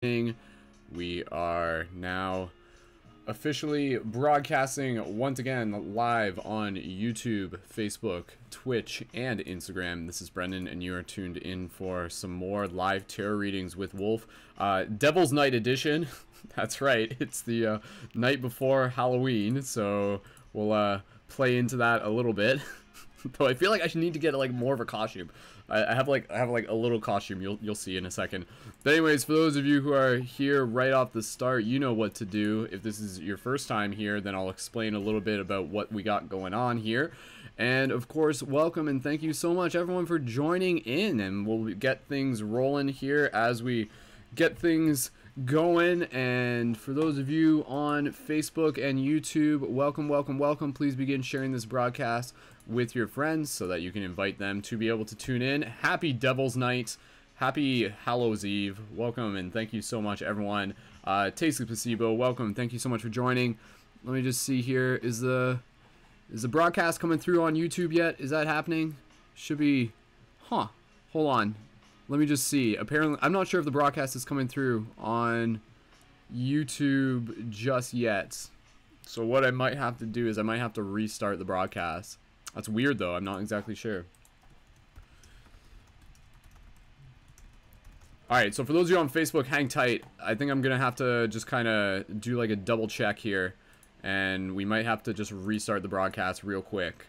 We are now officially broadcasting once again live on YouTube, Facebook, Twitch, and Instagram. This is Brendan, and you are tuned in for some more live tarot readings with Wolf. Devil's Night edition. That's right, it's the night before Halloween, so we'll play into that a little bit. Though I feel like I should need to get like more of a costume. I have like a little costume. You'll see in a second. But anyways, for those of you who are here right off the start, you know what to do. If this is your first time here, then I'll explain a little bit about what we got going on here. And of course, welcome and thank you so much everyone for joining in, and we'll get things rolling here as we get things going. And for those of you on Facebook and YouTube, welcome. Please begin sharing this broadcast with your friends so that you can invite them to be able to tune in. Happy Devil's Night, happy Hallows Eve. Welcome and thank you so much everyone. Tasty Placebo, welcome, thank you so much for joining. Let me just see here, is the broadcast coming through on YouTube yet? Is that happening? Should be. Hold on, let me just see. Apparently, I'm not sure if the broadcast is coming through on YouTube just yet. So what I might have to do is I might have to restart the broadcast. That's weird though, I'm not exactly sure. Alright, so for those of you on Facebook, hang tight. I think I'm gonna have to just kind of do like a double check here. And we might have to just restart the broadcast real quick.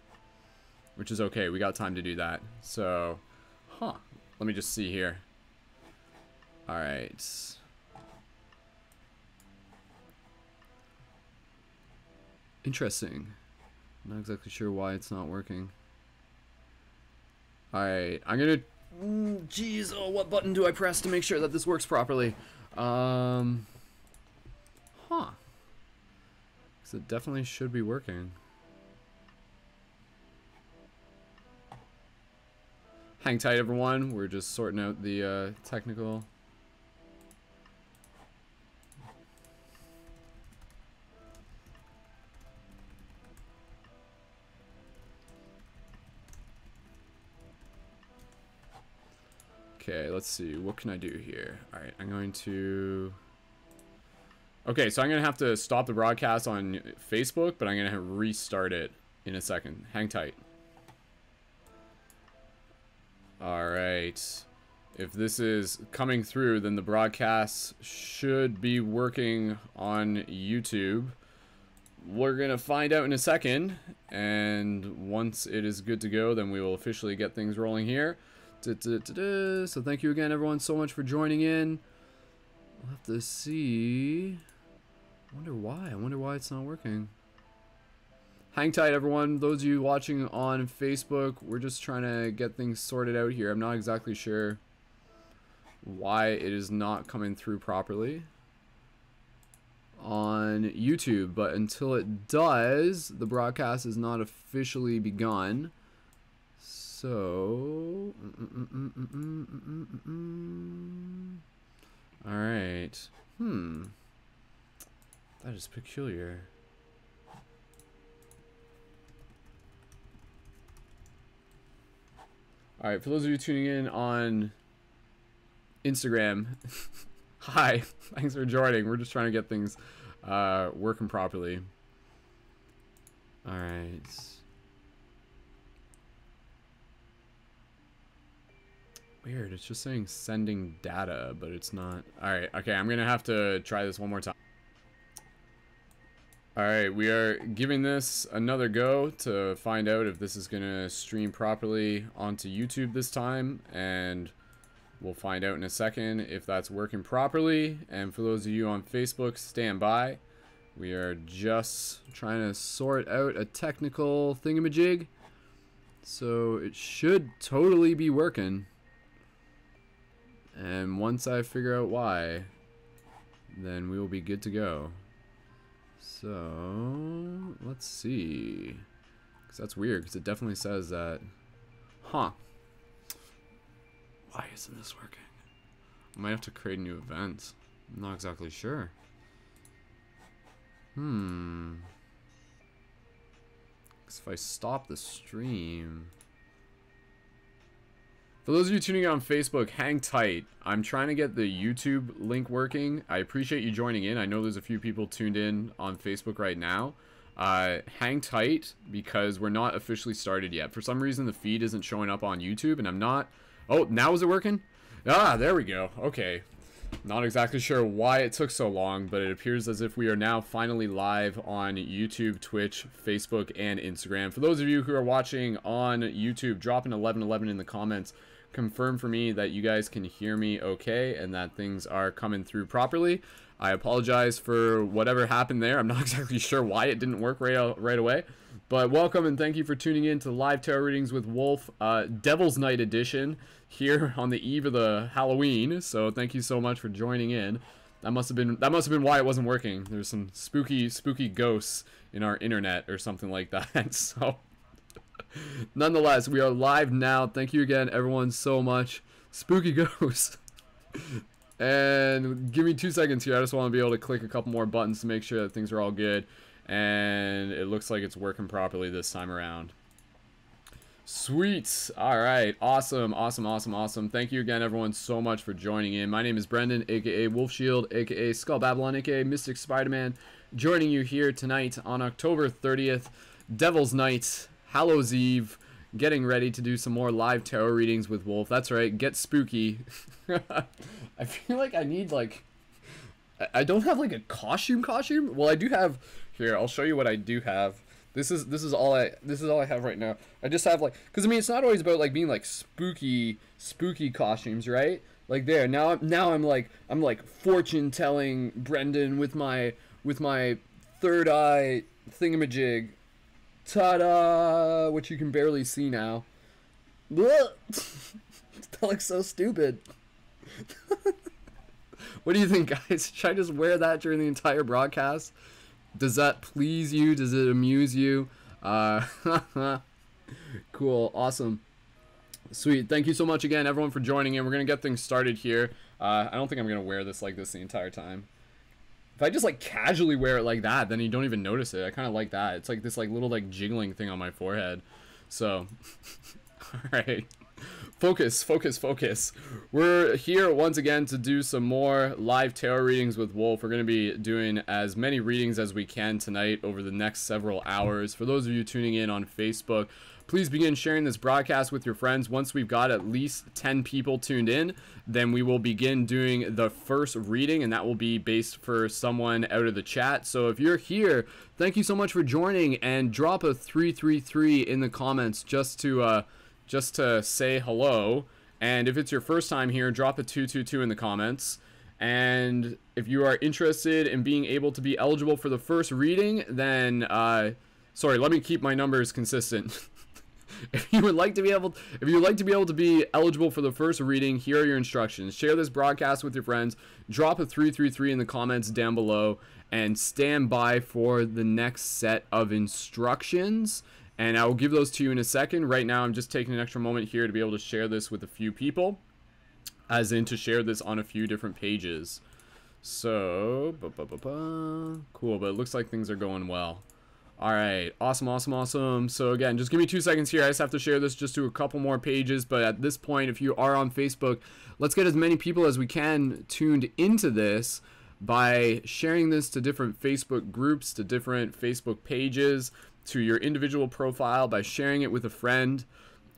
Which is okay, we got time to do that. So, let me just see here. Alright. Interesting. Not exactly sure why it's not working. Alright, I'm gonna... Jeez, oh, what button do I press to make sure that this works properly? Because it definitely should be working. Hang tight, everyone. We're just sorting out the technical... Okay, let's see. What can I do here? Alright, I'm going to... Okay, so I'm going to have to stop the broadcast on Facebook, but I'm going to restart it in a second. Hang tight. Alright. If this is coming through, then the broadcast should be working on YouTube. We're going to find out in a second, and once it is good to go, then we will officially get things rolling here. So thank you again everyone so much for joining in. We'll have to see. I wonder why it's not working. Hang tight everyone. Those of you watching on Facebook, we're just trying to get things sorted out here. I'm not exactly sure why it is not coming through properly on YouTube, but until it does, the broadcast is not officially begun. So, alright. That is peculiar. Alright, for those of you tuning in on Instagram, hi, thanks for joining. We're just trying to get things working properly. Alright. Weird, it's just saying sending data, but it's not. Alright, okay, I'm gonna have to try this one more time. Alright, we are giving this another go to find out if this is gonna stream properly onto YouTube this time, and we'll find out in a second if that's working properly. And for those of you on Facebook, stand by. We are just trying to sort out a technical thingamajig, so it should totally be working. And once I figure out why, then we will be good to go. So, let's see. Because that's weird, because it definitely says that... Why isn't this working? I might have to create a new event. I'm not exactly sure. Because if I stop the stream... For those of you tuning in on Facebook, hang tight. I'm trying to get the YouTube link working. I appreciate you joining in. I know there's a few people tuned in on Facebook right now. Hang tight because we're not officially started yet. For some reason, the feed isn't showing up on YouTube, and I'm not... Oh, now is it working? Ah, there we go. Okay. Not exactly sure why it took so long, but it appears as if we are now finally live on YouTube, Twitch, Facebook, and Instagram. For those of you who are watching on YouTube, drop an 1111 in the comments. Confirm for me that you guys can hear me okay and that things are coming through properly. I apologize for whatever happened there. I'm not exactly sure why it didn't work right away. But welcome and thank you for tuning in to Live Tarot Readings with Wolf, Devil's Night edition, here on the eve of the Halloween. So thank you so much for joining in. That must have been why it wasn't working. There's some spooky ghosts in our internet or something like that. So nonetheless, we are live now. Thank you again, everyone, so much. Spooky ghosts. And give me 2 seconds here. I just want to be able to click a couple more buttons to make sure that things are all good. And it looks like it's working properly this time around. Sweet. All right. Awesome. Thank you again, everyone, so much for joining in. My name is Brendan, aka Wolf Shield, aka Skull Babylon, aka Mystic Spider-Man, joining you here tonight on October 30th, Devil's Night, Hallows Eve, getting ready to do some more live tarot readings with Wolf. That's right. Get spooky. I feel like I need, like... I don't have, like, a costume. Well, I do have... Here, I'll show you what I do have. This is all I have right now. I just have, like, because I mean it's not always about like being like spooky costumes, right? Like there. Now I'm like fortune telling Brendan with my third eye thingamajig. Ta-da! Which you can barely see now. That looks so stupid. What do you think, guys? Should I just wear that during the entire broadcast? Does that please you? Does it amuse you? Cool. Awesome. Sweet. Thank you so much again, everyone, for joining in. We're going to get things started here. I don't think I'm going to wear this like this the entire time. If I just like casually wear it like that, then you don't even notice it. I kind of like that. It's like this like little like jiggling thing on my forehead. So, all right. Focus. We're here once again to do some more live tarot readings with Wolf. We're going to be doing as many readings as we can tonight over the next several hours. For those of you tuning in on Facebook, please begin sharing this broadcast with your friends. Once we've got at least 10 people tuned in, then we will begin doing the first reading, and that will be based for someone out of the chat. So if you're here, thank you so much for joining, and drop a 333 in the comments just to say hello. And if it's your first time here, drop a 222 in the comments. And if you are interested in being able to be eligible for the first reading, then sorry, let me keep my numbers consistent. If you would like to be able to be eligible for the first reading, here are your instructions. Share this broadcast with your friends, drop a 333 in the comments down below, and stand by for the next set of instructions. And I will give those to you in a second. Right now, I'm just taking an extra moment here to be able to share this with a few people, as in to share this on a few different pages. So, cool, but it looks like things are going well. All right, awesome. So again, just give me 2 seconds here. I just have to share this just to a couple more pages. But at this point, if you are on Facebook, let's get as many people as we can tuned into this by sharing this to different Facebook groups, to different Facebook pages, to your individual profile, by sharing it with a friend.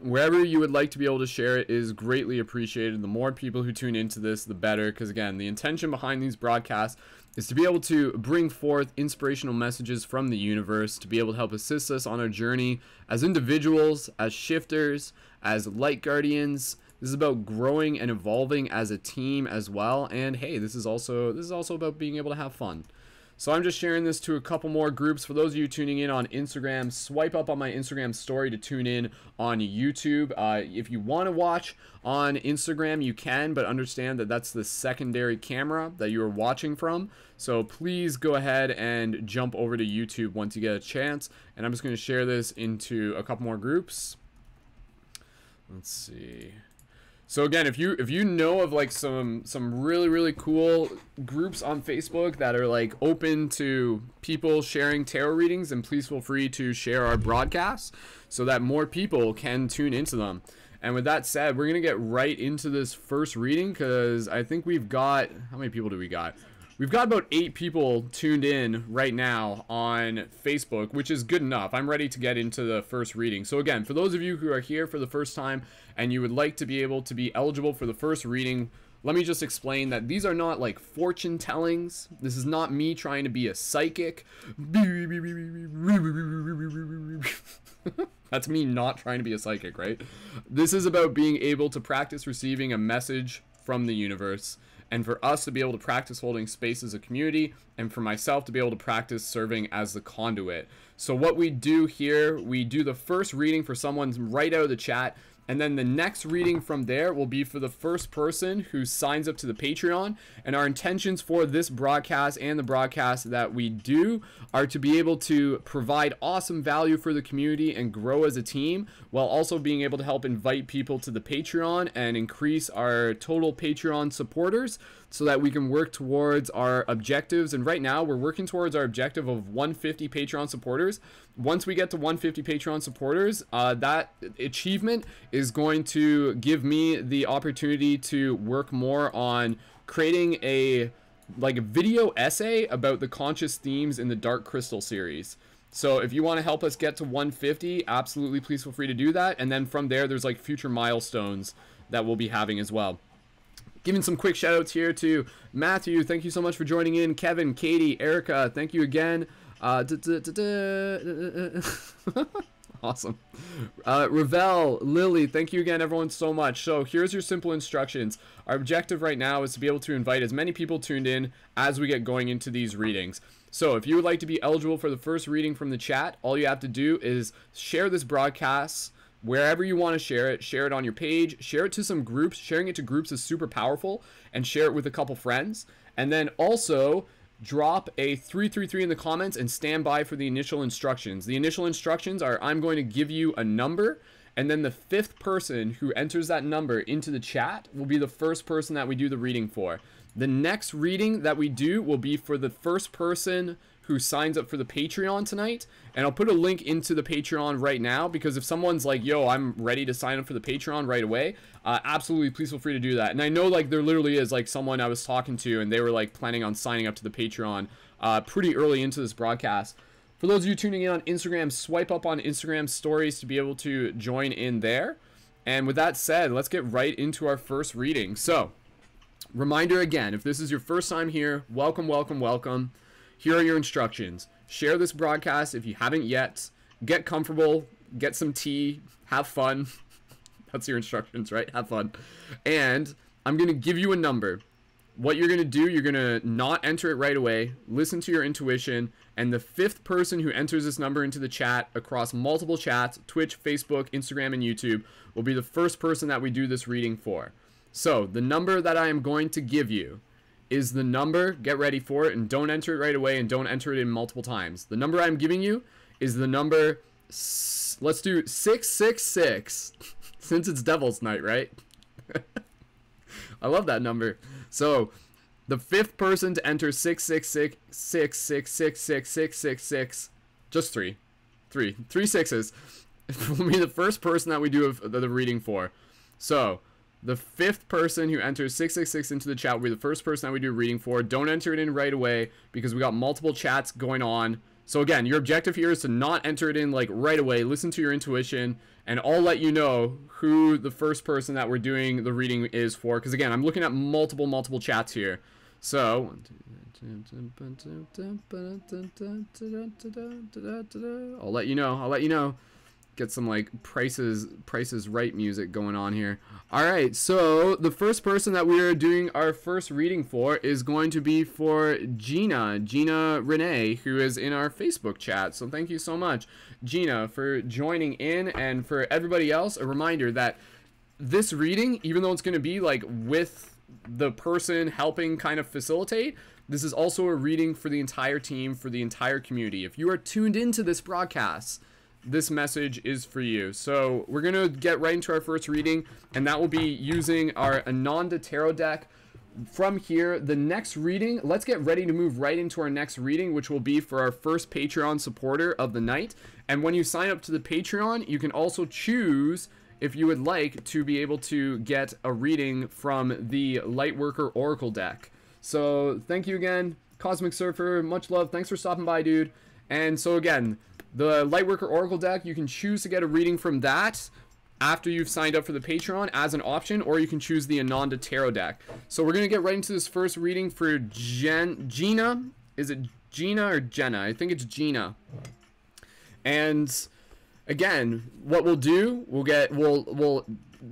Wherever you would like to be able to share it is greatly appreciated. The more people who tune into this, the better, because again, the intention behind these broadcasts is to be able to bring forth inspirational messages from the universe, to be able to help assist us on our journey as individuals, as shifters, as light guardians. This is about growing and evolving as a team as well. And hey, this is also about being able to have fun. So I'm just sharing this to a couple more groups. For those of you tuning in on Instagram, swipe up on my Instagram story to tune in on YouTube. If you want to watch on Instagram, you can, but understand that that's the secondary camera that you are watching from. So please go ahead and jump over to YouTube once you get a chance. And I'm just going to share this into a couple more groups. Let's see. So again, if you know of like some really cool groups on Facebook that are like open to people sharing tarot readings, then please feel free to share our broadcasts so that more people can tune into them. And with that said, we're going to get right into this first reading because I think we've got, how many people do we got? We've got about 8 people tuned in right now on Facebook, which is good enough. I'm ready to get into the first reading. So again, for those of you who are here for the first time and you would like to be able to be eligible for the first reading, let me just explain that these are not like fortune tellings. This is not me trying to be a psychic. That's me not trying to be a psychic, right? This is about being able to practice receiving a message from the universe, and for us to be able to practice holding space as a community, and for myself to be able to practice serving as the conduit. So what we do here, we do the first reading for someone right out of the chat, and then the next reading from there will be for the first person who signs up to the Patreon. And our intentions for this broadcast and the broadcast that we do are to be able to provide awesome value for the community and grow as a team, while also being able to help invite people to the Patreon and increase our total Patreon supporters so that we can work towards our objectives. And right now we're working towards our objective of 150 Patreon supporters. Once we get to 150 Patreon supporters, that achievement is going to give me the opportunity to work more on creating a video essay about the conscious themes in the Dark Crystal series. So if you want to help us get to 150, absolutely, please feel free to do that. And then from there, there's like future milestones that we'll be having as well. Giving some quick shout outs here to Matthew. Thank you so much for joining in. Kevin, Katie, Erica, thank you again. Awesome. Ravel, Lily, thank you again, everyone, so much. So here's your simple instructions. Our objective right now is to be able to invite as many people tuned in as we get going into these readings. So if you would like to be eligible for the first reading from the chat, all you have to do is share this broadcast wherever you want to share it on your page, share it to some groups. Sharing it to groups is super powerful, and share it with a couple friends. And then also drop a 333 in the comments and stand by for the initial instructions. The initial instructions are, I'm going to give you a number, and then the 5th person who enters that number into the chat will be the first person that we do the reading for. The next reading that we do will be for the first person who signs up for the Patreon tonight, and I'll put a link into the Patreon right now, because if someone's like, yo, I'm ready to sign up for the Patreon right away, absolutely, please feel free to do that. And I know like there literally is like someone I was talking to, and they were like planning on signing up to the Patreon pretty early into this broadcast. For those of you tuning in on Instagram, swipe up on Instagram stories to be able to join in there. And with that said, let's get right into our first reading. So, reminder again, if this is your first time here, welcome, welcome, welcome. Here are your instructions. Share this broadcast if you haven't yet. Get comfortable, get some tea, have fun. That's your instructions, right? Have fun. And I'm going to give you a number. What you're going to do, you're going to not enter it right away. Listen to your intuition. And the 5th person who enters this number into the chat across multiple chats, Twitch, Facebook, Instagram, and YouTube, will be the first person that we do this reading for. So the number that I am going to give you is the number, get ready for it, and don't enter it right away, and don't enter it in multiple times. The number I'm giving you is the number, let's do 666, since it's Devil's Night, right? I love that number. So, the 5th person to enter 666, just three sixes, will be the first person that we do the reading for. So, the 5th person who enters 666 into the chat will be the first person that we do reading for. Don't enter it in right away, because we got multiple chats going on. So again, your objective here is to not enter it in like right away. Listen to your intuition, and I'll let you know who the first person that we're doing the reading is for. Because again, I'm looking at multiple chats here. So, I'll let you know. Get some like Prices Right music going on here. All right, so the first person that we are doing our first reading for is going to be for Gina Renee, who is in our Facebook chat. So thank you so much, Gina, for joining in. And for everybody else, a reminder that this reading, even though it's going to be like with the person helping kind of facilitate, this is also a reading for the entire team, for the entire community. If you are tuned into this broadcast, this message is for you. So we're going to get right into our first reading, and that will be using our Ananda Tarot deck. From here, the next reading, let's get ready to move right into our next reading, which will be for our first Patreon supporter of the night. And when you sign up to the Patreon, you can also choose if you would like to be able to get a reading from the Lightworker Oracle deck. So thank you again, Cosmic Surfer. Much love. Thanks for stopping by, dude. And so again, the Lightworker Oracle deck, you can choose to get a reading from that after you've signed up for the Patreon as an option, or you can choose the Ananda Tarot deck. So we're going to get right into this first reading for Gina. Is it Gina or Jenna? I think it's Gina. And again, what we'll do, we'll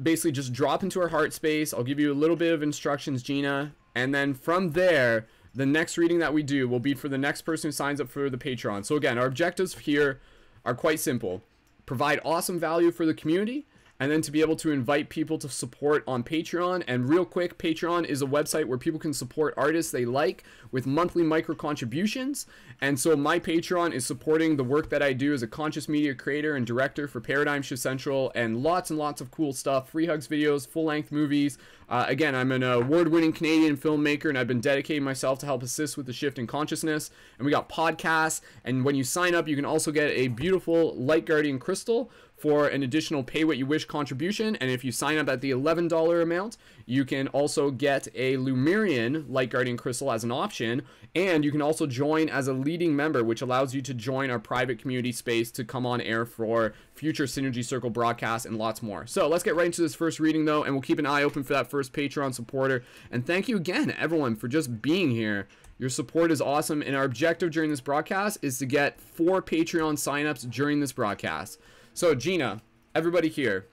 basically just drop into our heart space. I'll give you a little bit of instructions, Gina. And then from there, the next reading that we do will be for the next person who signs up for the Patreon. So again, our objectives here are quite simple. Provide awesome value for the community, and then to be able to invite people to support on Patreon. And real quick, Patreon is a website where people can support artists they like with monthly micro contributions. And so my Patreon is supporting the work that I do as a conscious media creator and director for Paradigm Shift Central, and lots of cool stuff. Free hugs videos, full-length movies. Again, I'm an award-winning Canadian filmmaker, and I've been dedicating myself to help assist with the shift in consciousness. And we got podcasts, and when you sign up, you can also get a beautiful Light Guardian crystal for an additional pay what you wish contribution. And if you sign up at the $11 amount, you can also get a Lumerian Light Guardian crystal as an option. And you can also join as a leading member, which allows you to join our private community space to come on air for future Synergy Circle broadcasts and lots more. So let's get right into this first reading though, and we'll keep an eye open for that first Patreon supporter. And thank you again, everyone, for just being here. Your support is awesome, and our objective during this broadcast is to get 4 Patreon signups during this broadcast. So Gina, everybody here,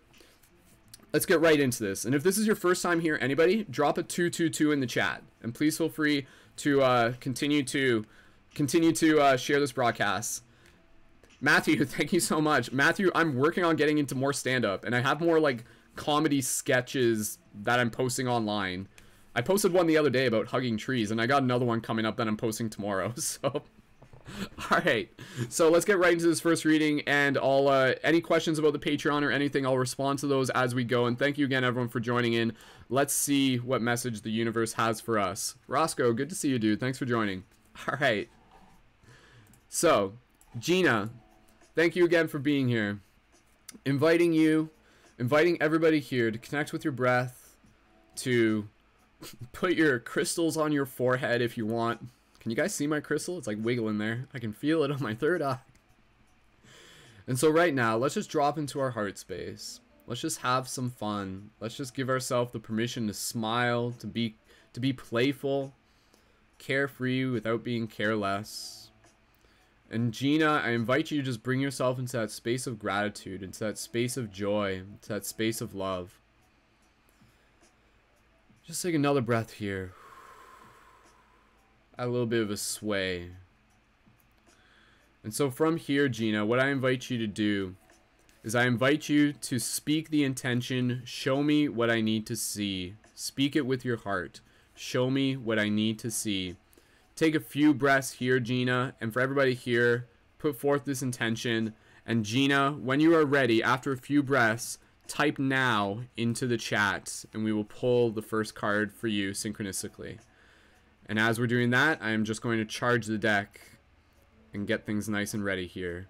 let's get right into this. And if this is your first time here, anybody, drop a 222 in the chat, and please feel free to continue to share this broadcast. Matthew, thank you so much. Matthew, I'm working on getting into more stand-up, and I have more like comedy sketches that I'm posting online. I posted one the other day about hugging trees, and I got another one coming up that I'm posting tomorrow. So alright, so let's get right into this first reading, and I'll any questions about the Patreon or anything, I'll respond to those as we go. And thank you again, everyone, for joining in. Let's see what message the universe has for us. Roscoe, good to see you, dude. Thanks for joining. Alright, so Gina, thank you again for being here. Inviting everybody here to connect with your breath, to put your crystals on your forehead if you want. Can you guys see my crystal? It's like wiggling there. I can feel it on my third eye. And so right now, let's just drop into our heart space. Let's just have some fun. Let's just give ourselves the permission to smile, to be playful, carefree without being careless. And Gina, I invite you to just bring yourself into that space of gratitude, into that space of joy, into that space of love. Just take another breath here. Add a little bit of a sway. And so from here, Gina, what I invite you to do is I invite you to speak the intention, show me what I need to see. Speak it with your heart. Show me what I need to see. Take a few breaths here, Gina, and for everybody here, put forth this intention. And Gina, when you are ready, after a few breaths, type now into the chat, and we will pull the first card for you synchronistically. And as we're doing that, I am just going to charge the deck and get things nice and ready here.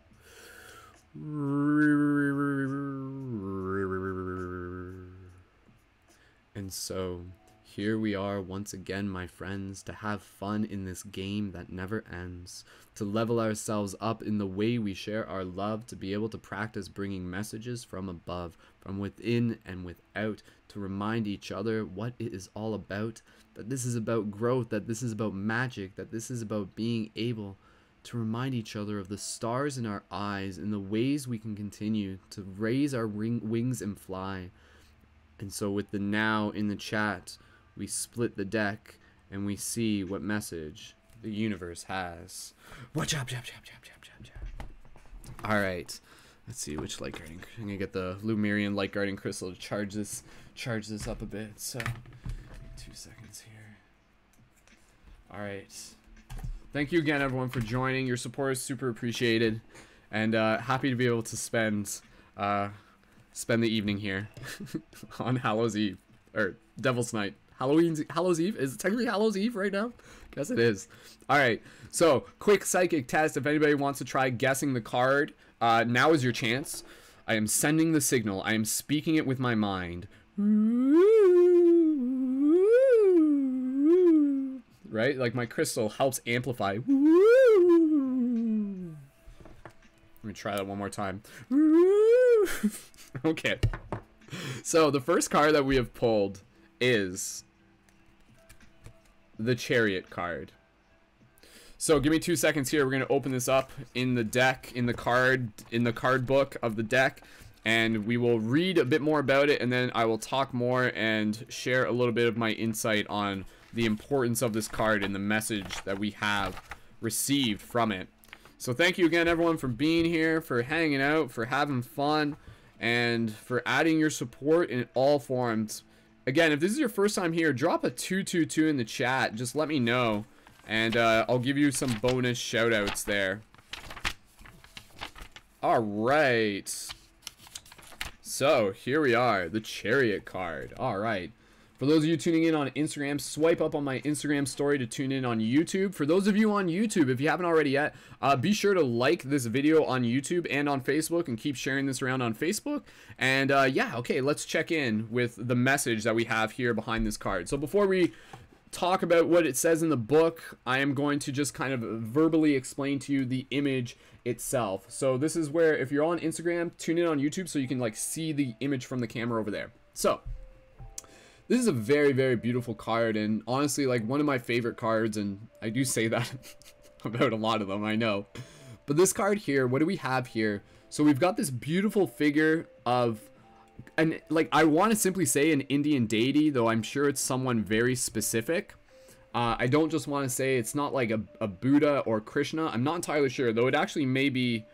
And so here we are once again, my friends, to have fun in this game that never ends, to level ourselves up in the way we share our love, to be able to practice bringing messages from above, from within and without, to remind each other what it is all about, that this is about growth, that this is about magic, that this is about being able to remind each other of the stars in our eyes and the ways we can continue to raise our wings and fly. And so with the now in the chat, we split the deck and we see what message the universe has. Watch out, all right, let's see which light guarding. I'm gonna get the Lumerian light guarding crystal to charge this up a bit. So 2 seconds here. All right, thank you again, everyone, for joining. Your support is super appreciated, and happy to be able to spend the evening here on Hallows Eve, or Devil's Night. Hallows Eve? Is it technically Hallows Eve right now? Guess it is. Alright, so quick psychic test. If anybody wants to try guessing the card, now is your chance. I am sending the signal. I am speaking it with my mind. Right? Like my crystal helps amplify. Let me try that one more time. Okay. So the first card that we have pulled is the Chariot card. So give me 2 seconds here. We're going to open this up in the deck, in the card book of the deck, and we will read a bit more about it, and then I will talk more and share a little bit of my insight on the importance of this card and the message that we have received from it. So thank you again, everyone, for being here, for hanging out, for having fun, and for adding your support in all forms. Again, if this is your first time here, drop a 222 in the chat. Just let me know, and I'll give you some bonus shoutouts there. All right. So here we are, the Chariot card. All right. For those of you tuning in on Instagram, swipe up on my Instagram story to tune in on YouTube. For those of you on YouTube, if you haven't already yet, be sure to like this video on YouTube and on Facebook, and keep sharing this around on Facebook. And yeah, okay, let's check in with the message that we have here behind this card. So before we talk about what it says in the book, I am going to just kind of verbally explain to you the image itself. So this is where, if you're on Instagram, tune in on YouTube so you can like see the image from the camera over there. So this is a very, very beautiful card, and honestly, like, one of my favorite cards, and I do say that about a lot of them, I know. But this card here, what do we have here? So we've got this beautiful figure of, and like, I want to simply say an Indian deity, though I'm sure it's someone very specific. I don't just want to say it's not like a Buddha or Krishna. I'm not entirely sure, though it actually may be,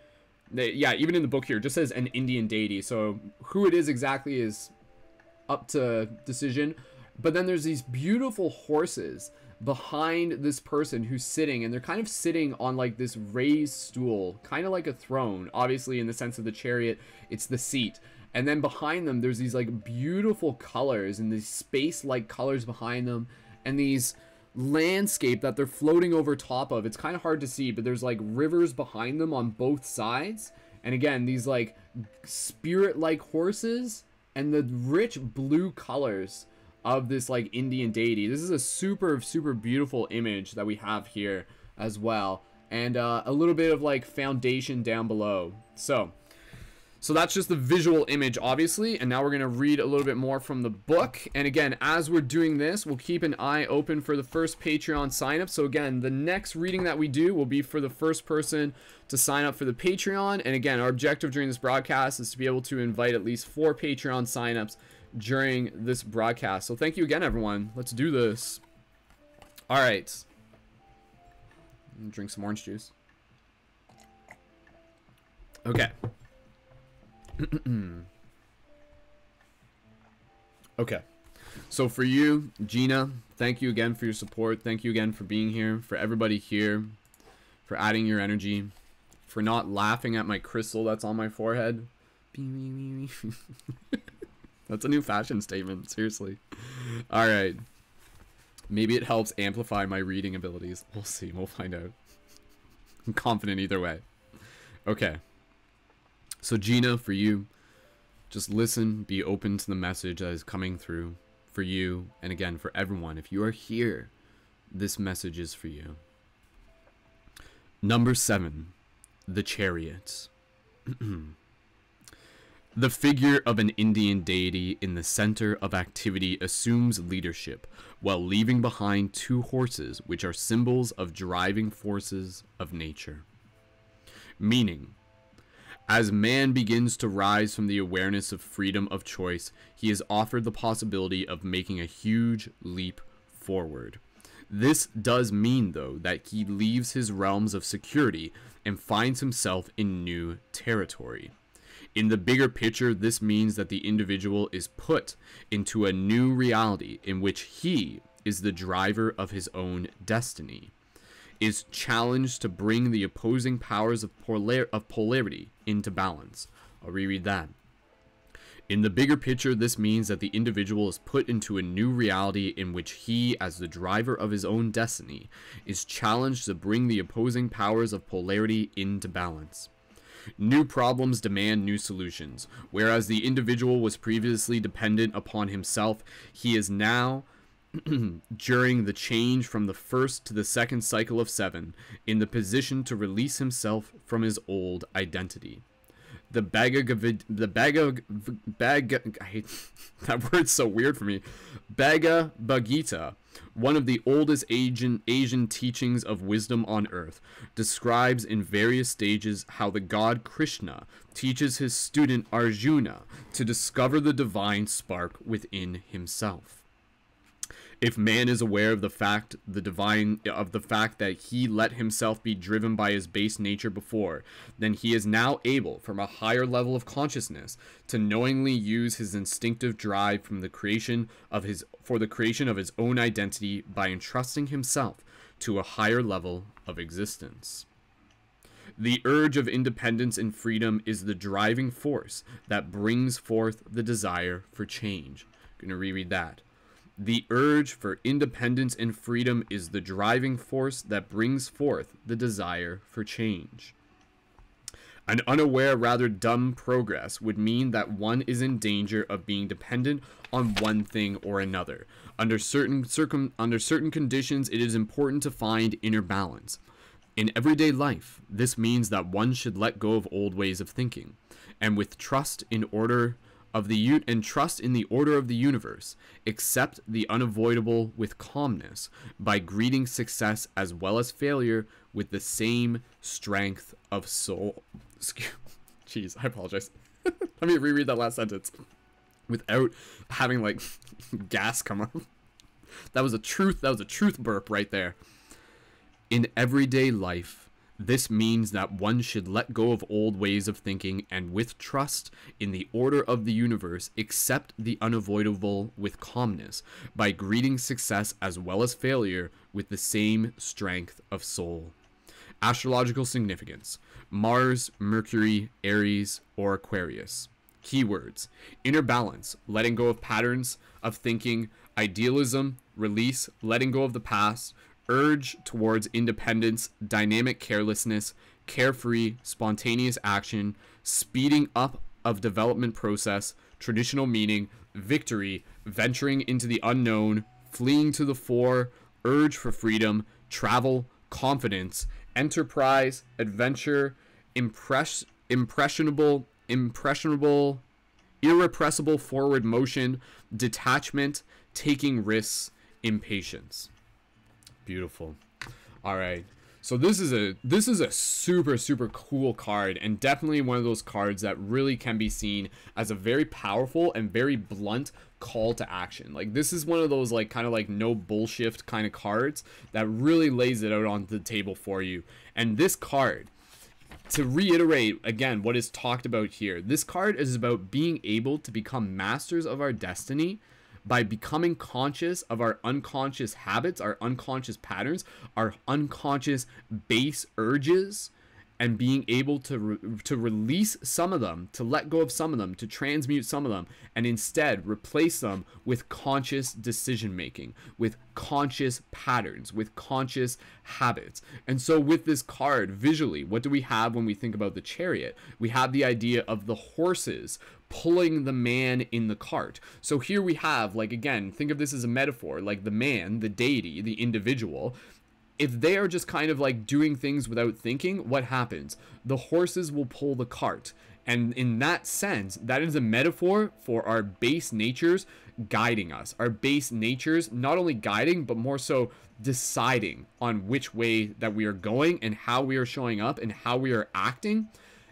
yeah, even in the book here, it just says an Indian deity. So who it is exactly is up to decision. But then there's these beautiful horses behind this person who's sitting, and they're kind of sitting on like this raised stool, kind of like a throne. Obviously, in the sense of the chariot, it's the seat. And then behind them, there's these like beautiful colors and these space-like colors behind them, and these landscape that they're floating over top of. It's kind of hard to see, but there's like rivers behind them on both sides. And again, these like spirit-like horses and the rich blue colors of this like Indian deity. This is a super, super beautiful image that we have here as well. And a little bit of like foundation down below. So that's just the visual image, obviously. And now we're going to read a little bit more from the book. And again, as we're doing this, we'll keep an eye open for the first Patreon sign up. So again, the next reading that we do will be for the first person to sign up for the Patreon. And again, our objective during this broadcast is to be able to invite at least 4 Patreon signups during this broadcast. So thank you again, everyone. Let's do this. All right. Drink some orange juice. Okay. Okay, so for you, Gina, thank you again for your support. Thank you again for being here. For everybody here, for adding your energy, for not laughing at my crystal that's on my forehead. That's a new fashion statement, seriously. All right, maybe it helps amplify my reading abilities. We'll see, we'll find out. I'm confident either way. Okay. So Gina, for you, just listen, be open to the message that is coming through for you. And again, for everyone, if you are here, this message is for you. Number 7, the Chariot. The figure of an Indian deity in the center of activity assumes leadership while leaving behind 2 horses, which are symbols of driving forces of nature. Meaning, as man begins to rise from the awareness of freedom of choice, he is offered the possibility of making a huge leap forward. This does mean, though, that he leaves his realms of security and finds himself in new territory. In the bigger picture, this means that the individual is put into a new reality in which he is the driver of his own destiny, is challenged to bring the opposing powers of polarity into balance. I'll reread that. In the bigger picture, this means that the individual is put into a new reality in which he, as the driver of his own destiny, is challenged to bring the opposing powers of polarity into balance. New problems demand new solutions. Whereas the individual was previously dependent upon himself, he is now, during the change from the first to the second cycle of 7, in the position to release himself from his old identity. I hate that word's so weird for me. Bhagavad Gita, one of the oldest Asian teachings of wisdom on earth, describes in various stages how the god Krishna teaches his student Arjuna to discover the divine spark within himself. If man is aware of the fact that he let himself be driven by his base nature before, then he is now able, from a higher level of consciousness, to knowingly use his instinctive drive for the creation of his own identity by entrusting himself to a higher level of existence. The urge of independence and freedom is the driving force that brings forth the desire for change. I'm going to reread that. The urge for independence and freedom is the driving force that brings forth the desire for change. An unaware, rather dumb progress would mean that one is in danger of being dependent on one thing or another. Under certain conditions, it is important to find inner balance. In everyday life, this means that one should let go of old ways of thinking, and with trust in the order of the universe, accept the unavoidable with calmness by greeting success as well as failure with the same strength of soul. Jeez, I apologize. Let me reread that last sentence without having like gas come up. That was a truth burp right there. In everyday life, this means that one should let go of old ways of thinking and with trust in the order of the universe accept the unavoidable with calmness by greeting success as well as failure with the same strength of soul. Astrological significance: Mars, Mercury, Aries, or Aquarius. Keywords: inner balance, letting go of patterns of thinking; idealism, release, letting go of the past; urge towards independence, dynamic carelessness; carefree, spontaneous action; speeding up of development process; traditional meaning; victory, venturing into the unknown; fleeing to the fore; urge for freedom; travel; confidence; enterprise; adventure; irrepressible forward motion; detachment; taking risks; impatience. Beautiful. All right, so this is a super cool card, and definitely one of those cards that really can be seen as a very powerful and very blunt call to action. Like, this is one of those like kind of like no bullshit kind of cards that really lays it out on the table for you. And this card, to reiterate again what is talked about here, this card is about being able to become masters of our destiny by becoming conscious of our unconscious habits, our unconscious patterns, our unconscious base urges, and being able to release some of them, to let go of some of them, to transmute some of them, and instead replace them with conscious decision making, with conscious patterns, with conscious habits. And so with this card, visually, what do we have when we think about the Chariot? We have the idea of the horses pulling the man in the cart. So here we have, like, again, think of this as a metaphor, like the man, the deity, the individual. If they are just kind of like doing things without thinking, what happens? The horses will pull the cart. And in that sense, that is a metaphor for our base natures guiding us. Our base natures not only guiding, but more so deciding on which way that we are going and how we are showing up and how we are acting.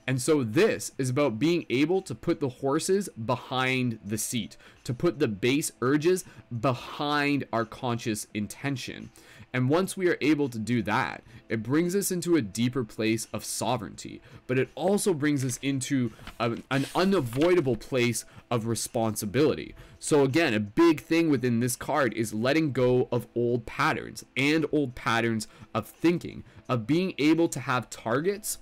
And so this is about being able to put the horses behind the seat, to put the base urges behind our conscious intention. And once we are able to do that, it brings us into a deeper place of sovereignty, but it also brings us into an unavoidable place of responsibility. So again, a big thing within this card is letting go of old patterns and old patterns of thinking, of being able to have targets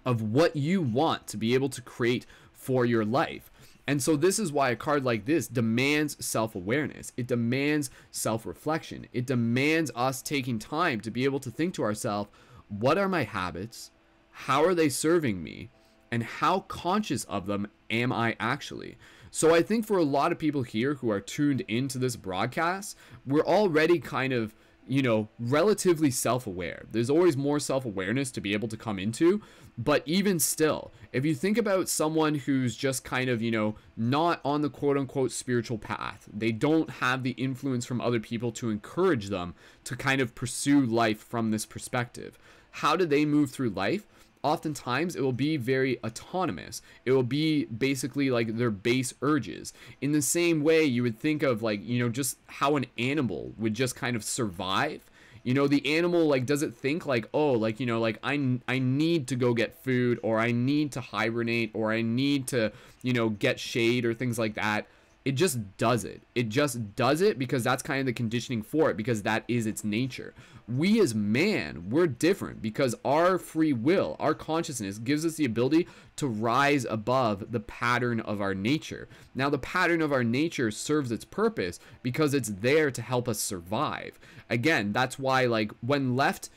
of what you want to be able to create for your life. And so this is why a card like this demands self-awareness. It demands self-reflection. It demands us taking time to be able to think to ourselves, what are my habits? How are they serving me? and how conscious of them am I actually? So I think for a lot of people here who are tuned into this broadcast, we're already kind of, you know, relatively self-aware. There's always more self-awareness to be able to come into, but even still, if you think about someone who's just kind of, you know, not on the quote-unquote spiritual path, they don't have the influence from other people to encourage them to kind of pursue life from this perspective. How do they move through life? Oftentimes it will be very autonomous. It will be basically like their base urges. In the same way you would think of, like, you know, just how an animal would just kind of survive. You know, the animal, like, does it think like, oh, like, you know, like I need to go get food, or I need to hibernate, or I need to, you know, get shade or things like that? It just does it. It just does it because that's kind of the conditioning for it, because that is its nature. We as man, we're different because our free will, our consciousness gives us the ability to rise above the pattern of our nature. Now, the pattern of our nature serves its purpose because it's there to help us survive. Again, that's why, like, when left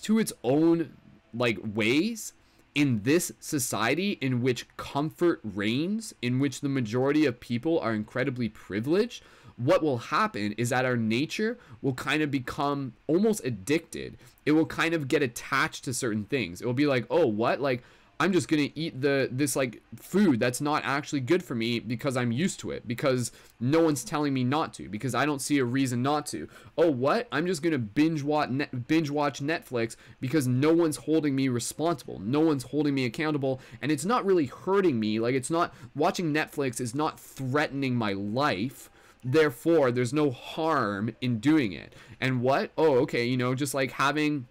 to its own, like, ways, in this society in which comfort reigns, in which the majority of people are incredibly privileged, what will happen is that our nature will kind of become almost addicted. It will kind of get attached to certain things. It will be like, oh, what? Like, I'm just going to eat this like food that's not actually good for me because I'm used to it, because no one's telling me not to, because I don't see a reason not to. Oh, what? I'm just going to binge watch Netflix because no one's holding me responsible. No one's holding me accountable, and it's not really hurting me. Like, it's not, watching Netflix is not threatening my life. Therefore, there's no harm in doing it. And what? Oh, okay, you know, just like having,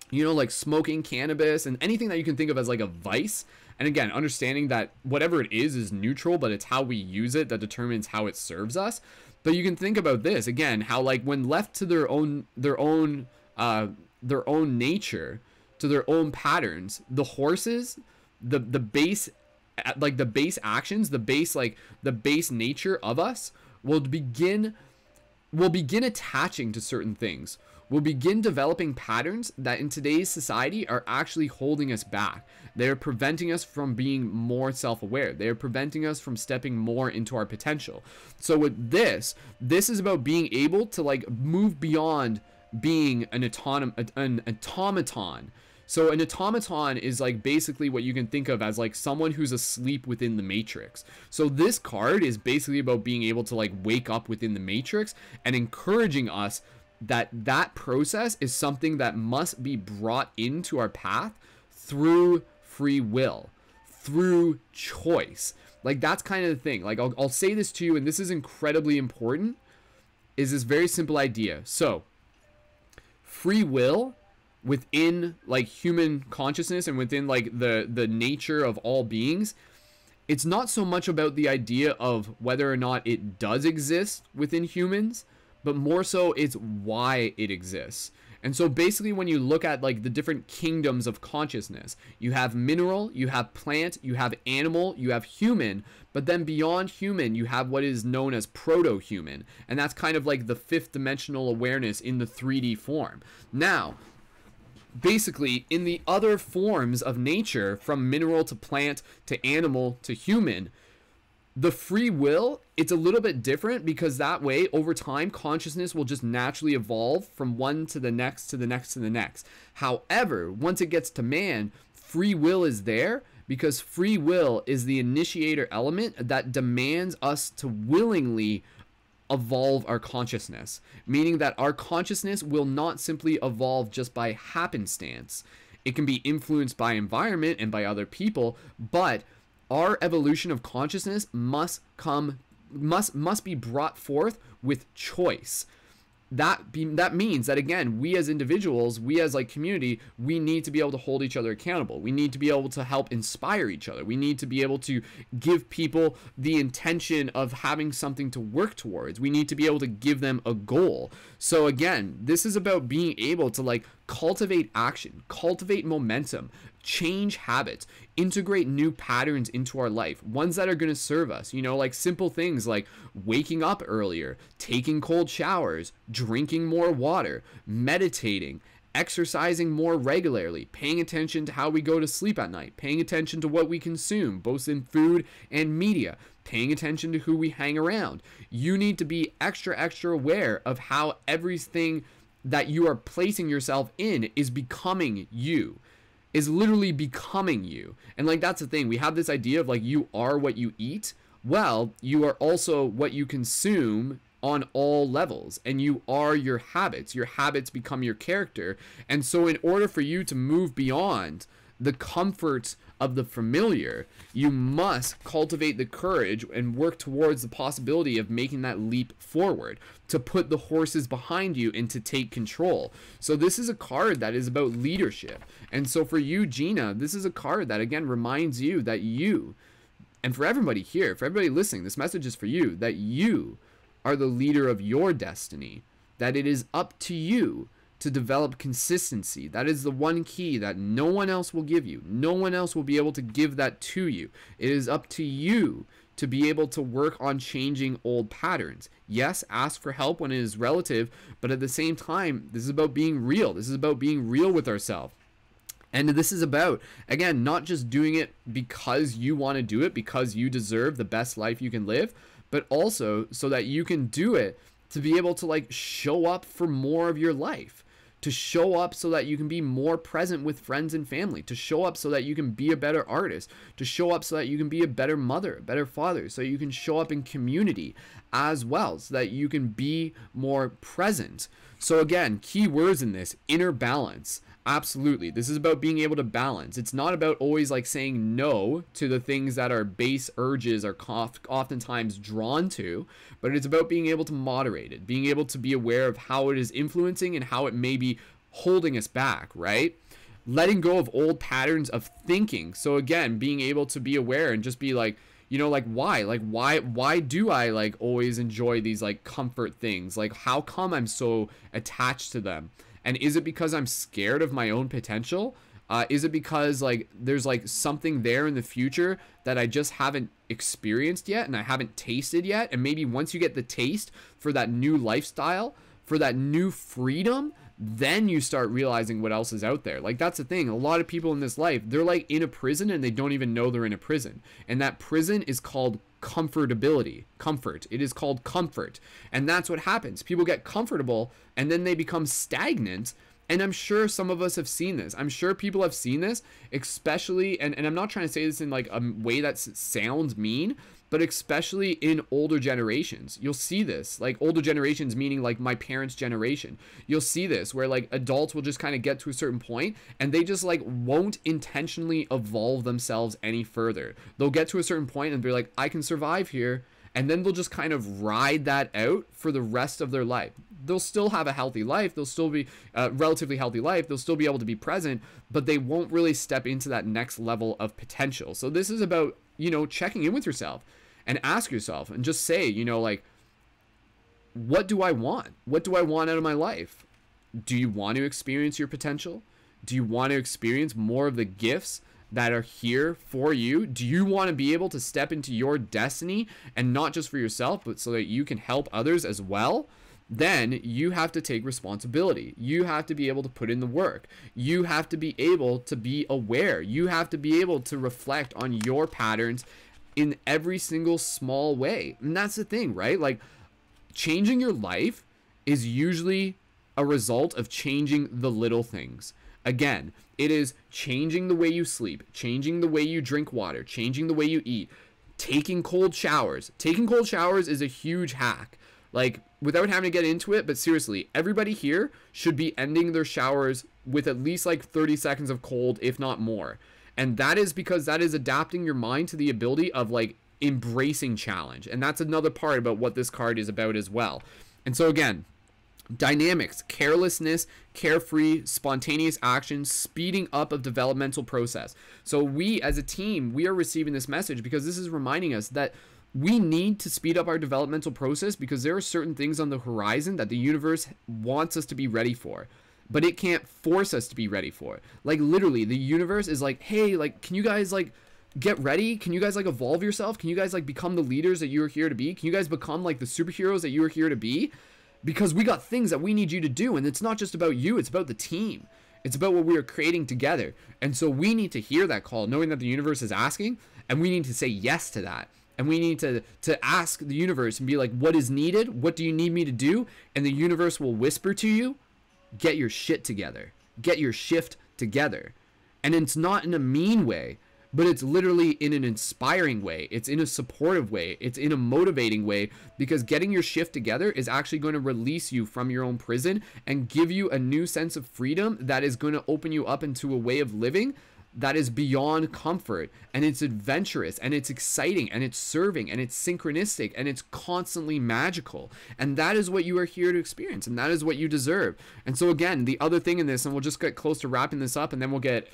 you know, like smoking cannabis and anything that you can think of as like a vice. And again, understanding that whatever it is neutral, but it's how we use it that determines how it serves us. But you can think about this again, how, like, when left to their own nature, to their own patterns, the horses, the base, like the base actions, the base nature of us will begin attaching to certain things. We'll begin developing patterns that in today's society are actually holding us back. They're preventing us from being more self-aware. They're preventing us from stepping more into our potential. So with this is about being able to, like, move beyond being an automaton. So an automaton is, like, basically what you can think of as, like, someone who's asleep within the matrix. So this card is basically about being able to, like, wake up within the matrix and encouraging us that process is something that must be brought into our path through free will, through choice. Like, that's kind of the thing. Like, I'll say this to you, and this is incredibly important, is this very simple idea. So free will within, like, human consciousness and within, like, the nature of all beings, it's not so much about the idea of whether or not it does exist within humans, but more so it's why it exists. And so basically when you look at, like, the different kingdoms of consciousness, you have mineral, you have plant, you have animal, you have human, but then beyond human you have what is known as proto-human, and that's kind of like the fifth dimensional awareness in the 3D form. Now, basically in the other forms of nature, from mineral to plant to animal to human, the free will, it's a little bit different, because that way over time consciousness will just naturally evolve from one to the next to the next to the next. However, once it gets to man, free will is there because free will is the initiator element that demands us to willingly evolve our consciousness, meaning that our consciousness will not simply evolve just by happenstance. It can be influenced by environment and by other people, but our evolution of consciousness must be brought forth with choice. That means that, again, we as individuals, we as, like, community, we need to be able to hold each other accountable. We need to be able to help inspire each other. We need to be able to give people the intention of having something to work towards. We need to be able to give them a goal. So again, this is about being able to, like, cultivate action, cultivate momentum, change habits, integrate new patterns into our life, ones that are going to serve us, you know, like simple things like waking up earlier, taking cold showers, drinking more water, meditating, exercising more regularly, paying attention to how we go to sleep at night, paying attention to what we consume, both in food and media, paying attention to who we hang around. You need to be extra aware of how everything that you are placing yourself in is becoming you, is literally becoming you. And like, that's the thing. We have this idea of like, you are what you eat. Well, you are also what you consume on all levels, and you are your habits. Your habits become your character. And so in order for you to move beyond the comfort of the familiar, you must cultivate the courage and work towards the possibility of making that leap forward, to put the horses behind you and to take control. So this is a card that is about leadership. And so for you, Gina, this is a card that again reminds you that you, and for everybody here, for everybody listening, this message is for you, that you are the leader of your destiny, that it is up to you to develop consistency. That is the one key that no one else will give you. No one else will be able to give that to you. It is up to you to be able to work on changing old patterns. Yes, ask for help when it is relative, but at the same time, this is about being real. This is about being real with ourselves. And this is about, again, not just doing it because you want to do it, because you deserve the best life you can live, but also so that you can do it to be able to like show up for more of your life, to show up so that you can be more present with friends and family, to show up so that you can be a better artist, to show up so that you can be a better mother, a better father, so you can show up in community as well, so that you can be more present. So again, key words in this: inner balance. Absolutely. This is about being able to balance. It's not about always like saying no to the things that our base urges are oftentimes drawn to, but it's about being able to moderate it, being able to be aware of how it is influencing and how it may be holding us back, right? Letting go of old patterns of thinking. So again, being able to be aware and just be like, you know, like why do I like always enjoy these like comfort things? Like, how come I'm so attached to them? And is it because I'm scared of my own potential? Is it because like there's like something there in the future that I just haven't experienced yet and I haven't tasted yet? And maybe once you get the taste for that new lifestyle, for that new freedom, then you start realizing what else is out there. Like, that's the thing. A lot of people in this life, they're like in a prison and they don't even know they're in a prison. And that prison is called comfortability. Comfort. It is called comfort. And that's what happens. People get comfortable and then they become stagnant. And I'm sure some of us have seen this. I'm sure people have seen this, especially, and I'm not trying to say this in like a way that sounds mean, but especially in older generations. You'll see this, like older generations, meaning like my parents' generation. You'll see this where like adults will just kind of get to a certain point and they just like won't intentionally evolve themselves any further. They'll get to a certain point and be like, I can survive here. And then they'll just kind of ride that out for the rest of their life. They'll still have a healthy life. They'll still be a relatively healthy life. They'll still be able to be present, but they won't really step into that next level of potential. So this is about, you know, checking in with yourself and ask yourself and just say, you know, like, what do I want? What do I want out of my life? Do you want to experience your potential? Do you want to experience more of the gifts that are here for you? Do you want to be able to step into your destiny, and not just for yourself, but so that you can help others as well? Then you have to take responsibility. You have to be able to put in the work. You have to be able to be aware. You have to be able to reflect on your patterns in every single small way. And that's the thing, right? Like, changing your life is usually a result of changing the little things. Again, it is changing the way you sleep, changing the way you drink water, changing the way you eat, taking cold showers. Taking cold showers is a huge hack. Like, without having to get into it, but seriously, everybody here should be ending their showers with at least like 30 seconds of cold, if not more. And that is because that is adapting your mind to the ability of like embracing challenge. And that's another part about what this card is about as well. And so again, dynamics, carelessness, carefree, spontaneous action, speeding up of developmental process. So we as a team, we are receiving this message because this is reminding us that we need to speed up our developmental process, because there are certain things on the horizon that the universe wants us to be ready for, but it can't force us to be ready for. Like, literally, the universe is like, hey, like, can you guys like get ready? Can you guys like evolve yourself? Can you guys like become the leaders that you are here to be? Can you guys become like the superheroes that you are here to be? because we got things that we need you to do. And it's not just about you, it's about the team. It's about what we are creating together. And so we need to hear that call, knowing that the universe is asking, and we need to say yes to that. And we need to ask the universe and be like, what is needed? What do you need me to do? And the universe will whisper to you, get your shit together. Get your shift together. And it's not in a mean way, but it's literally in an inspiring way. It's in a supportive way. It's in a motivating way, because getting your shift together is actually going to release you from your own prison and give you a new sense of freedom that is going to open you up into a way of living that is beyond comfort, and it's adventurous, and it's exciting, and it's serving, and it's synchronistic, and it's constantly magical. And that is what you are here to experience, and that is what you deserve. And so again, the other thing in this, and we'll just get close to wrapping this up, and then we'll get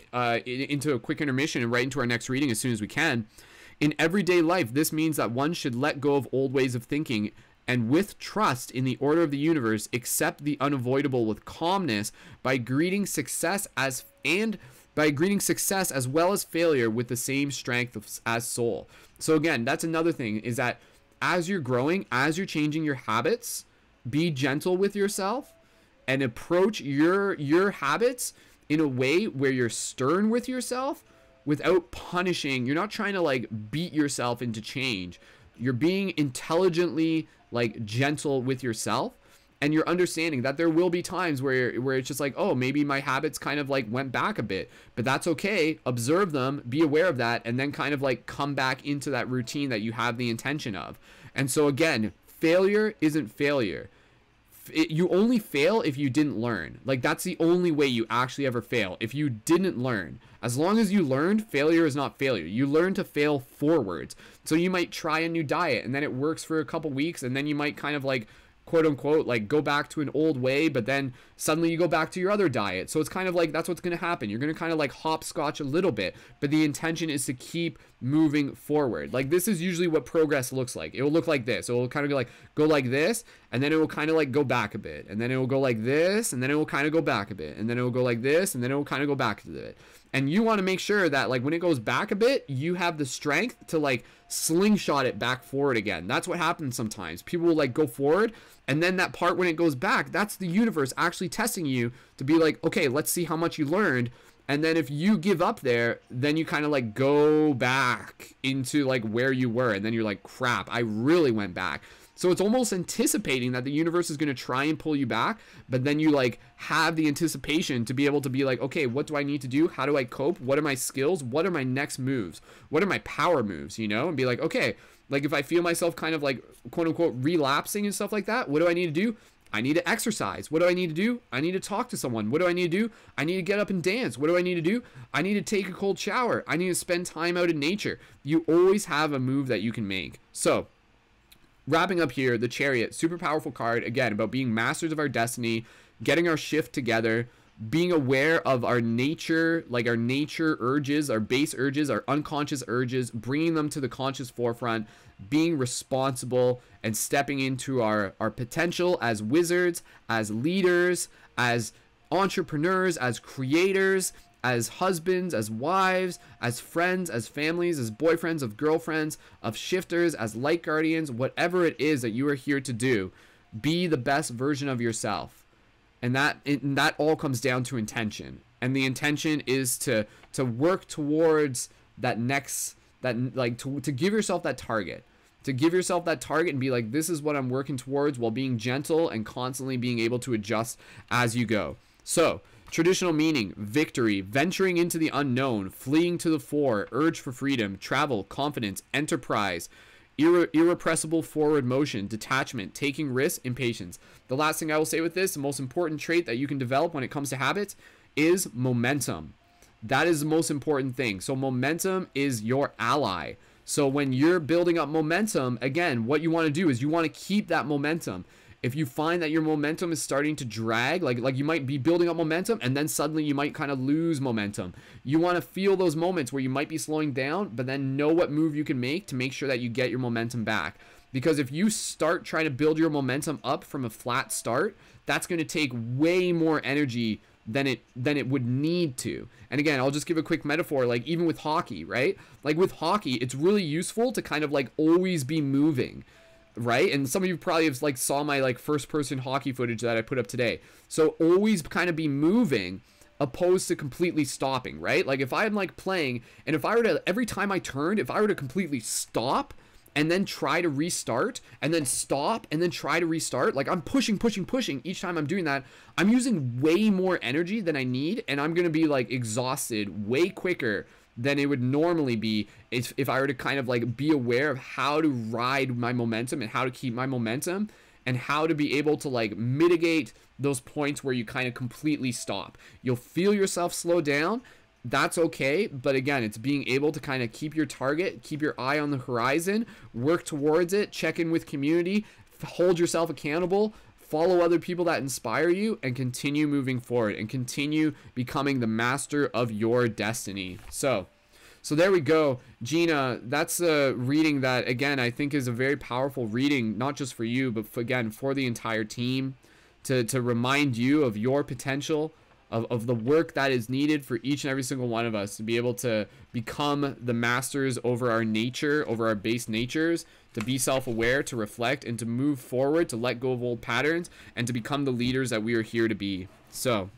into a quick intermission and right into our next reading as soon as we can. In everyday life, this means that one should let go of old ways of thinking, and with trust in the order of the universe, accept the unavoidable with calmness by greeting success as well as failure with the same strength as soul. So again, that's another thing, is that as you're growing, as you're changing your habits, be gentle with yourself and approach your habits in a way where you're stern with yourself without punishing. You're not trying to like beat yourself into change. You're being intelligently like gentle with yourself. And you're understanding that there will be times where it's just like, oh, maybe my habits kind of like went back a bit, but that's okay. Observe them, be aware of that, and then kind of like come back into that routine that you have the intention of. And so again, failure isn't failure. You only fail if you didn't learn. Like, that's the only way you actually ever fail, if you didn't learn. As long as you learned, failure is not failure. You learn to fail forwards. So you might try a new diet, and then it works for a couple weeks, and then you might kind of like, quote unquote, like go back to an old way, but then suddenly you go back to your other diet. So it's kind of like, that's what's going to happen. You're going to kind of like hopscotch a little bit, but the intention is to keep moving forward. Like, this is usually what progress looks like. It will look like this. It will kind of go like this, and then it will kind of like go back a bit, and then it will go like this, and then it will kind of go back a bit, and then it will go like this, and then it will kind of go back a bit. And you want to make sure that like when it goes back a bit, you have the strength to like slingshot it back forward again. That's what happens sometimes. People will like go forward, and then that part when it goes back, that's the universe actually testing you to be like, okay, let's see how much you learned. And then if you give up there, then you kind of like go back into like where you were, and then you're like, crap, I really went back. So it's almost anticipating that the universe is going to try and pull you back, but then you like have the anticipation to be able to be like, okay, what do I need to do? How do I cope? What are my skills? What are my next moves? What are my power moves, you know? And be like, okay, like if I feel myself kind of like quote unquote relapsing and stuff like that, what do I need to do? I need to exercise. What do I need to do? I need to talk to someone. What do I need to do? I need to get up and dance. What do I need to do? I need to take a cold shower. I need to spend time out in nature. You always have a move that you can make. So wrapping up here, the Chariot, super powerful card, again, about being masters of our destiny, getting our shift together, being aware of our nature, like our nature urges, our base urges, our unconscious urges, bringing them to the conscious forefront, being responsible and stepping into our potential as wizards, as leaders, as entrepreneurs, as creators, as husbands, as wives, as friends, as families, as boyfriends, of girlfriends, of shifters, as light guardians, whatever it is that you are here to do, be the best version of yourself. And that all comes down to intention. And the intention is to work towards that next, that like to give yourself that target. To give yourself that target and be like, this is what I'm working towards, while being gentle and constantly being able to adjust as you go. So, traditional meaning: victory, venturing into the unknown, fleeing to the fore, urge for freedom, travel, confidence, enterprise, irrepressible forward motion, detachment, taking risks, impatience. The last thing I will say with this, the most important trait that you can develop when it comes to habits, is momentum. That is the most important thing. So momentum is your ally. So when you're building up momentum, again, what you want to do is you want to keep that momentum. If you find that your momentum is starting to drag, like you might be building up momentum and then suddenly you might kind of lose momentum. You want to feel those moments where you might be slowing down, but then know what move you can make to make sure that you get your momentum back. Because if you start trying to build your momentum up from a flat start, that's going to take way more energy than it would need to. And again, I'll just give a quick metaphor, like even with hockey, right? Like with hockey, it's really useful to kind of like always be moving. right? And some of you probably have like saw my like first person hockey footage that I put up today. So always kind of be moving opposed to completely stopping, right? Like if I'm like playing and if I were to, every time I turned, if I were to completely stop and then try to restart and then stop and then try to restart, like I'm pushing each time I'm doing that, I'm using way more energy than I need, and I'm going to be like exhausted way quicker than it would normally be if I were to kind of like be aware of how to ride my momentum and how to keep my momentum and how to be able to like mitigate those points where you kind of completely stop. You'll feel yourself slow down. That's okay, but again, it's being able to kind of keep your target, keep your eye on the horizon, work towards it, check in with community, hold yourself accountable, follow other people that inspire you, and continue moving forward and continue becoming the master of your destiny. So there we go, Gina. That's a reading that, again, I think is a very powerful reading, not just for you, but again, for the entire team, to remind you of your potential, of the work that is needed for each and every single one of us to be able to become the masters over our nature, over our base natures, to be self-aware, to reflect, and to move forward, to let go of old patterns, and to become the leaders that we are here to be. So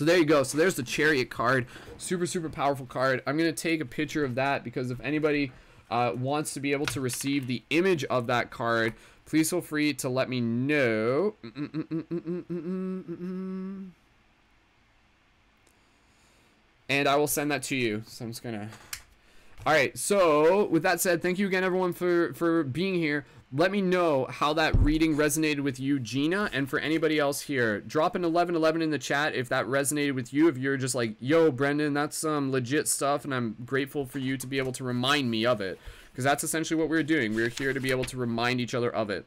there you go. So there's the Chariot card. Super powerful card. I'm going to take a picture of that because if anybody wants to be able to receive the image of that card, please feel free to let me know. And I will send that to you. So I'm just gonna. All right. So with that said, thank you again, everyone, for being here. Let me know how that reading resonated with you, Gina, and for anybody else here. Drop an 1111 in the chat if that resonated with you. If you're just like, yo, Brendan, that's some legit stuff, and I'm grateful for you to be able to remind me of it, because that's essentially what we're doing. We're here to be able to remind each other of it.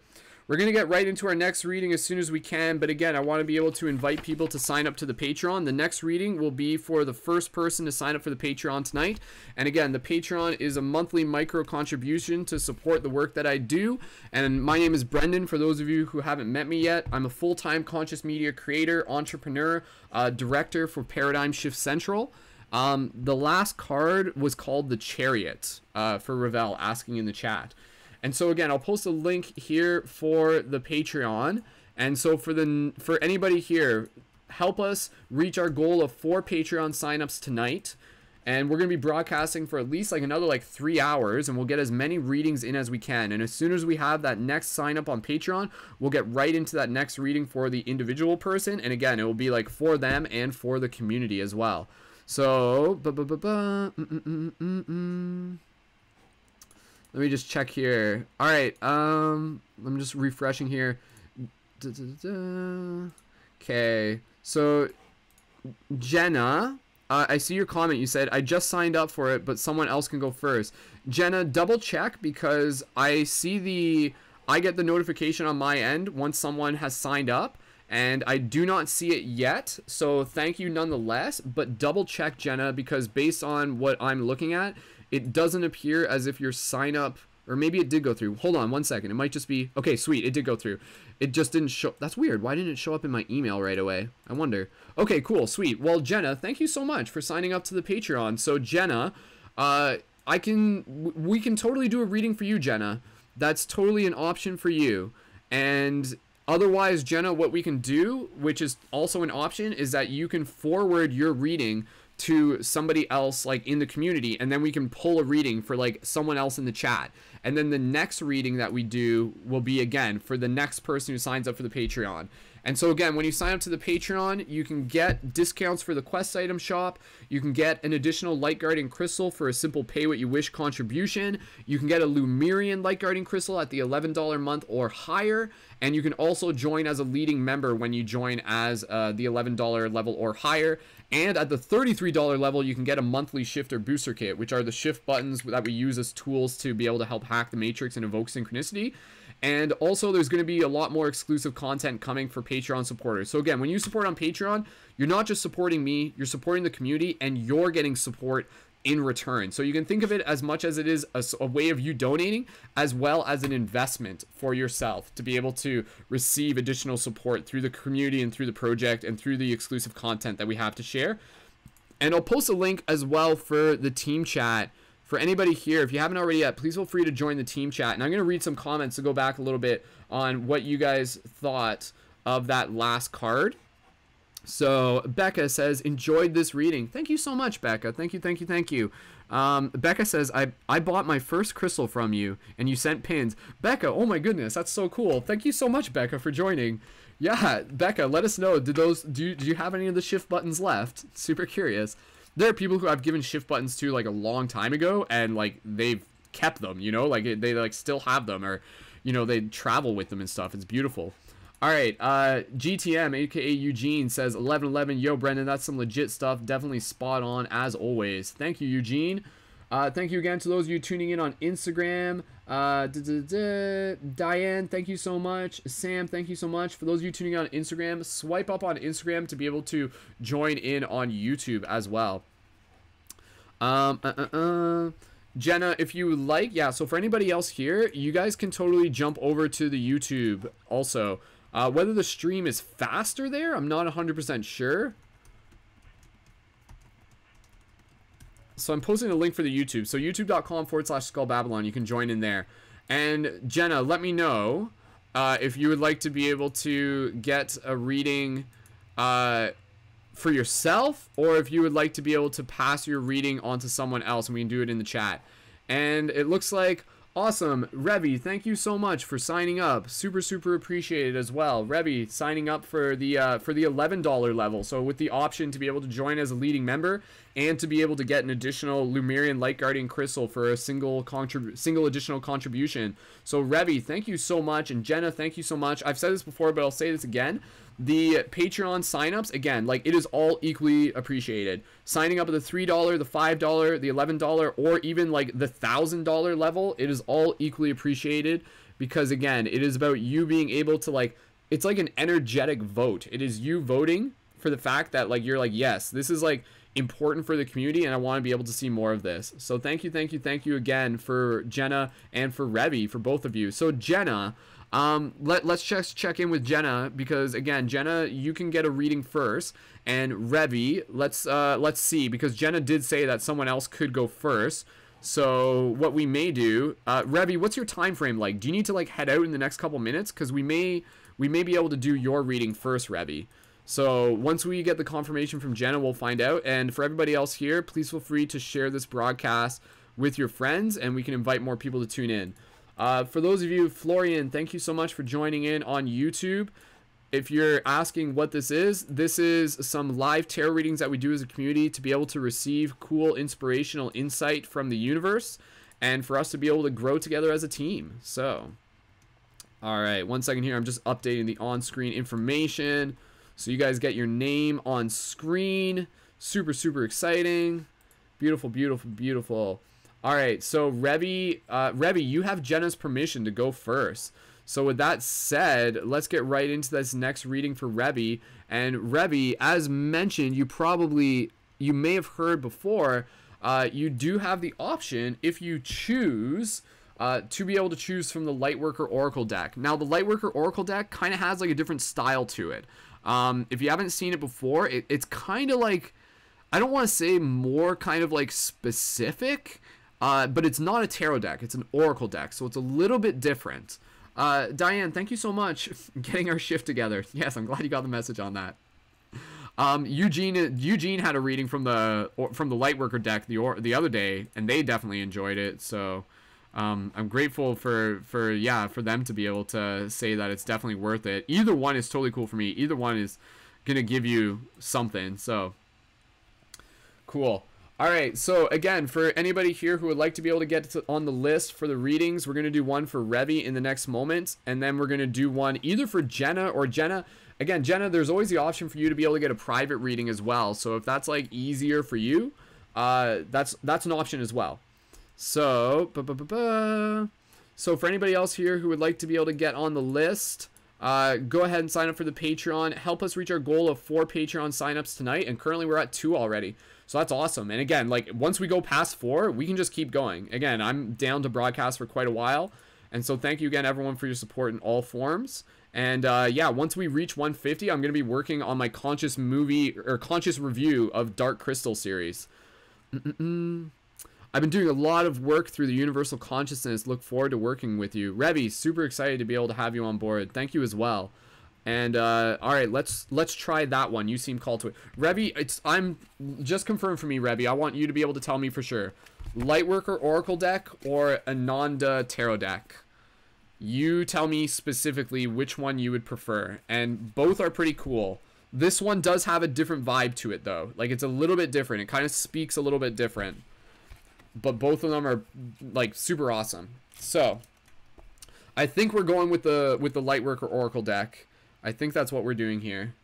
We're going to get right into our next reading as soon as we can, but again, I want to be able to invite people to sign up to the Patreon. The next reading will be for the first person to sign up for the Patreon tonight. And again, the Patreon is a monthly micro contribution to support the work that I do. And my name is Brendan, for those of you who haven't met me yet. I'm a full-time conscious media creator, entrepreneur, director for Paradigm Shift Central. The last card was called the Chariot, for Ravel asking in the chat. And so again, I'll post a link here for the Patreon. And so for anybody here, help us reach our goal of 4 Patreon signups tonight. And we're going to be broadcasting for at least like another 3 hours, and we'll get as many readings in as we can. And as soon as we have that next sign up on Patreon, we'll get right into that next reading for the individual person. And again, it will be like for them and for the community as well. So, let me just check here. All right, I'm just refreshing here. Okay, so Jenna, I see your comment. You said, I just signed up for it, but someone else can go first. Jenna, double check, because I get the notification on my end once someone has signed up, and I do not see it yet. So thank you nonetheless, but double check, Jenna, because based on what I'm looking at, it doesn't appear as if your sign up, or maybe it did go through. Hold on one second. It might just be, okay, sweet. It did go through. It just didn't show. That's weird. Why didn't it show up in my email right away? I wonder. Okay, cool. Sweet. Well, Jenna, thank you so much for signing up to the Patreon. So Jenna, we can totally do a reading for you, Jenna. That's totally an option for you. And otherwise, Jenna, what we can do, which is also an option, is that you can forward your reading to somebody else like in the community, and then we can pull a reading for like someone else in the chat, and then the next reading that we do will be again for the next person who signs up for the Patreon. And so again, when you sign up to the Patreon, you can get discounts for the quest item shop. You can get an additional Light Guardian Crystal for a simple pay what you wish contribution. You can get a Lumerian Light Guardian Crystal at the $11 a month or higher. And you can also join as a leading member when you join as the $11 level or higher. And at the $33 level, you can get a monthly shifter booster kit, which are the shift buttons that we use as tools to be able to help hack the matrix and evoke synchronicity. And also, there's going to be a lot more exclusive content coming for Patreon supporters. So again, when you support on Patreon, you're not just supporting me, you're supporting the community, and you're getting support in return. So you can think of it as much as it is a way of you donating, as well as an investment for yourself to be able to receive additional support through the community and through the project and through the exclusive content that we have to share. And I'll post a link as well for the team chat for anybody here, if you haven't already yet, please feel free to join the team chat. And I'm going to read some comments to go back a little bit on what you guys thought of that last card. So Becca says, enjoyed this reading. Thank you so much, Becca. Thank you, thank you, thank you. Becca says, I bought my first crystal from you and you sent pins. Becca, oh my goodness, that's so cool. Thank you so much, Becca, for joining. Yeah, Becca, let us know. Do you have any of the shift buttons left? Super curious. There are people who I've given shift buttons to like a long time ago, and like they've kept them, you know, like they like still have them, or you know, they travel with them and stuff. It's beautiful. All right, GTM, aka Eugene, says 1111. Yo, Brendan, that's some legit stuff. Definitely spot on as always. Thank you, Eugene. Thank you again to those of you tuning in on Instagram. Diane, thank you so much. Sam, thank you so much. For those of you tuning in on Instagram, swipe up on Instagram to be able to join in on YouTube as well. Jenna, if you would like, yeah, so for anybody else here, you guys can totally jump over to the YouTube also. Whether the stream is faster there, I'm not 100% sure. So I'm posting a link for the YouTube. So youtube.com/SkullBabylon. You can join in there. And Jenna, let me know if you would like to be able to get a reading for yourself, or if you would like to be able to pass your reading on to someone else, and we can do it in the chat. And it looks like, awesome, Revy, thank you so much for signing up. Super, super appreciated as well. Revy signing up for the $11 level. So with the option to be able to join as a leading member and to be able to get an additional Lemurian Light Guardian Crystal for a single additional contribution. So Revy, thank you so much. And Jenna, thank you so much. I've said this before, but I'll say this again. The Patreon signups, again, like, it is all equally appreciated. Signing up at the $3, the $5, the $11, or even like the $1,000 level, it is all equally appreciated, because again, it is about you being able to, like, it's like an energetic vote. It is you voting for the fact that, like, you're like, yes, this is like important for the community and I want to be able to see more of this. So thank you, thank you, thank you again for Jenna and for Revy, for both of you. So Jenna, let's just check in with Jenna, because again, Jenna, you can get a reading first, and Revy, let's see, because Jenna did say that someone else could go first. So what we may do, Revy, what's your time frame like? Do you need to like head out in the next couple minutes? Because we may be able to do your reading first, Revy. So once we get the confirmation from Jenna, we'll find out. And for everybody else here, please feel free to share this broadcast with your friends, and we can invite more people to tune in. For those of you, Florian, thank you so much for joining in on YouTube. If you're asking what this is some live tarot readings that we do as a community to be able to receive cool inspirational insight from the universe, and for us to be able to grow together as a team. So, all right, 1 second here. I'm just updating the on-screen information so you guys get your name on screen. Super, super exciting. Beautiful, beautiful, beautiful. All right, so Revy, you have Jenna's permission to go first. So with that said, let's get right into this next reading for Revy. And Revy, as mentioned, you may have heard before, you do have the option, if you choose, to be able to choose from the Lightworker Oracle deck. Now, the Lightworker Oracle deck kind of has like a different style to it. If you haven't seen it before, it's kind of like, I don't want to say more kind of like specific, but it's not a tarot deck. It's an Oracle deck, so it's a little bit different. Diane, thank you so much for getting our shift together. Yes, I'm glad you got the message on that. Eugene had a reading from the Lightworker deck the other day, and they definitely enjoyed it. So I'm grateful for them to be able to say that it's definitely worth it. Either one is totally cool for me. Either one is gonna give you something. So cool. All right, so again, for anybody here who would like to be able to get on the list for the readings, we're going to do one for Revy in the next moment, and then we're going to do one either for Jenna or Jenna. Again, Jenna, there's always the option for you to be able to get a private reading as well. So if that's like easier for you, that's an option as well. So, so for anybody else here who would like to be able to get on the list, go ahead and sign up for the Patreon. Help us reach our goal of 4 Patreon signups tonight, and currently we're at 2 already. So that's awesome. And again, like, once we go past 4, we can just keep going. Again, I'm down to broadcast for quite a while. And so thank you again, everyone, for your support in all forms. And yeah, once we reach 150, I'm going to be working on my conscious review of Dark Crystal series. I've been doing a lot of work through the universal consciousness. Look forward to working with you. Revi, super excited to be able to have you on board. Thank you as well. And all right, let's try that one. You seem called to it. Revi, I'm just confirmed for me, Revi. I want you to be able to tell me for sure. Lightworker Oracle deck or Ananda Tarot deck? You tell me specifically which one you would prefer. And both are pretty cool. This one does have a different vibe to it though. Like it's a little bit different. It kind of speaks a little bit different. But both of them are like super awesome. So I think we're going with the Lightworker Oracle deck. I think that's what we're doing here.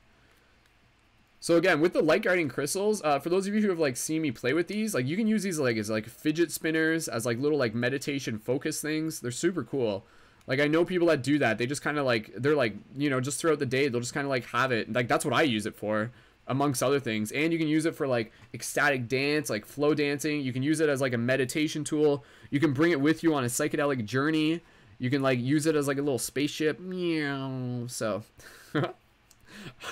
So again, with the Light Guardian Crystals, for those of you who have like seen me play with these, like you can use these like as like fidget spinners, as like little like meditation focus things. They're super cool. Like I know people that do that. They just kind of like, they're like, you know, just throughout the day, they'll just kind of like have it. Like that's what I use it for, amongst other things. And you can use it for like ecstatic dance, like flow dancing. You can use it as like a meditation tool. You can bring it with you on a psychedelic journey. You can like use it as like a little spaceship. Meow. So, all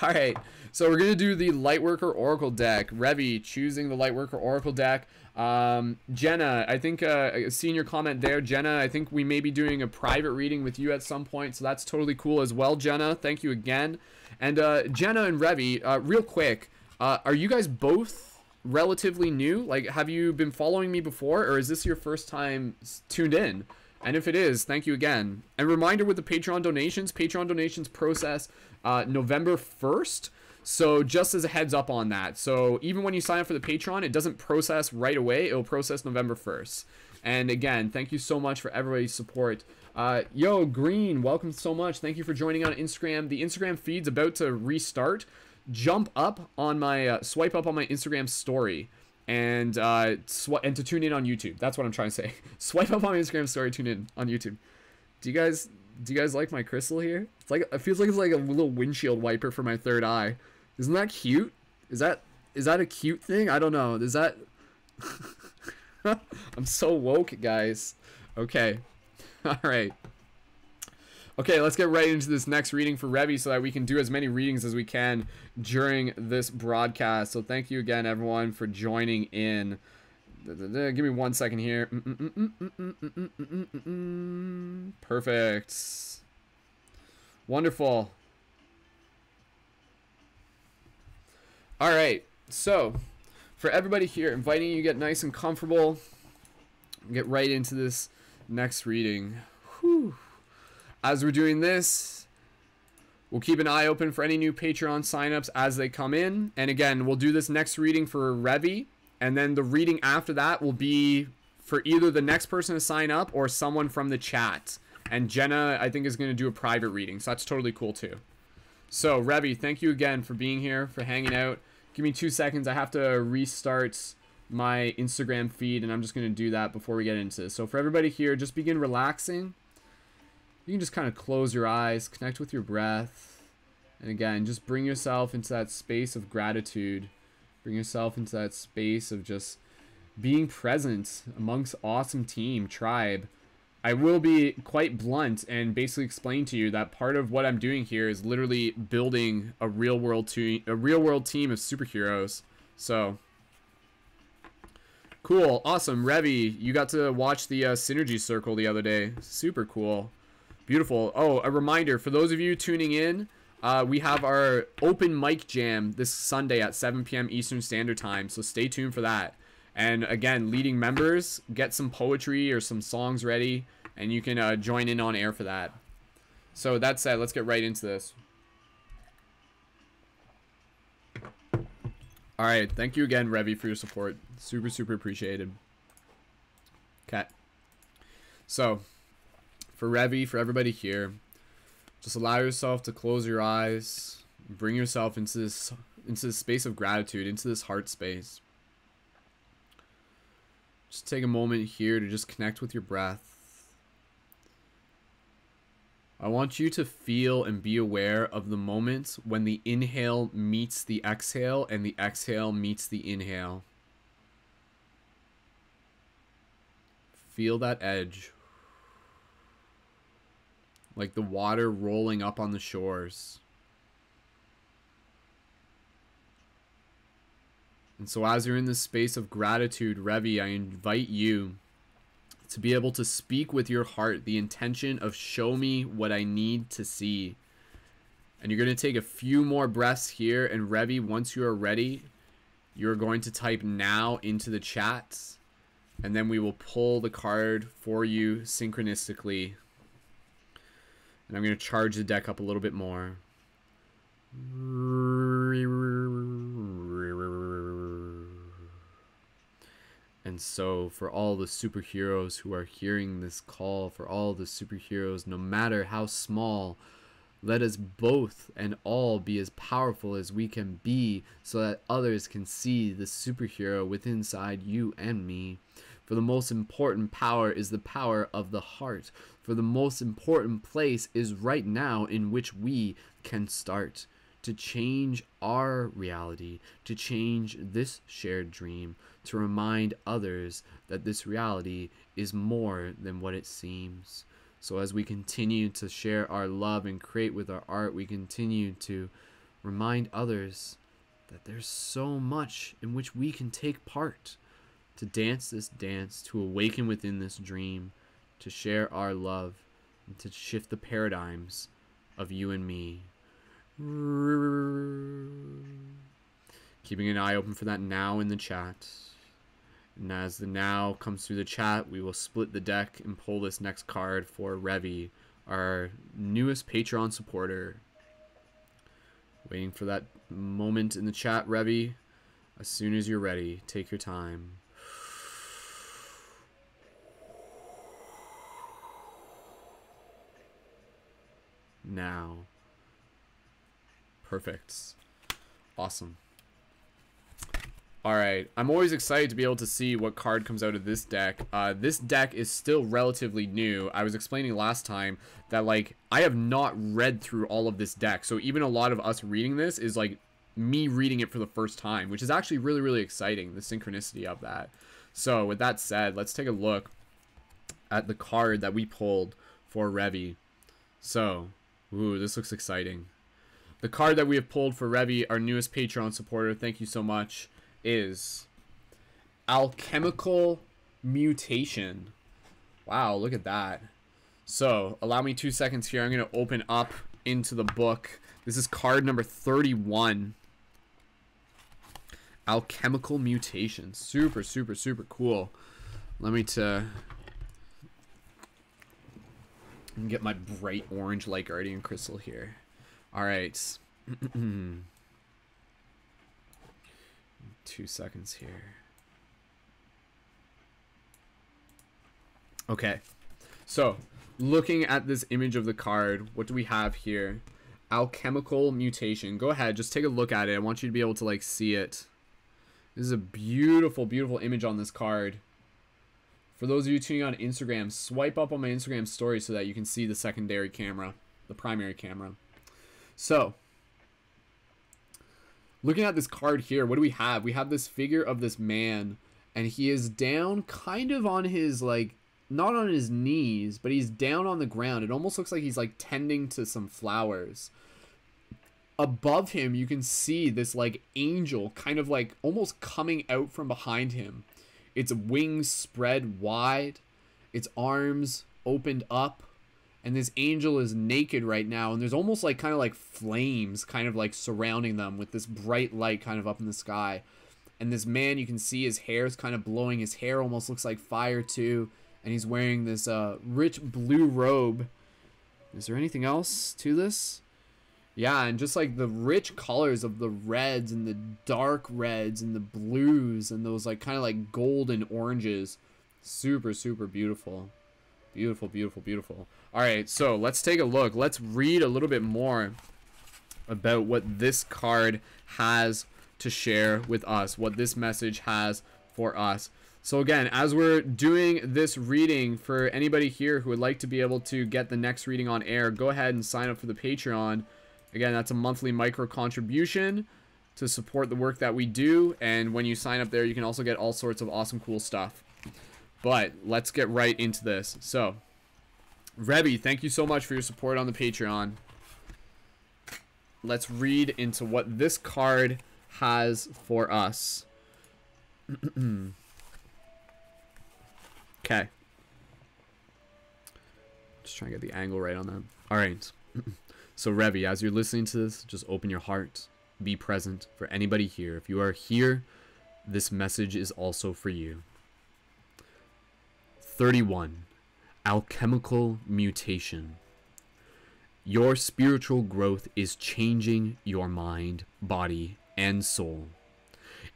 right. So we're going to do the Lightworker Oracle deck. Revi choosing the Lightworker Oracle deck. Jenna, I think, seeing your comment there, Jenna, I think we may be doing a private reading with you at some point. So that's totally cool as well, Jenna. Thank you again. And, Jenna and Revi, real quick, are you guys both relatively new? Like, have you been following me before, or is this your first time tuned in? And if it is, thank you again. And reminder with the Patreon donations process November 1st. So just as a heads up on that. So even when you sign up for the Patreon, it doesn't process right away. It'll process November 1st. And again, thank you so much for everybody's support. Yo, Green, welcome so much. Thank you for joining on Instagram. The Instagram feed's about to restart. Jump up on my, swipe up on my Instagram story. And to tune in on YouTube. That's what I'm trying to say. Swipe up on my Instagram story, tune in on YouTube. Do you guys like my crystal here? It's like, it feels like it's like a little windshield wiper for my third eye. Isn't that cute? Is that a cute thing? I don't know. Is that I'm so woke, guys. Okay. All right. Okay, let's get right into this next reading for Revi so that we can do as many readings as we can during this broadcast. So thank you again, everyone, for joining in. Give me 1 second here. Perfect. Wonderful. All right. So for everybody here, inviting you to get nice and comfortable. Get right into this next reading. Whew. As we're doing this, we'll keep an eye open for any new Patreon signups as they come in. And again, we'll do this next reading for Revi. And then the reading after that will be for either the next person to sign up or someone from the chat. And Jenna, I think, is going to do a private reading. So that's totally cool too. So Revi, thank you again for being here, for hanging out. Give me 2 seconds. I have to restart my Instagram feed, and I'm just going to do that before we get into this. So for everybody here, just begin relaxing. You can just kind of close your eyes, connect with your breath. And again, just bring yourself into that space of gratitude. Bring yourself into that space of just being present amongst awesome team, tribe. I will be quite blunt and basically explain to you that part of what I'm doing here is literally building a real world team of superheroes. So cool, awesome. Revi, you got to watch the Synergy Circle the other day. Super cool. Beautiful. Oh, a reminder for those of you tuning in, we have our open mic jam this Sunday at 7 p.m. Eastern Standard Time, so stay tuned for that. And again, leading members, get some poetry or some songs ready, and you can join in on air for that. So that said, let's get right into this. All right, thank you again, Revi, for your support. Super, super appreciated. Okay. So for Revi, for everybody here, just allow yourself to close your eyes, bring yourself into this space of gratitude, into this heart space. Just take a moment here to just connect with your breath. I want you to feel and be aware of the moments when the inhale meets the exhale and the exhale meets the inhale. Feel that edge. Like the water rolling up on the shores. And so as you're in this space of gratitude, Revi, I invite you to be able to speak with your heart the intention of show me what I need to see. And you're going to take a few more breaths here. And Revi, once you are ready, you're going to type now into the chat. And then we will pull the card for you synchronistically. And I'm going to charge the deck up a little bit more. And so for all the superheroes who are hearing this call, for all the superheroes, no matter how small, let us both and all be as powerful as we can be so that others can see the superhero within inside you and me. For the most important power is the power of the heart. For the most important place is right now in which we can start to change our reality, to change this shared dream, to remind others that this reality is more than what it seems. So as we continue to share our love and create with our art, we continue to remind others that there's so much in which we can take part, to dance this dance, to awaken within this dream, to share our love, and to shift the paradigms of you and me. Keeping an eye open for that now in the chat. And as the now comes through the chat, we will split the deck and pull this next card for Revi, our newest Patreon supporter. Waiting for that moment in the chat, Revi. As soon as you're ready, take your time. Now. Perfect. Awesome. Alright, I'm always excited to be able to see what card comes out of this deck. This deck is still relatively new. I was explaining last time that, like, I have not read through all of this deck. So even a lot of us reading this is, like, me reading it for the first time, which is actually really, really exciting, the synchronicity of that. So with that said, let's take a look at the card that we pulled for Revi. So, ooh, this looks exciting. The card that we have pulled for Revi, our newest Patreon supporter, thank you so much, is Alchemical Mutation. Wow, look at that. So, allow me 2 seconds here. I'm going to open up into the book. This is card number 31. Alchemical Mutation. Super, super, super cool. Let me get my bright orange Light Guardian crystal here. Alright. 2 seconds here. Okay. So, looking at this image of the card, what do we have here? Alchemical Mutation. Go ahead, just take a look at it. I want you to be able to, like, see it. This is a beautiful, beautiful image on this card. For those of you tuning on Instagram, swipe up on my Instagram story so that you can see the secondary camera, the primary camera. So, looking at this card here, what do we have? We have this figure of this man, and he is down kind of on his, like, not on his knees, but he's down on the ground. It almost looks like he's, like, tending to some flowers. Above him, you can see this, like, angel kind of, like, almost coming out from behind him. Its wings spread wide, its arms opened up, and this angel is naked right now, and there's almost like kind of like flames kind of like surrounding them with this bright light kind of up in the sky. And this man, you can see his hair is kind of blowing. His hair almost looks like fire too, and he's wearing this rich blue robe. Is there anything else to this? Yeah, and just like the rich colors of the reds and the dark reds and the blues and those like kind of like golden oranges. Super, super beautiful. Beautiful, beautiful, beautiful. All right, so let's take a look. Let's read a little bit more about what this card has to share with us, what this message has for us. So again, as we're doing this reading, for anybody here who would like to be able to get the next reading on air, go ahead and sign up for the Patreon. Again, that's a monthly micro contribution to support the work that we do. And when you sign up there, you can also get all sorts of awesome, cool stuff. But let's get right into this. So, Revi, thank you so much for your support on the Patreon. Let's read into what this card has for us. Okay. Just trying to get the angle right on that. All right. So Revi, as you're listening to this, just open your heart. Be present for anybody here. If you are here, this message is also for you. 31. Alchemical mutation. Your spiritual growth is changing your mind, body, and soul.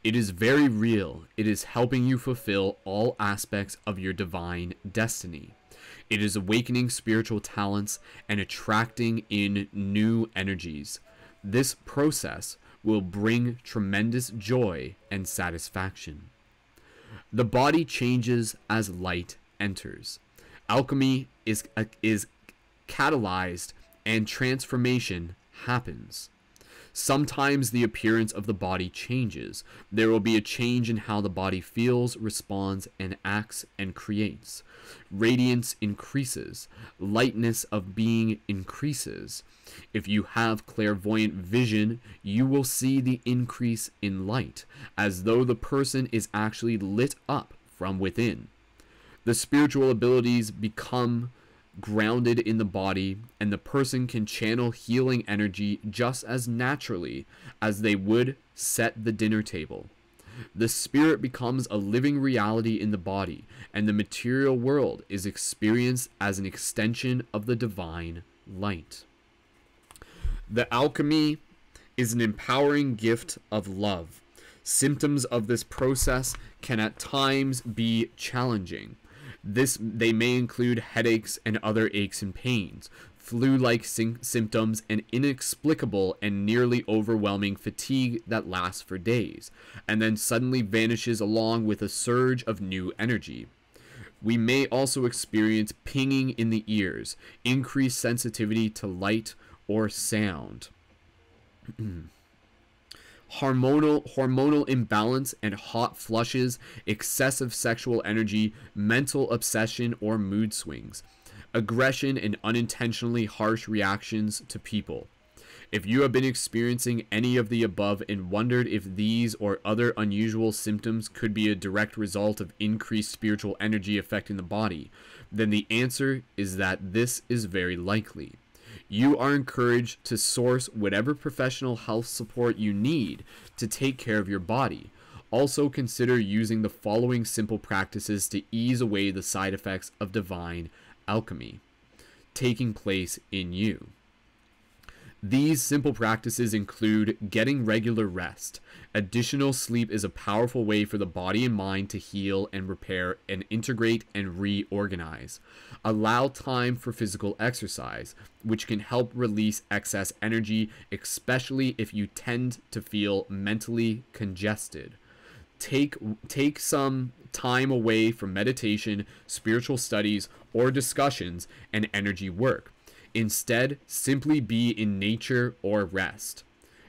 It is very real. It is helping you fulfill all aspects of your divine destiny. It is awakening spiritual talents and attracting in new energies. This process will bring tremendous joy and satisfaction. The body changes as light enters. Alchemy is catalyzed and transformation happens. Sometimes the appearance of the body changes. There will be a change in how the body feels, responds, and acts and creates. Radiance increases. Lightness of being increases. If you have clairvoyant vision, you will see the increase in light, as though the person is actually lit up from within. The spiritual abilities become grounded in the body, and the person can channel healing energy just as naturally as they would set the dinner table. The spirit becomes a living reality in the body, and the material world is experienced as an extension of the divine light. The alchemy is an empowering gift of love. Symptoms of this process can at times be challenging. They may include headaches and other aches and pains, flu-like symptoms, and inexplicable and nearly overwhelming fatigue that lasts for days, and then suddenly vanishes along with a surge of new energy. We may also experience pinging in the ears, increased sensitivity to light or sound. Hormonal imbalance and hot flushes, excessive sexual energy, mental obsession or mood swings, aggression and unintentionally harsh reactions to people. If you have been experiencing any of the above and wondered if these or other unusual symptoms could be a direct result of increased spiritual energy affecting the body, then the answer is that this is very likely. You are encouraged to source whatever professional health support you need to take care of your body. Also consider using the following simple practices to ease away the side effects of divine alchemy taking place in you. These simple practices include getting regular rest. Additional sleep is a powerful way for the body and mind to heal and repair and integrate and reorganize. Allow time for physical exercise, which can help release excess energy, especially if you tend to feel mentally congested. Take some time away from meditation, spiritual studies, or discussions and energy work. Instead, simply be in nature or rest.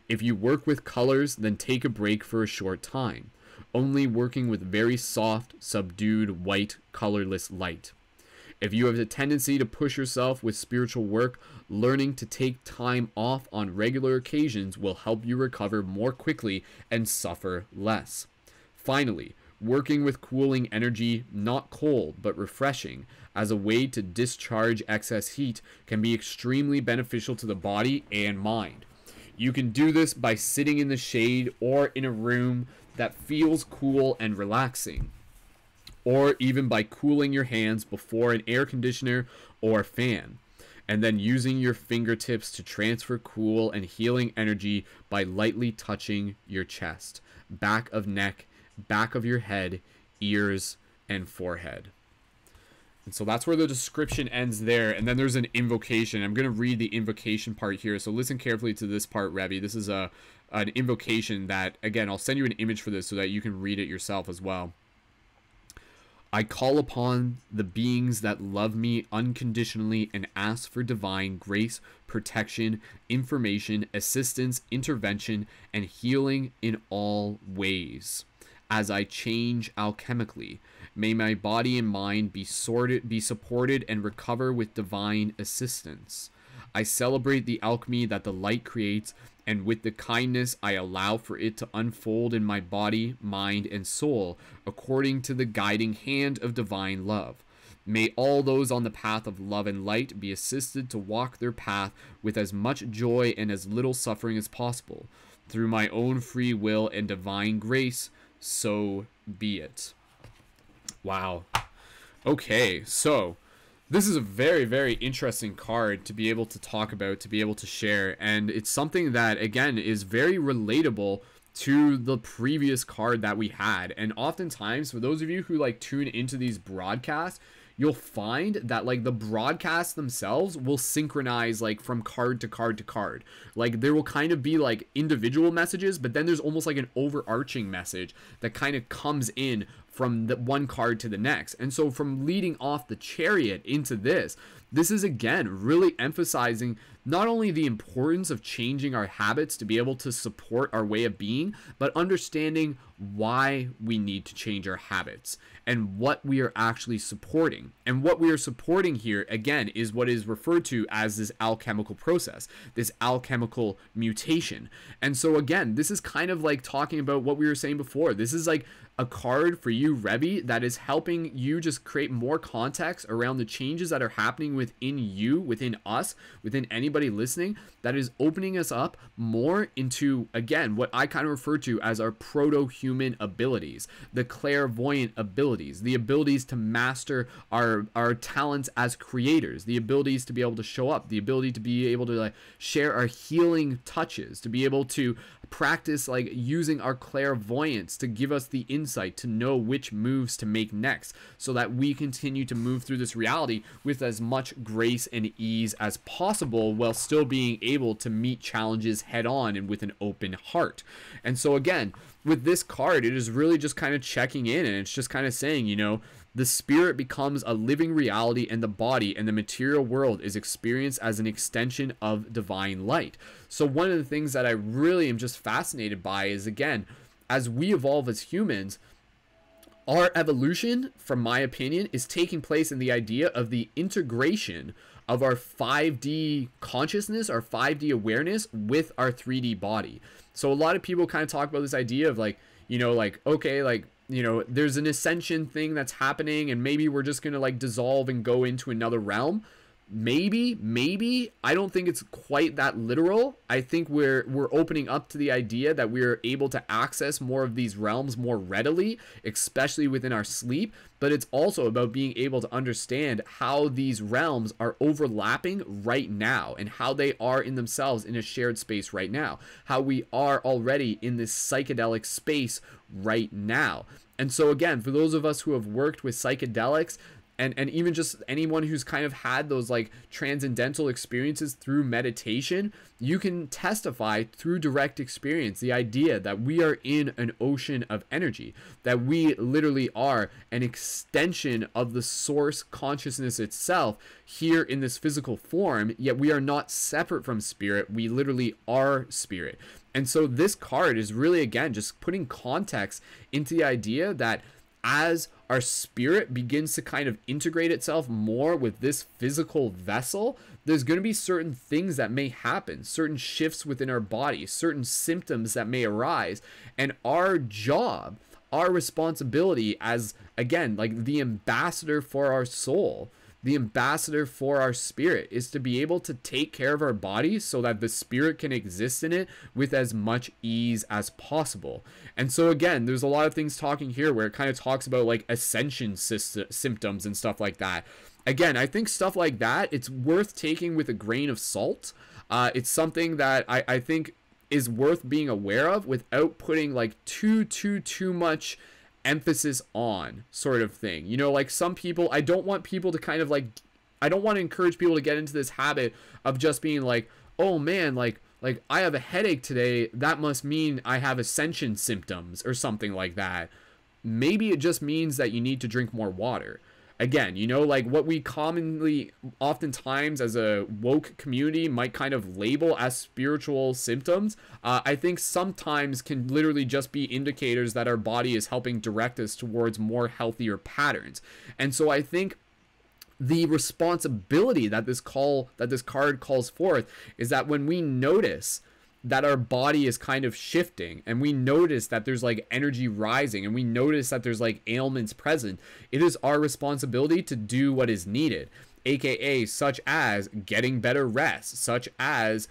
If you work with colors, then take a break for a short time, only working with very soft, subdued, white, colorless light. If you have a tendency to push yourself with spiritual work, learning to take time off on regular occasions will help you recover more quickly and suffer less. Finally, working with cooling energy, not cold but refreshing, as a way to discharge excess heat can be extremely beneficial to the body and mind. You can do this by sitting in the shade or in a room that feels cool and relaxing, or even by cooling your hands before an air conditioner or fan, and then using your fingertips to transfer cool and healing energy by lightly touching your chest, back of neck, back of your head, ears, and forehead. And so that's where the description ends there. And then there's an invocation. I'm going to read the invocation part here. So listen carefully to this part, Revi. This is an invocation that, again, I'll send you an image for this so that you can read it yourself as well. I call upon the beings that love me unconditionally and ask for divine grace, protection, information, assistance, intervention, and healing in all ways. As I change alchemically, may my body and mind be supported and recover with divine assistance. I celebrate the alchemy that the light creates, and with the kindness I allow for it to unfold in my body, mind, and soul, according to the guiding hand of divine love. May all those on the path of love and light be assisted to walk their path with as much joy and as little suffering as possible. Through my own free will and divine grace, so be it. Wow. Okay, so this is a very, very interesting card to be able to talk about, to be able to share, and it's something that, again, is very relatable to the previous card that we had. And oftentimes, for those of you who like tune into these broadcasts, you'll find that like the broadcasts themselves will synchronize like from card to card to card. Like there will kind of be like individual messages, but then there's almost like an overarching message that kind of comes in from the one card to the next. And so from leading off the Chariot into this is again really emphasizing not only the importance of changing our habits to be able to support our way of being, but understanding why we need to change our habits and what we are actually supporting. And what we are supporting here, again, is what is referred to as this alchemical process, this alchemical mutation. And so again, this is kind of like talking about what we were saying before. This is like a card for you, Revi, that is helping you just create more context around the changes that are happening within you, within us, within anybody listening, that is opening us up more into, again, what I kind of refer to as our proto-human abilities, the clairvoyant abilities, the abilities to master our talents as creators, the abilities to be able to show up, the ability to be able to like share our healing touches, to be able to practice like using our clairvoyance to give us the insight to know which moves to make next, so that we continue to move through this reality with as much grace and ease as possible, while still being able to meet challenges head on and with an open heart. And so again, with this card, it is really just kind of checking in, and it's just kind of saying, you know, the spirit becomes a living reality, and the body and the material world is experienced as an extension of divine light. So one of the things that I really am just fascinated by is, again, as we evolve as humans, our evolution, from my opinion, is taking place in the idea of the integration of our 5D consciousness, our 5D awareness with our 3D body. So a lot of people kind of talk about this idea of like, you know, like, okay, like, you know, there's an ascension thing that's happening, and maybe we're just going to like dissolve and go into another realm. Maybe I don't think it's quite that literal. I think we're opening up to the idea that we're able to access more of these realms more readily, especially within our sleep. But it's also about being able to understand how these realms are overlapping right now, and how they are in themselves in a shared space right now, how we are already in this psychedelic space right now. And so again, for those of us who have worked with psychedelics, and even just anyone who's kind of had those like transcendental experiences through meditation, you can testify through direct experience the idea that we are in an ocean of energy, that we literally are an extension of the source consciousness itself here in this physical form, yet we are not separate from spirit. We literally are spirit. And so this card is really, again, just putting context into the idea that as our spirit begins to kind of integrate itself more with this physical vessel, there's going to be certain things that may happen, certain shifts within our body, certain symptoms that may arise. And our job, our responsibility as, again, like the ambassador for our soul, the ambassador for our spirit, is to be able to take care of our body so that the spirit can exist in it with as much ease as possible. And so again, there's a lot of things talking here where it kind of talks about like ascension symptoms and stuff like that. Again, I think stuff like that, it's worth taking with a grain of salt. It's something that I think is worth being aware of without putting like too much emphasis on, sort of thing. You know, like some people, I don't want people to kind of like, I don't want to encourage people to get into this habit of just being like, oh man, like I have a headache today, that must mean I have ascension symptoms or something like that. Maybe it just means that you need to drink more water. Again, you know, like what we commonly, oftentimes as a woke community, might kind of label as spiritual symptoms, I think sometimes can literally just be indicators that our body is helping direct us towards more healthier patterns. And so I think the responsibility that this card calls forth is that when we notice that our body is kind of shifting, and we notice that there's like energy rising, and we notice that there's like ailments present, it is our responsibility to do what is needed, aka such as getting better rest, such as,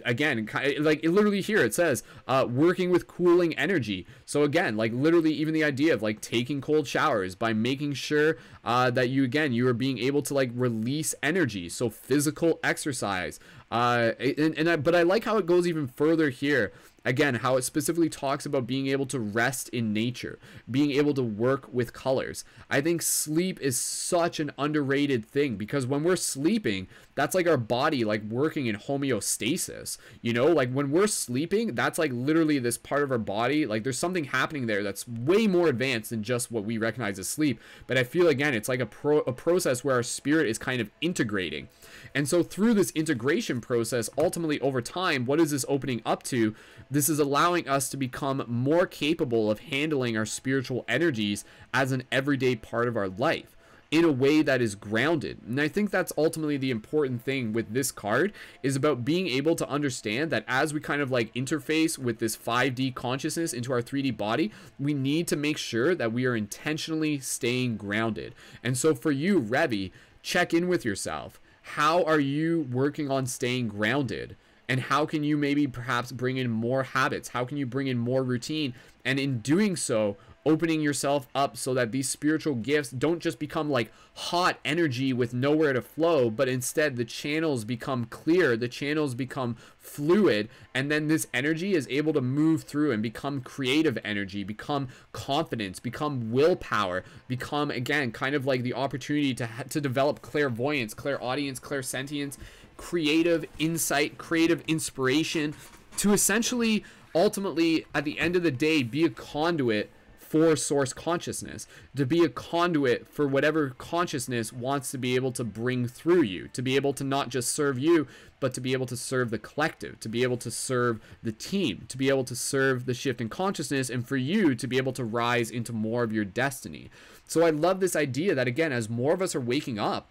again, like literally here it says working with cooling energy. So again, like literally even the idea of like taking cold showers, by making sure that you are being able to like release energy. So physical exercise, but I like how it goes even further here. Again, how it specifically talks about being able to rest in nature, being able to work with colors. I think sleep is such an underrated thing, because when we're sleeping, that's like our body like working in homeostasis. You know, like when we're sleeping, that's like literally this part of our body, like there's something happening there that's way more advanced than just what we recognize as sleep. But I feel, again, it's like a process where our spirit is kind of integrating. And so through this integration process, ultimately over time, what is this opening up to? This is allowing us to become more capable of handling our spiritual energies as an everyday part of our life in a way that is grounded. And I think that's ultimately the important thing with this card, is about being able to understand that as we kind of like interface with this 5D consciousness into our 3D body, we need to make sure that we are intentionally staying grounded. And so for you, Revi, check in with yourself. How are you working on staying grounded? And how can you maybe perhaps bring in more habits? How can you bring in more routine? And in doing so, opening yourself up so that these spiritual gifts don't just become like hot energy with nowhere to flow, but instead the channels become clear, the channels become fluid, and then this energy is able to move through and become creative energy, become confidence, become willpower, become, again, kind of like the opportunity to develop clairvoyance, clairaudience, clairsentience, creative insight, creative inspiration, to essentially, ultimately, at the end of the day, be a conduit for source consciousness, to be a conduit for whatever consciousness wants to be able to bring through you, to be able to not just serve you, but to be able to serve the collective, to be able to serve the team, to be able to serve the shift in consciousness, and for you to be able to rise into more of your destiny. So I love this idea that, again, as more of us are waking up,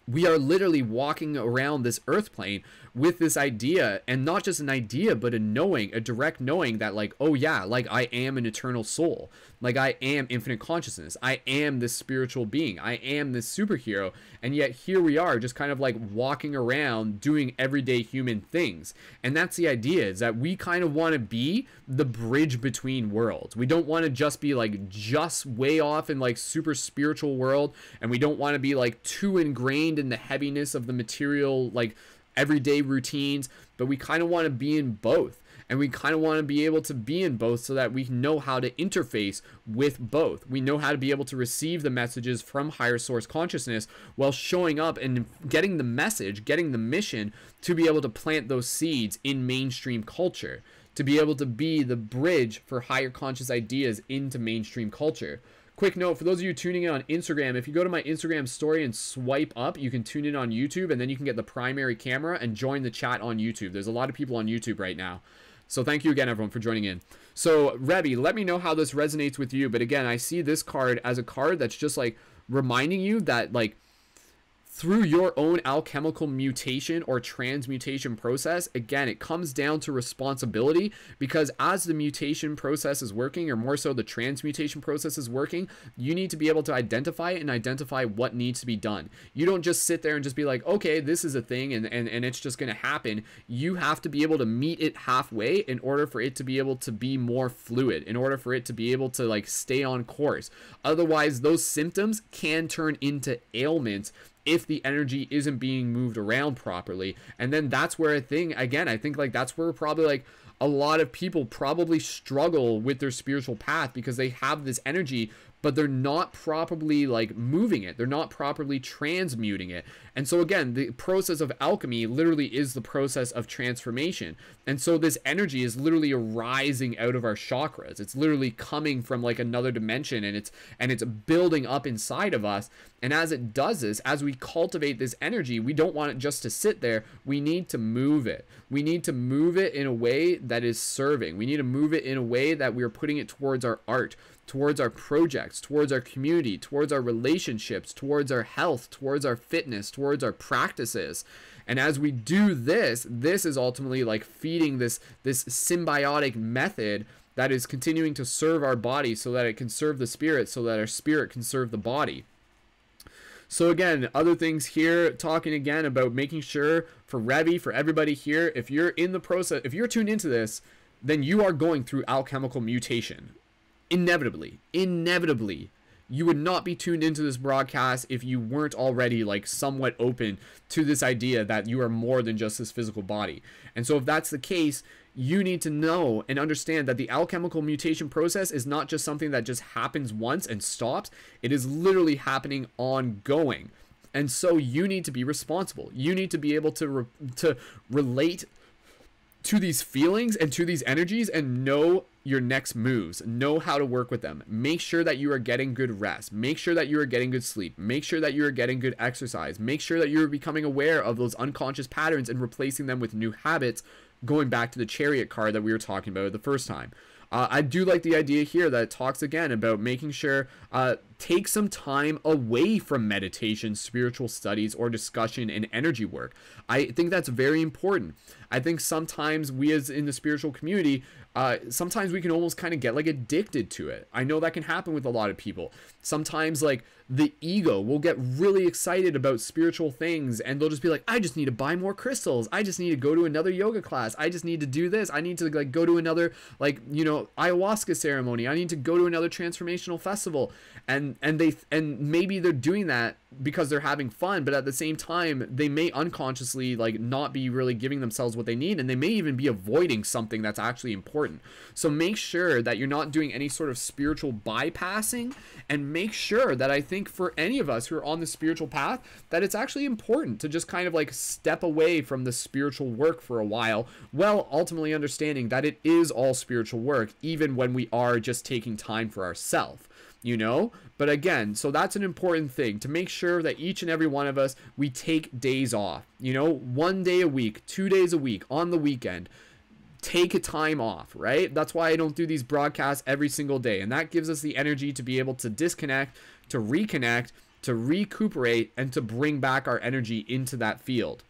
we are literally walking around this earth plane with this idea, and not just an idea, but a knowing, a direct knowing that, like, oh yeah, like I am an eternal soul, like I am infinite consciousness, I am this spiritual being, I am this superhero. And yet here we are, just kind of like walking around doing everyday human things. And that's the idea, is that we kind of want to be the bridge between worlds. We don't want to just be like just way off in like super spiritual world, and we don't want to be like too ingrained in the heaviness of the material, like everyday routines, but we kind of want to be in both. And we kind of want to be able to be in both so that we know how to interface with both. We know how to be able to receive the messages from higher source consciousness while showing up and getting the message, getting the mission to be able to plant those seeds in mainstream culture, to be able to be the bridge for higher conscious ideas into mainstream culture. Quick note, for those of you tuning in on Instagram, if you go to my Instagram story and swipe up, you can tune in on YouTube, and then you can get the primary camera and join the chat on YouTube. There's a lot of people on YouTube right now. So thank you again, everyone, for joining in. So Revi, let me know how this resonates with you. But again, I see this card as a card that's just like reminding you that, like, through your own alchemical mutation or transmutation process, again, it comes down to responsibility, because as the mutation process is working, or more so the transmutation process is working, you need to be able to identify it and identify what needs to be done. You don't just sit there and just be like, okay, this is a thing and it's just going to happen. You have to be able to meet it halfway in order for it to be able to be more fluid, in order for it to be able to like stay on course. Otherwise, those symptoms can turn into ailments if the energy isn't being moved around properly. And then that's where I think like that's where probably like a lot of people probably struggle with their spiritual path, because they have this energy, but they're not properly like moving it. They're not properly transmuting it. And so again, the process of alchemy literally is the process of transformation. And so this energy is literally arising out of our chakras. It's literally coming from like another dimension, and it's building up inside of us. And as it does this, as we cultivate this energy, we don't want it just to sit there. We need to move it. We need to move it in a way that is serving. We need to move it in a way that we are putting it towards our art. towards our projects, towards our community, towards our relationships, towards our health, towards our fitness, towards our practices. And as we do this, this is ultimately like feeding this symbiotic method that is continuing to serve our body so that it can serve the spirit, so that our spirit can serve the body. So again, other things here, talking again about making sure for Revi, for everybody here, if you're in the process, if you're tuned into this, then you are going through alchemical mutation. Inevitably. You would not be tuned into this broadcast if you weren't already like somewhat open to this idea that you are more than just this physical body. And so if that's the case, you need to know and understand that the alchemical mutation process is not just something that just happens once and stops. It is literally happening ongoing. And so you need to be responsible. You need to be able to relate to these feelings and to these energies and know your next moves, know how to work with them. Make sure that you are getting good rest. Make sure that you are getting good sleep. Make sure that you are getting good exercise. Make sure that you're becoming aware of those unconscious patterns and replacing them with new habits, going back to the chariot card that we were talking about the first time. I do like the idea here that it talks again about making sure take some time away from meditation, spiritual studies, or discussion and energy work. I think that's very important. I think sometimes we as in the spiritual community, sometimes we can almost kind of get like addicted to it. I know that can happen with a lot of people. Sometimes like the ego will get really excited about spiritual things and they'll just be like, I just need to buy more crystals. I just need to go to another yoga class. I just need to do this. I need to like go to another like, you know, ayahuasca ceremony. I need to go to another transformational festival. And maybe they're doing that because they're having fun, but at the same time they may unconsciously like not be really giving themselves what they need, and they may even be avoiding something that's actually important. So make sure that you're not doing any sort of spiritual bypassing, and make sure that I think for any of us who are on the spiritual path that it's actually important to just kind of like step away from the spiritual work for a while, while ultimately understanding that it is all spiritual work even when we are just taking time for ourselves. You know, but again, so that's an important thing, to make sure that each and every one of us, we take days off, you know, 1 day a week, 2 days a week, on the weekend, take a time off, right? That's why I don't do these broadcasts every single day. And that gives us the energy to be able to disconnect, to reconnect, to recuperate, and to bring back our energy into that field.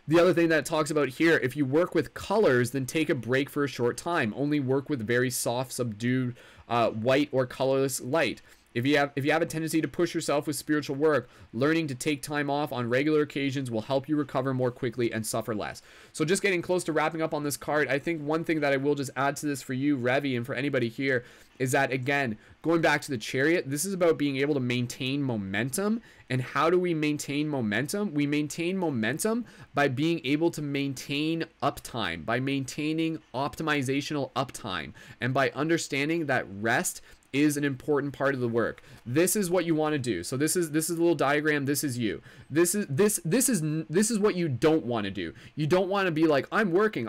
The other thing that it talks about here, if you work with colors, then take a break for a short time. Only work with very soft, subdued, white or colorless light. If you have a tendency to push yourself with spiritual work, learning to take time off on regular occasions will help you recover more quickly and suffer less. So just getting close to wrapping up on this card, I think one thing that I will just add to this for you, Revi, and for anybody here, is that, again, going back to the chariot, this is about being able to maintain momentum. And how do we maintain momentum? We maintain momentum by being able to maintain uptime, by maintaining optimizational uptime, and by understanding that rest is an important part of the work. This is what you want to do. So this is a little diagram. This is you. This is what you don't want to do. You don't want to be like, I'm working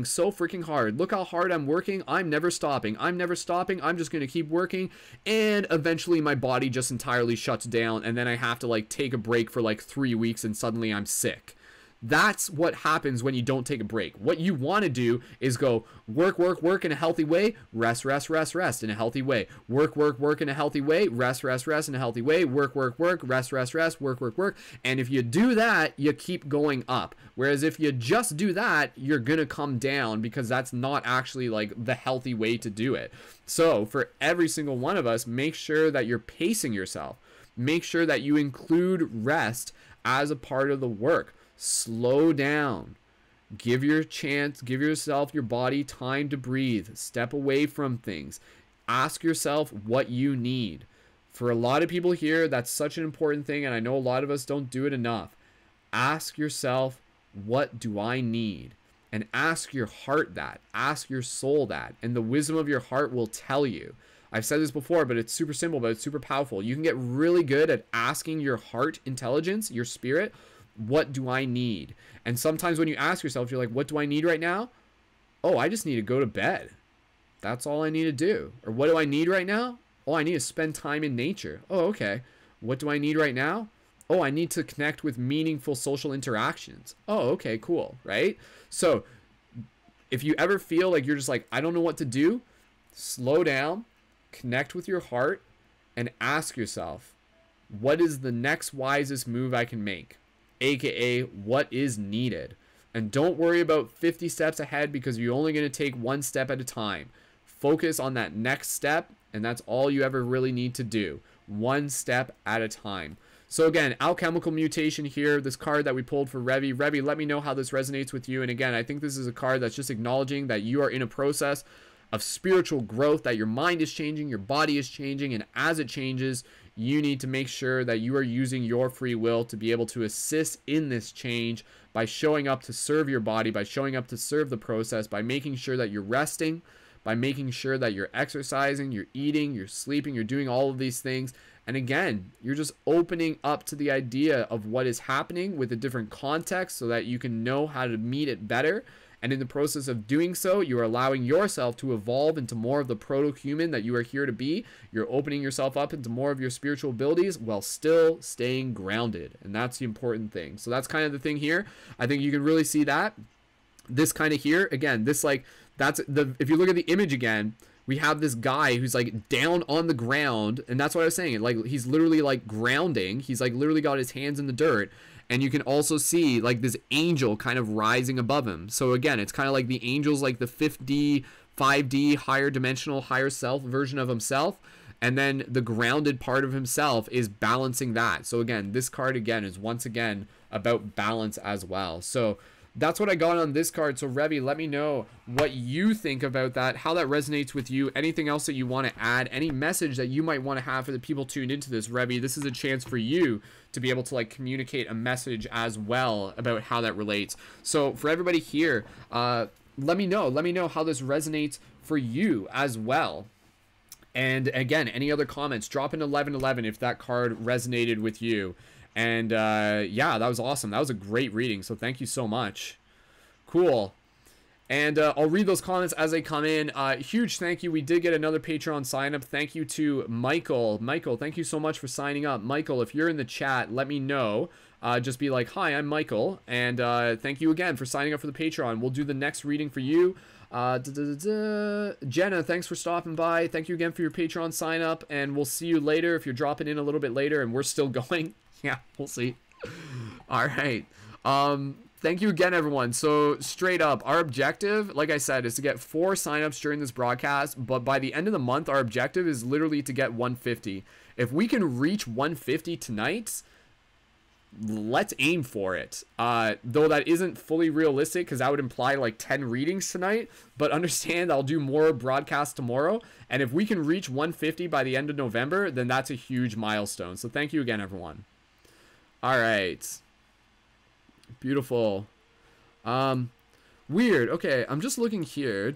so freaking hard. Look how hard I'm working. I'm never stopping. I'm just going to keep working. And eventually my body just entirely shuts down. And then I have to like take a break for like 3 weeks and suddenly I'm sick. That's what happens when you don't take a break. What you want to do is go work in a healthy way, rest in a healthy way, work in a healthy way, rest in a healthy way, work, rest, work. And if you do that, you keep going up. Whereas if you just do that, you're going to come down, because that's not actually like the healthy way to do it. So for every single one of us, make sure that you're pacing yourself. Make sure that you include rest as a part of the work. Slow down. Give yourself, your body time to breathe. Step away from things. Ask yourself what you need. For a lot of people here, that's such an important thing, and I know a lot of us don't do it enough. Ask yourself, what do I need? And ask your heart that. Ask your soul that. And the wisdom of your heart will tell you. I've said this before, but it's super simple, but it's super powerful. You can get really good at asking your heart intelligence, your spirit, what do I need? And sometimes when you ask yourself, you're like, what do I need right now? Oh, I just need to go to bed. That's all I need to do. Or what do I need right now? Oh, I need to spend time in nature. Oh, okay. What do I need right now? Oh, I need to connect with meaningful social interactions. Oh, okay, cool, right? So if you ever feel like you're just like, I don't know what to do, slow down, connect with your heart and ask yourself, what is the next wisest move I can make? AKA, what is needed? And don't worry about 50 steps ahead, because you're only going to take one step at a time. Focus on that next step, and that's all you ever really need to do. One step at a time. So again, alchemical mutation here, this card that we pulled for Revi. Revi, let me know how this resonates with you. And again, I think this is a card that's just acknowledging that you are in a process of spiritual growth, that your mind is changing, your body is changing, and as it changes, you need to make sure that you are using your free will to be able to assist in this change by showing up to serve your body, by showing up to serve the process, by making sure that you're resting, by making sure that you're exercising, you're eating, you're sleeping, you're doing all of these things. And again, you're just opening up to the idea of what is happening with a different context so that you can know how to meet it better. And in the process of doing so, you are allowing yourself to evolve into more of the proto-human that you are here to be. You're opening yourself up into more of your spiritual abilities while still staying grounded. And that's the important thing. So that's kind of the thing here. I think you can really see that. This kind of here, again, this like, that's the, if you look at the image again, we have this guy who's like down on the ground. And that's what I was saying. Like, he's literally like grounding. He's like literally got his hands in the dirt. And you can also see like this angel kind of rising above him. So again, it's kind of like the angel's like the 5D, higher dimensional, higher self version of himself. And then the grounded part of himself is balancing that. So again, this card again is once again about balance as well. So that's what I got on this card. So Revi, let me know what you think about that, how that resonates with you, anything else that you want to add, any message that you might want to have for the people tuned into this. Revi, this is a chance for you to be able to like communicate a message as well about how that relates. So for everybody here, let me know how this resonates for you as well. And again, any other comments, drop in 1111 if that card resonated with you. And yeah, that was awesome. That was a great reading. So thank you so much. Cool. And I'll read those comments as they come in. Huge thank you. We did get another Patreon sign up. Thank you to Michael. Michael, thank you so much for signing up. Michael, if you're in the chat, let me know. Just be like, hi, I'm Michael. And thank you again for signing up for the Patreon. We'll do the next reading for you. Jenna, thanks for stopping by. Thank you again for your Patreon sign up. And we'll see you later if you're dropping in a little bit later and we're still going. Yeah, we'll see. All right. Thank you again, everyone. So straight up, our objective, like I said, is to get 4 signups during this broadcast. But by the end of the month, our objective is literally to get 150. If we can reach 150 tonight, let's aim for it. Though that isn't fully realistic because that would imply like 10 readings tonight. But understand, I'll do more broadcasts tomorrow. And if we can reach 150 by the end of November, then that's a huge milestone. So thank you again, everyone. All right. Beautiful. Weird. Okay, I'm just looking here.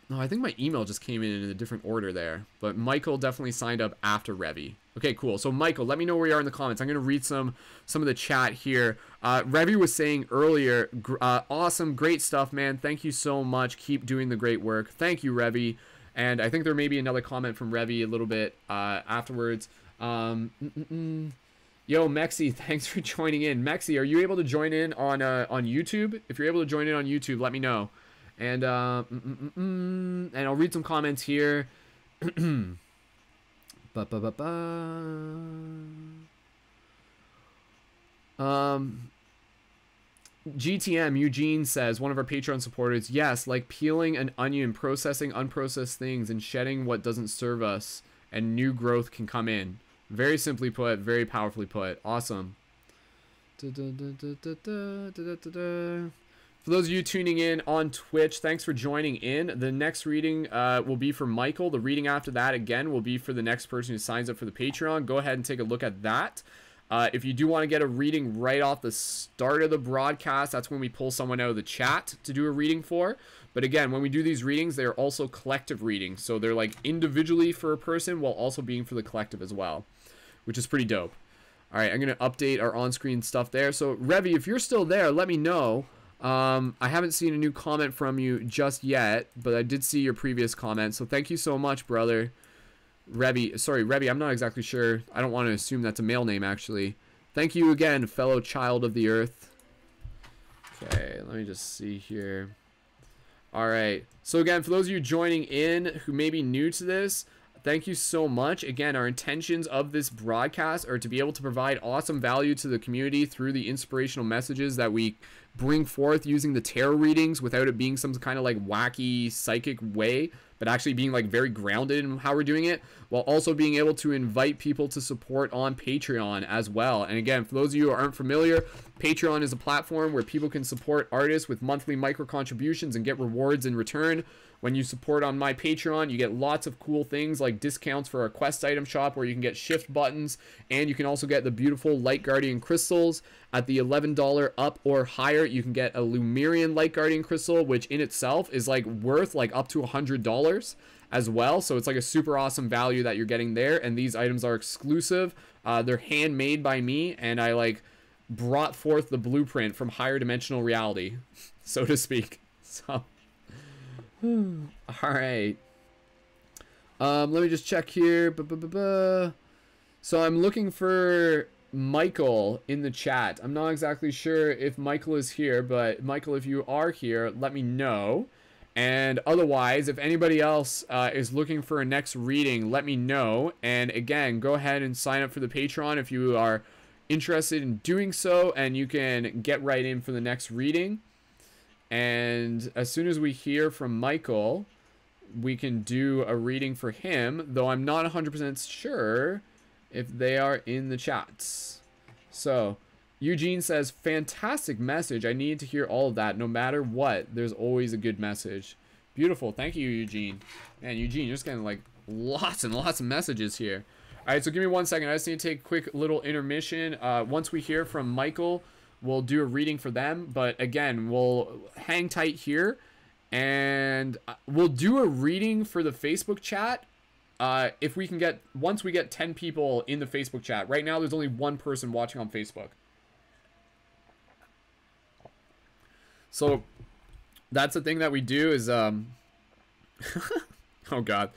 No, I think my email just came in a different order there. But Michael definitely signed up after Revi. Okay, cool. So Michael, let me know where you are in the comments. I'm going to read some of the chat here. Revi was saying earlier, awesome, great stuff, man. Thank you so much. Keep doing the great work. Thank you, Revi. And I think there may be another comment from Revi a little bit afterwards. Yo, Mexi, thanks for joining in. Mexi, are you able to join in on YouTube? If you're able to join in on YouTube, let me know. And and I'll read some comments here. GTM Eugene says, one of our Patreon supporters, yes, like peeling an onion, processing unprocessed things and shedding what doesn't serve us, and new growth can come in. Very simply put, very powerfully put. Awesome. For those of you tuning in on Twitch, thanks for joining in. The next reading will be for Michael. The reading after that, again, will be for the next person who signs up for the Patreon. Go ahead and take a look at that. If you do want to get a reading right off the start of the broadcast, that's when we pull someone out of the chat to do a reading for. But again, when we do these readings, they're also collective readings. So they're like individually for a person while also being for the collective as well, which is pretty dope. All right, I'm going to update our on-screen stuff there. So Revi, if you're still there, let me know. I haven't seen a new comment from you just yet, but I did see your previous comment. So thank you so much, brother. Revi, sorry, Revi, I'm not exactly sure. I don't want to assume that's a male name, actually. Thank you again, fellow child of the earth. Okay, let me just see here. All right. So again, for those of you joining in who may be new to this, thank you so much. Again, our intentions of this broadcast are to be able to provide awesome value to the community through the inspirational messages that we bring forth using the tarot readings without it being some kind of like wacky psychic way, but actually being like very grounded in how we're doing it, while also being able to invite people to support on Patreon as well. And again, for those of you who aren't familiar, Patreon is a platform where people can support artists with monthly micro contributions and get rewards in return. When you support on my Patreon, you get lots of cool things like discounts for our quest item shop where you can get shift buttons, and you can also get the beautiful Light Guardian crystals. At the $11 up or higher, you can get a Lumerian Light Guardian crystal, which in itself is like worth like up to $100 as well. So it's like a super awesome value that you're getting there, and these items are exclusive. They're handmade by me, and I like brought forth the blueprint from higher dimensional reality, so to speak. So all right. Let me just check here. So I'm looking for Michael in the chat. I'm not exactly sure if Michael is here, but Michael, if you are here, let me know. And otherwise, if anybody else is looking for a next reading, let me know. And again, go ahead and sign up for the Patreon if you are interested in doing so, and you can get right in for the next reading. And as soon as we hear from Michael, we can do a reading for him, though I'm not 100% sure if they are in the chats. So Eugene says, fantastic message. I need to hear all of that. No matter what, there's always a good message. Beautiful. Thank you, Eugene. Man, Eugene, you're just getting like lots and lots of messages here. All right, so give me 1 second. I just need to take a quick little intermission. Once we hear from Michael, we'll do a reading for them. But again, we'll hang tight here, and we'll do a reading for the Facebook chat if we can get, once we get 10 people in the Facebook chat. Right now, there's only one person watching on Facebook. So that's the thing that we do is, oh God.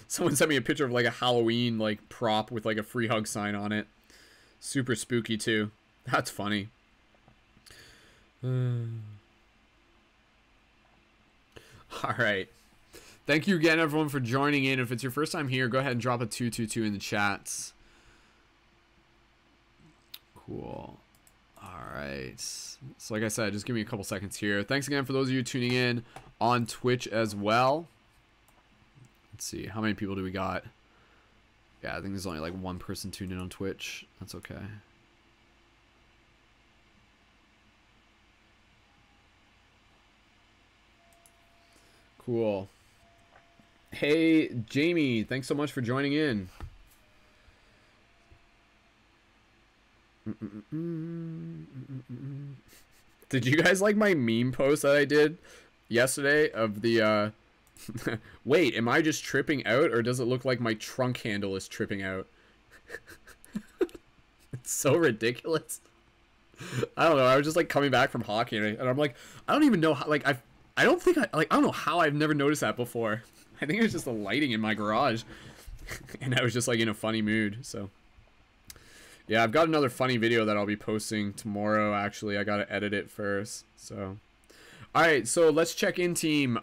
Someone sent me a picture of like a Halloween like prop with like a free hug sign on it. Super spooky too. That's funny. All right. Thank you again, everyone, for joining in. If it's your first time here, go ahead and drop a 222 in the chats. Cool. All right. So like I said, just give me a couple seconds here. Thanks again for those of you tuning in on Twitch as well. Let's see. How many people do we got? Yeah, I think there's only like one person tuned in on Twitch. That's okay. Cool. Hey, Jamie, thanks so much for joining in. Did you guys like my meme post that I did yesterday of the wait, am I just tripping out, or does it look like my trunk handle is tripping out? It's so ridiculous. I don't know. I was just like coming back from hockey, and I'm like, I don't even know how, like, I don't know how I've never noticed that before. I think it was just the lighting in my garage. And I was just like in a funny mood. So yeah, I've got another funny video that I'll be posting tomorrow. Actually, I got to edit it first. So all right, so let's check in, team.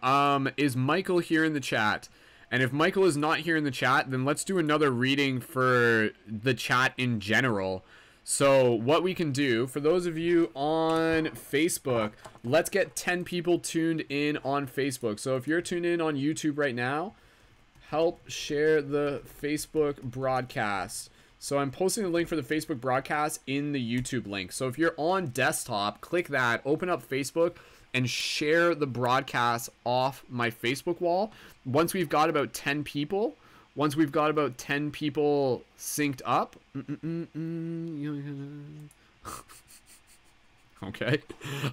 Is Michael here in the chat? And if Michael is not here in the chat, then let's do another reading for the chat in general. So what we can do, for those of you on Facebook, let's get 10 people tuned in on Facebook. So if you're tuned in on YouTube right now, help share the Facebook broadcast. So I'm posting the link for the Facebook broadcast in the YouTube link. So if you're on desktop, click that, open up Facebook, and share the broadcast off my Facebook wall. Once we've got about 10 people, synced up. Okay.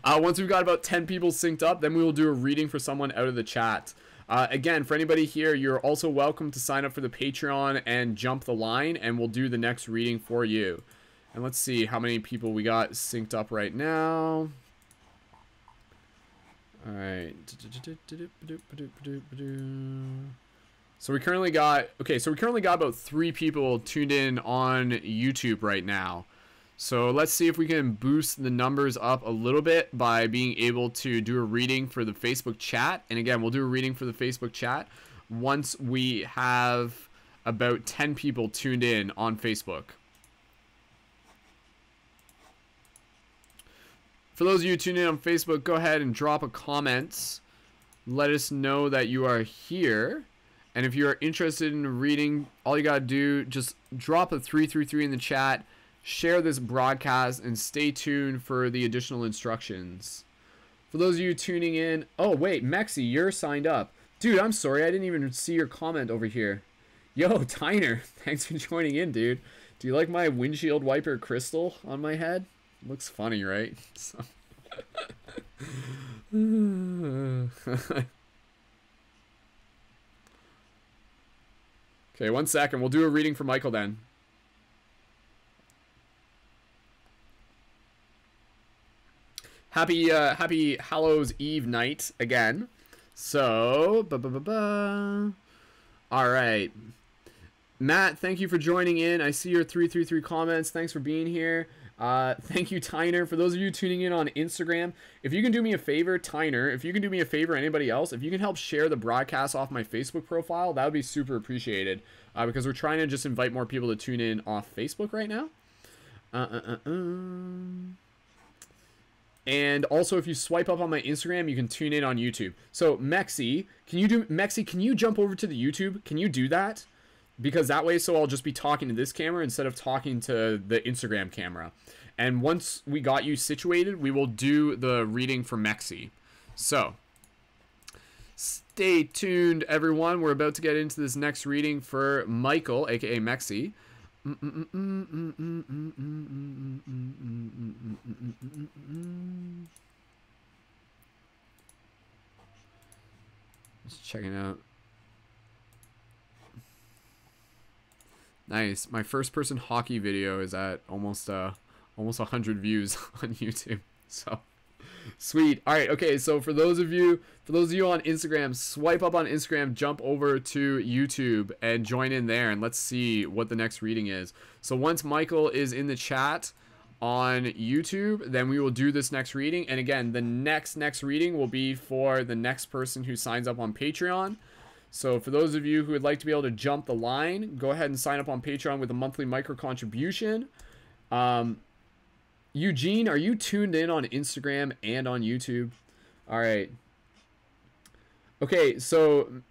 Once we've got about 10 people synced up, then we will do a reading for someone out of the chat. Again, for anybody here, you're also welcome to sign up for the Patreon and jump the line, and we'll do the next reading for you. And let's see how many people we got synced up right now. All right. So we currently got, okay, so we currently got about 3 people tuned in on YouTube right now. So let's see if we can boost the numbers up a little bit by being able to do a reading for the Facebook chat. And again, we'll do a reading for the Facebook chat once we have about 10 people tuned in on Facebook. For those of you tuned in on Facebook, go ahead and drop a comment. Let us know that you are here. And if you are interested in reading, all you got to do, just drop a 333 in the chat, share this broadcast, and stay tuned for the additional instructions. For those of you tuning in, oh wait, Mexi, you're signed up. Dude, I'm sorry, I didn't even see your comment over here. Yo, Tyner, thanks for joining in, dude. Do you like my windshield wiper crystal on my head? Looks funny, right? So. Okay, 1 second. We'll do a reading for Michael then. Happy Hallows Eve night again. So, all right. Matt, thank you for joining in. I see your 333 comments. Thanks for being here. Thank you, Tyner. For those of you tuning in on Instagram, if you can do me a favor, Tyner, if you can do me a favor, anybody else, if you can help share the broadcast off my Facebook profile, that would be super appreciated, because we're trying to just invite more people to tune in off Facebook right now. And also, if you swipe up on my Instagram, you can tune in on YouTube. So Mexi, can you jump over to the YouTube? Can you do that? Because that way, so I'll just be talking to this camera instead of talking to the Instagram camera. And once we got you situated, we will do the reading for Mexi. So, stay tuned, everyone. We're about to get into this next reading for Michael, aka Mexi. Just checking out. Nice. My first person hockey video is at almost 100 views on YouTube. So sweet. All right. Okay. So for those of you on Instagram, swipe up on Instagram, jump over to YouTube and join in there, and let's see what the next reading is. So once Michael is in the chat on YouTube, then we will do this next reading. And again, the next reading will be for the next person who signs up on Patreon. So for those of you who would like to be able to jump the line, go ahead and sign up on Patreon with a monthly micro contribution. Eugene, are you tuned in on Instagram and on YouTube? All right. Okay, so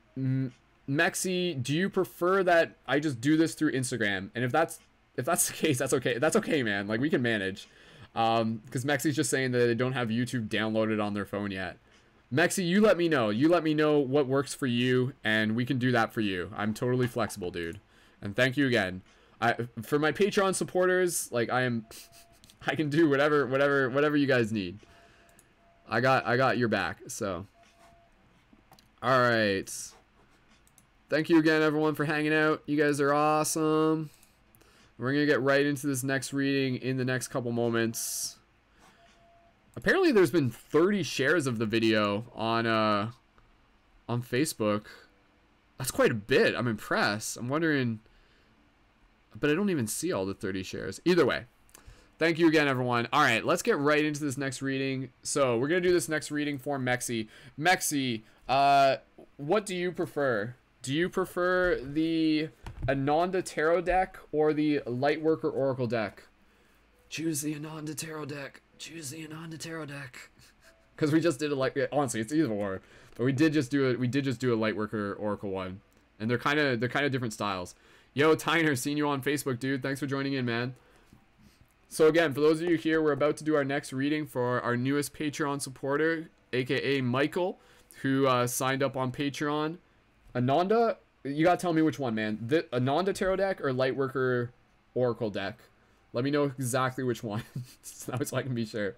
Mexi, do you prefer that I just do this through Instagram? And if that's the case, that's okay. That's okay, man. Like, we can manage. Because Mexi's just saying that they don't have YouTube downloaded on their phone yet. Mexi, you let me know. You let me know what works for you, and we can do that for you. I'm totally flexible, dude. And thank you again. For my Patreon supporters, like, I can do whatever you guys need. I got your back. So, all right. Thank you again, everyone, for hanging out. You guys are awesome. We're gonna get right into this next reading in the next couple moments. Apparently there's been 30 shares of the video on Facebook. That's quite a bit. I'm impressed. I'm wondering, but I don't even see all the 30 shares. Either way, thank you again, everyone. All right, let's get right into this next reading. So we're going to do this next reading for Mexi. Mexi, what do you prefer? Do you prefer the Ananda Tarot deck or the Lightworker Oracle deck? Choose the Ananda Tarot deck. Choose the Ananda Tarot deck. Because we just did a honestly, it's either or, but we did just do a Lightworker Oracle one, and they're kind of different styles. Yo, Tyner, seen you on Facebook, dude. Thanks for joining in, man. So again, for those of you here, we're about to do our next reading for our newest Patreon supporter, aka Michael, who signed up on Patreon. Ananda, you gotta tell me which one, man. The Ananda Tarot deck or Lightworker Oracle deck? Let me know exactly which one, so I can be sure.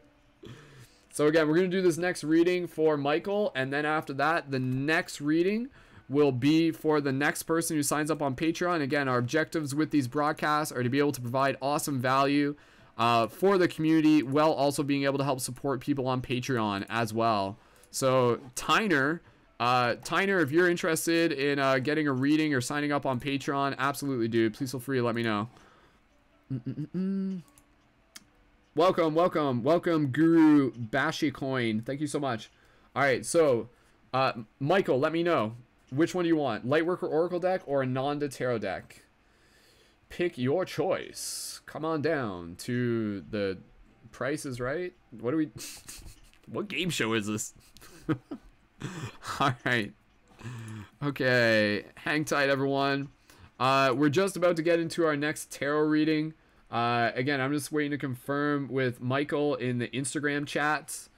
So again, we're going to do this next reading for Michael, and then after that, the next reading will be for the next person who signs up on Patreon. Again, our objectives with these broadcasts are to be able to provide awesome value for the community, while also being able to help support people on Patreon as well. So Tyner, if you're interested in getting a reading or signing up on Patreon, absolutely, dude. Please feel free to let me know. Welcome, Guru Bashi Coin. Thank you so much. All right, so Michael, let me know. Which one do you want? Lightworker Oracle deck or Ananda Tarot deck? Pick your choice. Come on down to the prices, right? What do we... What game show is this? All right. Okay, hang tight, everyone. We're just about to get into our next tarot reading. Again, I'm just waiting to confirm with Michael in the Instagram chat.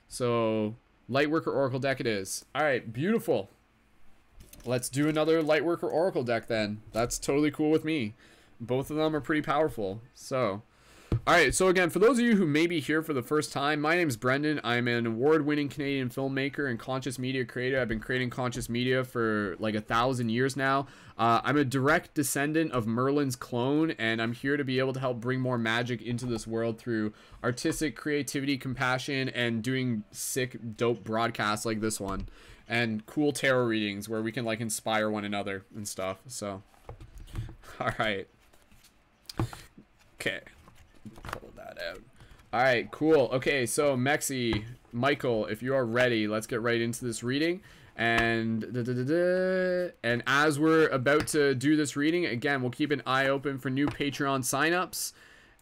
So, Lightworker Oracle deck it is. All right, beautiful. Let's do another Lightworker Oracle deck then. That's totally cool with me. Both of them are pretty powerful. So, all right. So again, for those of you who may be here for the first time, my name is Brendan. I'm an award-winning Canadian filmmaker and conscious media creator. I've been creating conscious media for like 1,000 years now. I'm a direct descendant of Merlin's clone, and I'm here to be able to help bring more magic into this world through artistic creativity, compassion, and doing sick, dope broadcasts like this one. And cool tarot readings where we can like inspire one another and stuff. So, all right. Okay. Pull that out. All right, cool. Okay, so Mexi, Michael, if you are ready, let's get right into this reading. And and as we're about to do this reading, again, we'll keep an eye open for new Patreon signups.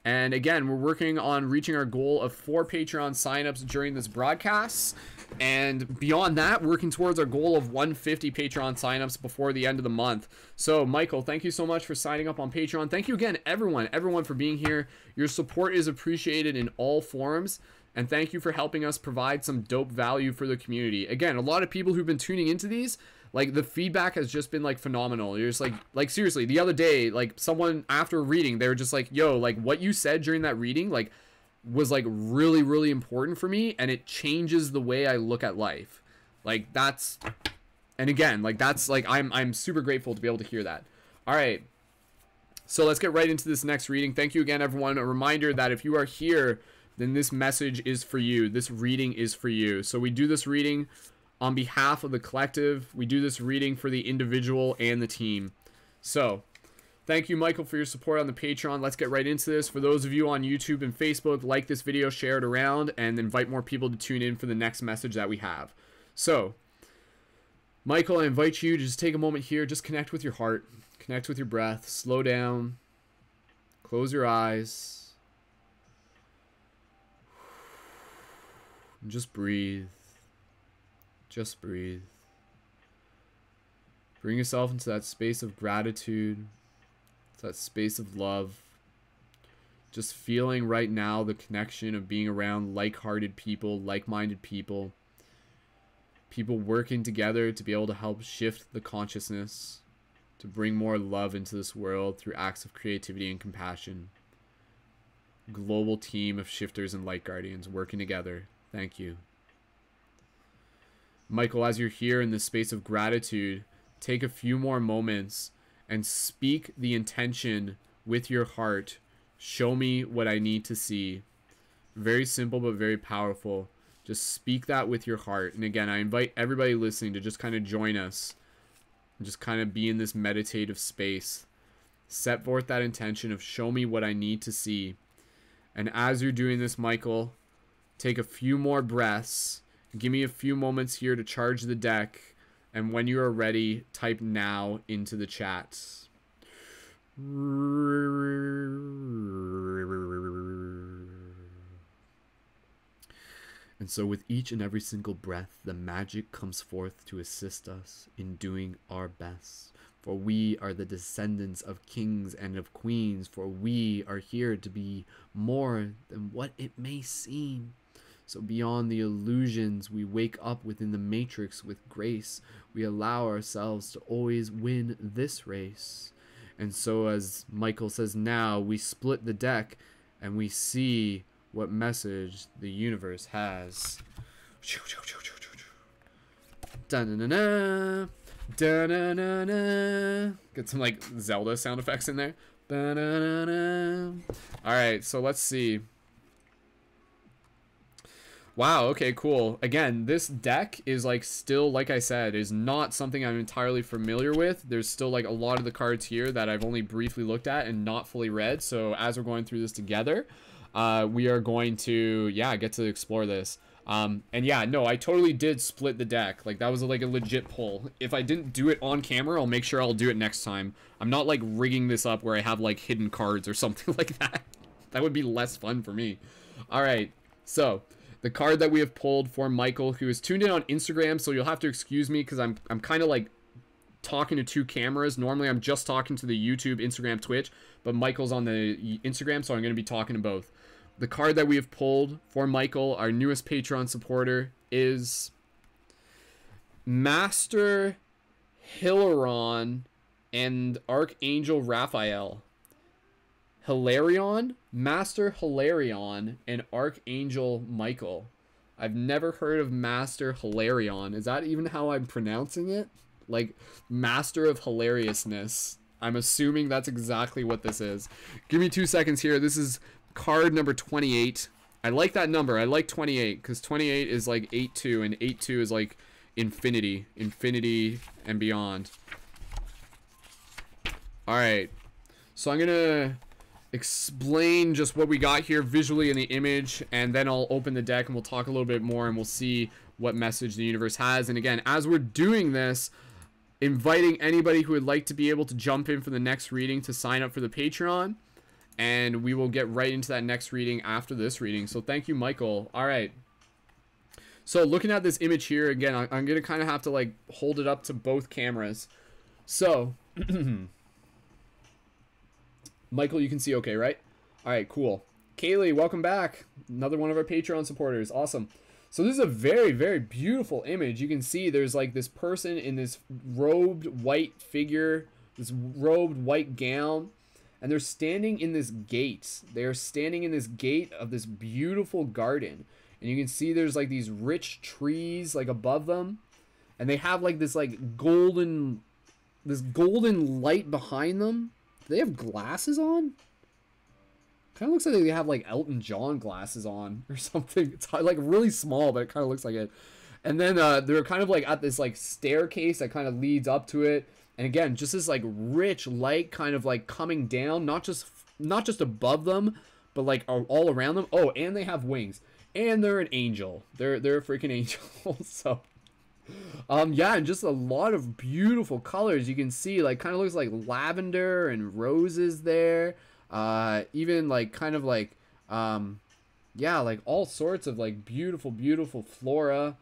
And again, we're working on reaching our goal of 4 Patreon signups during this broadcast. And beyond that, working towards our goal of 150 Patreon signups before the end of the month. So, Michael, thank you so much for signing up on Patreon. Thank you again, everyone for being here. Your support is appreciated in all forms. And thank you for helping us provide some dope value for the community. Again, a lot of people who've been tuning into these, like, the feedback has just been, like, phenomenal. You're just, like, seriously, the other day, like, someone, after reading, they were just like, yo, like, what you said during that reading, like, was, like, really, really important for me, and it changes the way I look at life. Like, that's... And again, like, that's, like, I'm super grateful to be able to hear that. All right. So let's get right into this next reading. Thank you again, everyone. A reminder that if you are here, then this message is for you. This reading is for you. So we do this reading on behalf of the collective. We do this reading for the individual and the team. So, thank you, Michael, for your support on the Patreon. Let's get right into this. For those of you on YouTube and Facebook, like this video, share it around, and invite more people to tune in for the next message that we have. So, Michael, I invite you to just take a moment here. Just connect with your heart. Connect with your breath. Slow down. Close your eyes. Just breathe. Just breathe. Bring yourself into that space of gratitude, that space of love. Just feeling right now the connection of being around like-hearted people, like-minded people. People working together to be able to help shift the consciousness, to bring more love into this world through acts of creativity and compassion. Global team of shifters and light guardians working together. Thank you. Michael, as you're here in this space of gratitude, take a few more moments and speak the intention with your heart. Show me what I need to see. Very simple, but very powerful. Just speak that with your heart. And again, I invite everybody listening to just kind of join us and just kind of be in this meditative space. Set forth that intention of show me what I need to see. And as you're doing this, Michael, take a few more breaths. Give me a few moments here to charge the deck. And when you are ready, type now into the chat. And so with each and every single breath, the magic comes forth to assist us in doing our best. For we are the descendants of kings and of queens. For we are here to be more than what it may seem. So beyond the illusions, we wake up within the matrix with grace. We allow ourselves to always win this race. And so as Michael says now, we split the deck and we see what message the universe has. Da-na-na-na, da-na-na-na. Get some like Zelda sound effects in there. Da-na-na-na. All right, so let's see. Wow, okay, cool. Again, this deck is like still, like I said, is not something I'm entirely familiar with. There's still like a lot of the cards here that I've only briefly looked at and not fully read. So as we're going through this together, we are going to, yeah, get to explore this. And yeah, no, I totally did split the deck. Like, that was like a legit pull. If I didn't do it on camera, I'll make sure I'll do it next time. I'm not like rigging this up where I have like hidden cards or something like that. That would be less fun for me. All right, so the card that we have pulled for Michael, who is tuned in on Instagram, so you'll have to excuse me because I'm kind of like talking to two cameras. Normally I'm just talking to the YouTube, Instagram, Twitch, but Michael's on the Instagram, so I'm going to be talking to both. The card that we have pulled for Michael, our newest Patreon supporter, is Master Hilarion and Archangel Raphael. Hilarion, Master Hilarion, and Archangel Michael. I've never heard of Master Hilarion. Is that even how I'm pronouncing it? Like, Master of Hilariousness. I'm assuming that's exactly what this is. Give me 2 seconds here. This is card number 28. I like that number. I like 28 because 28 is like 8-2, and 8-2 is like infinity. Infinity and beyond. Alright. So I'm going to explain just what we got here visually in the image, and then I'll open the deck and we'll talk a little bit more and we'll see what message the universe has. And again, as we're doing this, inviting anybody who would like to be able to jump in for the next reading to sign up for the Patreon, and we will get right into that next reading after this reading. So thank you, Michael. All right, so looking at this image here again, I'm gonna kind of have to like hold it up to both cameras. So Michael, you can see okay, right? All right, cool. Kaylee, welcome back. Another one of our Patreon supporters. Awesome. So this is a very, very beautiful image. You can see there's like this person in this robed white figure, this robed white gown, and they're standing in this gate. They are standing in this gate of this beautiful garden. And you can see there's like these rich trees like above them. And they have like this like golden light behind them. Do they have glasses on? Kind of looks like they have like Elton John glasses on or something. It's like really small, but it kind of looks like it. And then they're kind of like at this like staircase that kind of leads up to it. And again, just this like rich light kind of like coming down, not just above them, but like all around them. Oh, and they have wings. And they're an angel. They're a freaking angel. So yeah, and just a lot of beautiful colors. You can see like kind of looks like lavender and roses there. Even like kind of like yeah, like all sorts of like beautiful flora,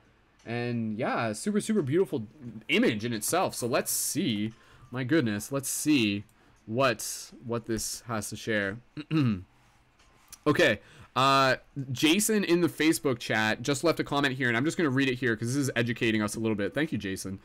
and yeah, super beautiful image in itself. So let's see, my goodness, let's see what this has to share. Okay, Jason in the Facebook chat just left a comment here, and I'm just going to read it here because this is educating us a little bit. Thank you, Jason.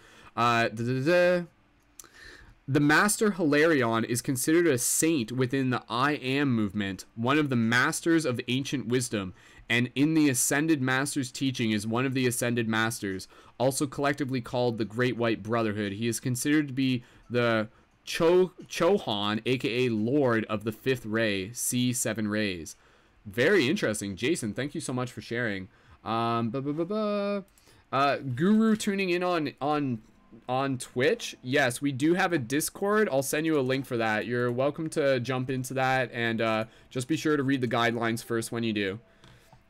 The Master Hilarion is considered a saint within the I Am movement, one of the masters of ancient wisdom, and in the Ascended Master's teaching is one of the Ascended Masters, also collectively called the Great White Brotherhood. He is considered to be the Chohan, aka Lord of the Fifth Ray, C7 Rays. Very interesting. Jason, thank you so much for sharing. Guru tuning in on Twitch. Yes, we do have a Discord. I'll send you a link for that. You're welcome to jump into that, and just be sure to read the guidelines first when you do.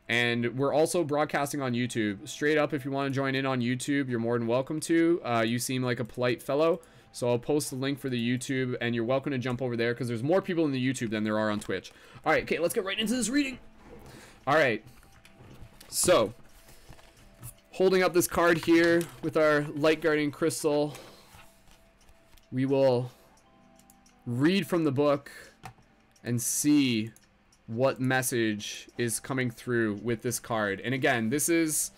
And we're also broadcasting on YouTube. Straight up, if you want to join in on YouTube, you're more than welcome to. You seem like a polite fellow, so I'll post the link for the YouTube, and you're welcome to jump over there because there's more people in the YouTube than there are on Twitch. All right, okay, let's get right into this reading. All right, so holding up this card here with our Light Guardian Crystal, we will read from the book and see what message is coming through with this card. And again, this is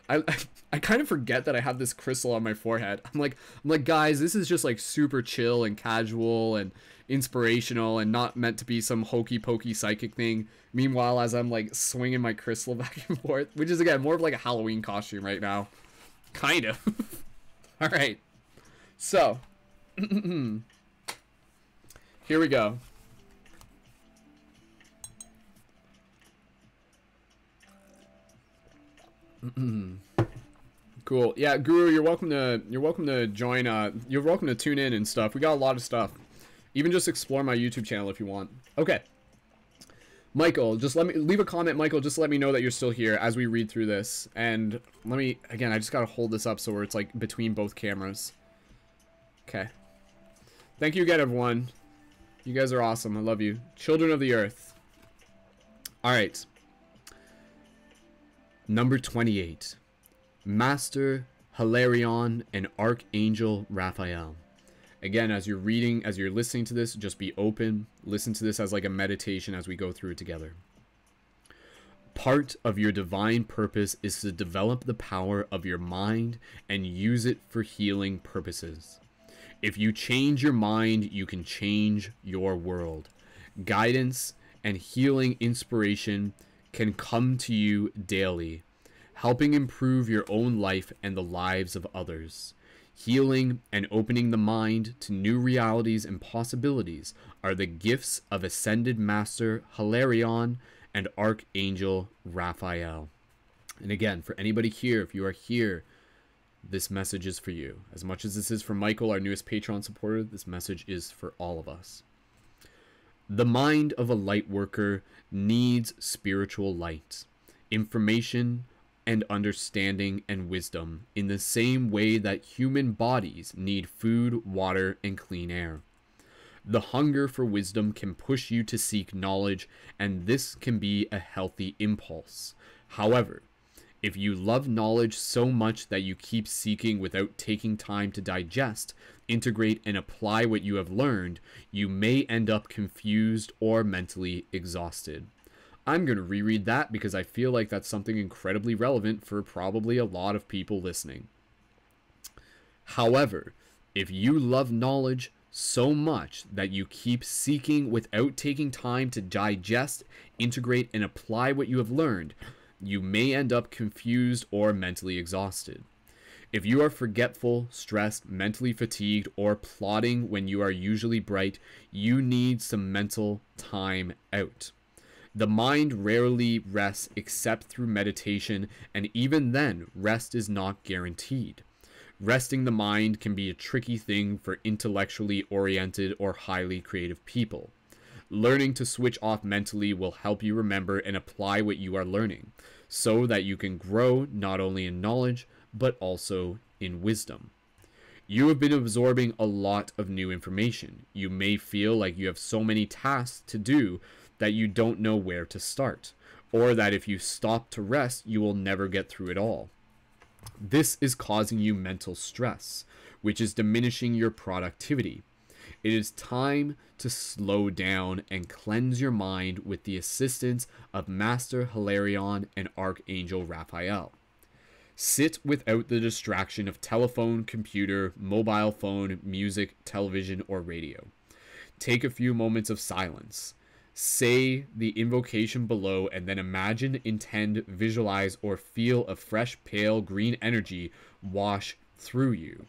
I kind of forget that I have this crystal on my forehead. I'm like guys, this is just like super chill and casual and inspirational and not meant to be some hokey pokey psychic thing. Meanwhile, as I'm like swinging my crystal back and forth, which is again more of like a Halloween costume right now, kind of. All right, so here we go. Cool. Yeah, Guru, you're welcome to join. You're welcome to tune in and stuff. We got a lot of stuff. Even just explore my YouTube channel if you want. Okay. Michael, just let me leave a comment, Michael, just let me know that you're still here as we read through this. And let me, again, I just gotta hold this up so it's like between both cameras. Okay. Thank you again, everyone. You guys are awesome. I love you. Children of the Earth. Alright. Number 28. Master Hilarion and Archangel Raphael. Again, as you're reading, as you're listening to this, just be open. Listen to this as like a meditation as we go through it together. Part of your divine purpose is to develop the power of your mind and use it for healing purposes. If you change your mind, you can change your world. Guidance and healing inspiration can come to you daily, helping improve your own life and the lives of others. Healing and opening the mind to new realities and possibilities are the gifts of Ascended Master Hilarion and Archangel Raphael. And again, for anybody here, if you are here, this message is for you. As much as this is for Michael, our newest Patreon supporter, this message is for all of us. The mind of a light worker needs spiritual light, information, and understanding and wisdom in the same way that human bodies need food, water, and clean air. The hunger for wisdom can push you to seek knowledge, and this can be a healthy impulse. However, if you love knowledge so much that you keep seeking without taking time to digest, integrate, and apply what you have learned, you may end up confused or mentally exhausted. I'm going to reread that because I feel like that's something incredibly relevant for probably a lot of people listening. However, if you love knowledge so much that you keep seeking without taking time to digest, integrate, and apply what you have learned, you may end up confused or mentally exhausted. If you are forgetful, stressed, mentally fatigued, or plodding when you are usually bright, you need some mental time out. The mind rarely rests except through meditation, and even then, rest is not guaranteed. Resting the mind can be a tricky thing for intellectually oriented or highly creative people. Learning to switch off mentally will help you remember and apply what you are learning, so that you can grow not only in knowledge, but also in wisdom. You have been absorbing a lot of new information. You may feel like you have so many tasks to do that you don't know where to start, or that if you stop to rest, you will never get through it all. This is causing you mental stress, which is diminishing your productivity. It is time to slow down and cleanse your mind with the assistance of Master Hilarion and Archangel Raphael. Sit without the distraction of telephone, computer, mobile phone, music, television, or radio. Take a few moments of silence. Say the invocation below and then imagine, intend, visualize, or feel a fresh pale green energy wash through you.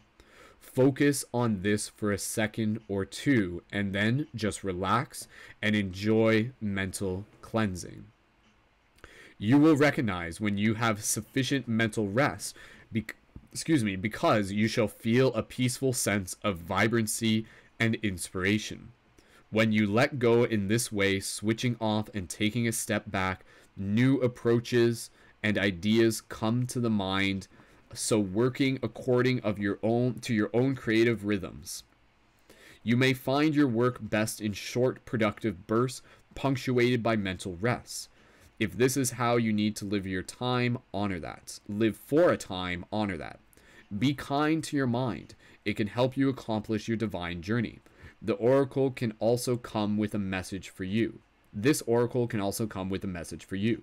Focus on this for a second or two and then just relax and enjoy mental cleansing. You will recognize when you have sufficient mental rest, because you shall feel a peaceful sense of vibrancy and inspiration. When you let go in this way, switching off and taking a step back, new approaches and ideas come to the mind, so working according to your own creative rhythms. You may find your work best in short, productive bursts, punctuated by mental rest. If this is how you need to live your time, honor that. Live for a time, honor that. Be kind to your mind. It can help you accomplish your divine journey. The oracle can also come with a message for you. This oracle can also come with a message for you.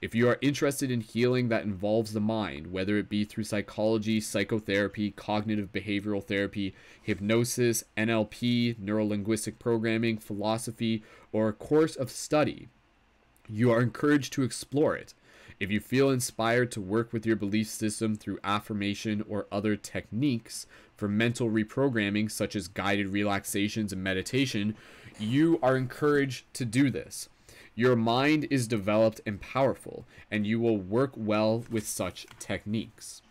If you are interested in healing that involves the mind, whether it be through psychology, psychotherapy, cognitive behavioral therapy, hypnosis, NLP, neurolinguistic programming, philosophy, or a course of study, you are encouraged to explore it. If you feel inspired to work with your belief system through affirmation or other techniques for mental reprogramming, such as guided relaxations and meditation, you are encouraged to do this. Your mind is developed and powerful, and you will work well with such techniques.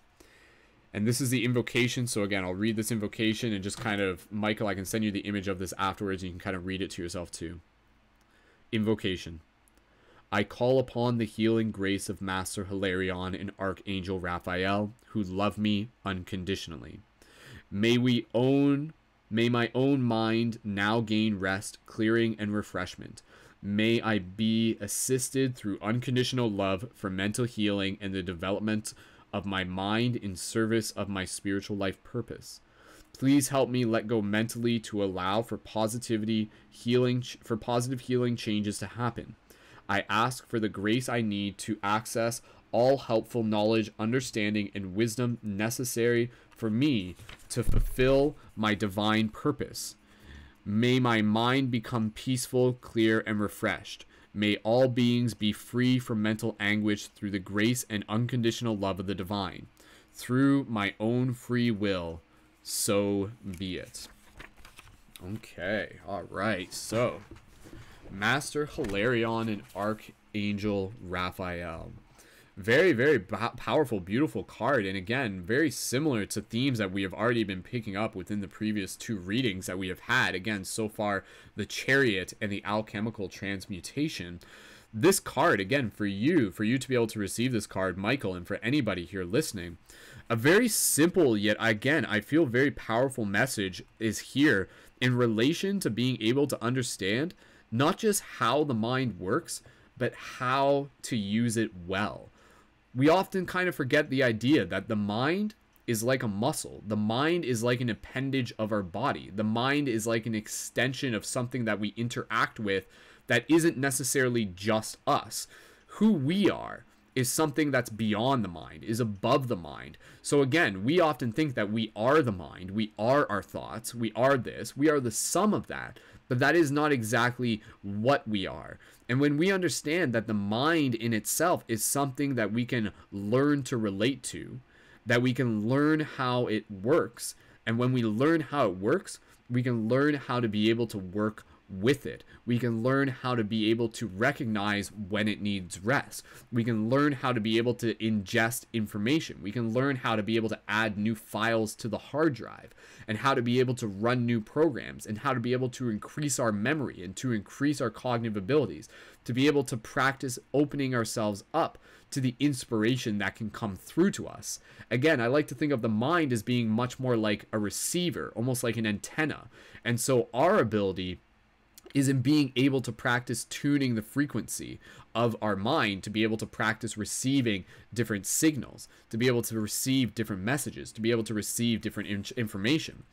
And this is the invocation. So again, I'll read this invocation and just kind of, Michael, I can send you the image of this afterwards. And you can kind of read it to yourself too. Invocation. I call upon the healing grace of Master Hilarion and Archangel Raphael, who love me unconditionally. May my own mind now gain rest, clearing, and refreshment. May I be assisted through unconditional love for mental healing and the development of my mind in service of my spiritual life purpose. Please help me let go mentally to allow for positive healing changes to happen. I ask for the grace I need to access all helpful knowledge, understanding, and wisdom necessary for me to fulfill my divine purpose. May my mind become peaceful, clear, and refreshed. May all beings be free from mental anguish through the grace and unconditional love of the divine. Through my own free will, so be it. Okay, alright, so Master Hilarion and Archangel Raphael. Very, very powerful, beautiful card. And again, very similar to themes that we have already been picking up within the previous 2 readings that we have had. Again, so far, the Chariot and the Alchemical Transmutation. This card, again, for you to be able to receive this card, Michael, and for anybody here listening, a very simple, yet again, I feel very powerful message is here in relation to being able to understand not just how the mind works, but how to use it well. We often kind of forget the idea that the mind is like a muscle. The mind is like an appendage of our body. The mind is like an extension of something that we interact with that isn't necessarily just us. Who we are is something that's beyond the mind, is above the mind. So again, we often think that we are the mind, we are our thoughts, we are this, we are the sum of that, but that is not exactly what we are. And when we understand that the mind in itself is something that we can learn to relate to, that we can learn how it works, and when we learn how it works, we can learn how to be able to work with it. We can learn how to be able to recognize when it needs rest. We can learn how to be able to ingest information. We can learn how to be able to add new files to the hard drive, and how to be able to run new programs, and how to be able to increase our memory and to increase our cognitive abilities, to be able to practice opening ourselves up to the inspiration that can come through to us. Again, I like to think of the mind as being much more like a receiver, almost like an antenna. And so our ability is in being able to practice tuning the frequency of our mind to be able to practice receiving different signals, to be able to receive different messages, to be able to receive different information.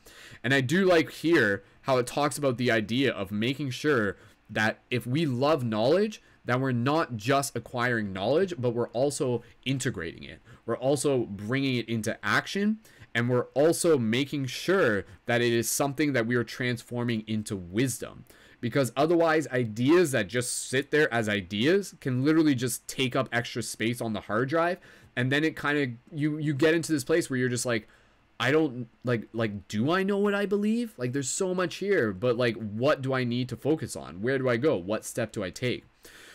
And I do like here how it talks about the idea of making sure that if we love knowledge, that we're not just acquiring knowledge, but we're also integrating it. We're also bringing it into action, and we're also making sure that it is something that we are transforming into wisdom. Because otherwise, ideas that just sit there as ideas can literally just take up extra space on the hard drive. And then it kind of, you get into this place where you're just like, I don't, do I know what I believe? Like, there's so much here, but like, what do I need to focus on? Where do I go? What step do I take?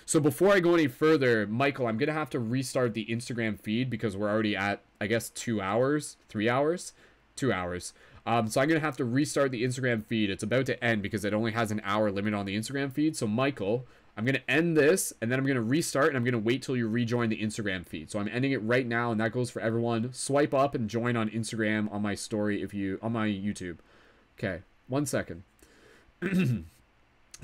So before I go any further, Michael, I'm going to have to restart the Instagram feed because we're already at, I guess, 2 hours, 3 hours, 2 hours. So I'm going to have to restart the Instagram feed. It's about to end because it only has an hour limit on the Instagram feed. So Michael, I'm going to end this and then I'm going to restart and I'm going to wait till you rejoin the Instagram feed. So I'm ending it right now, and that goes for everyone. Swipe up and join on Instagram on my story on my YouTube. Okay, 1 second.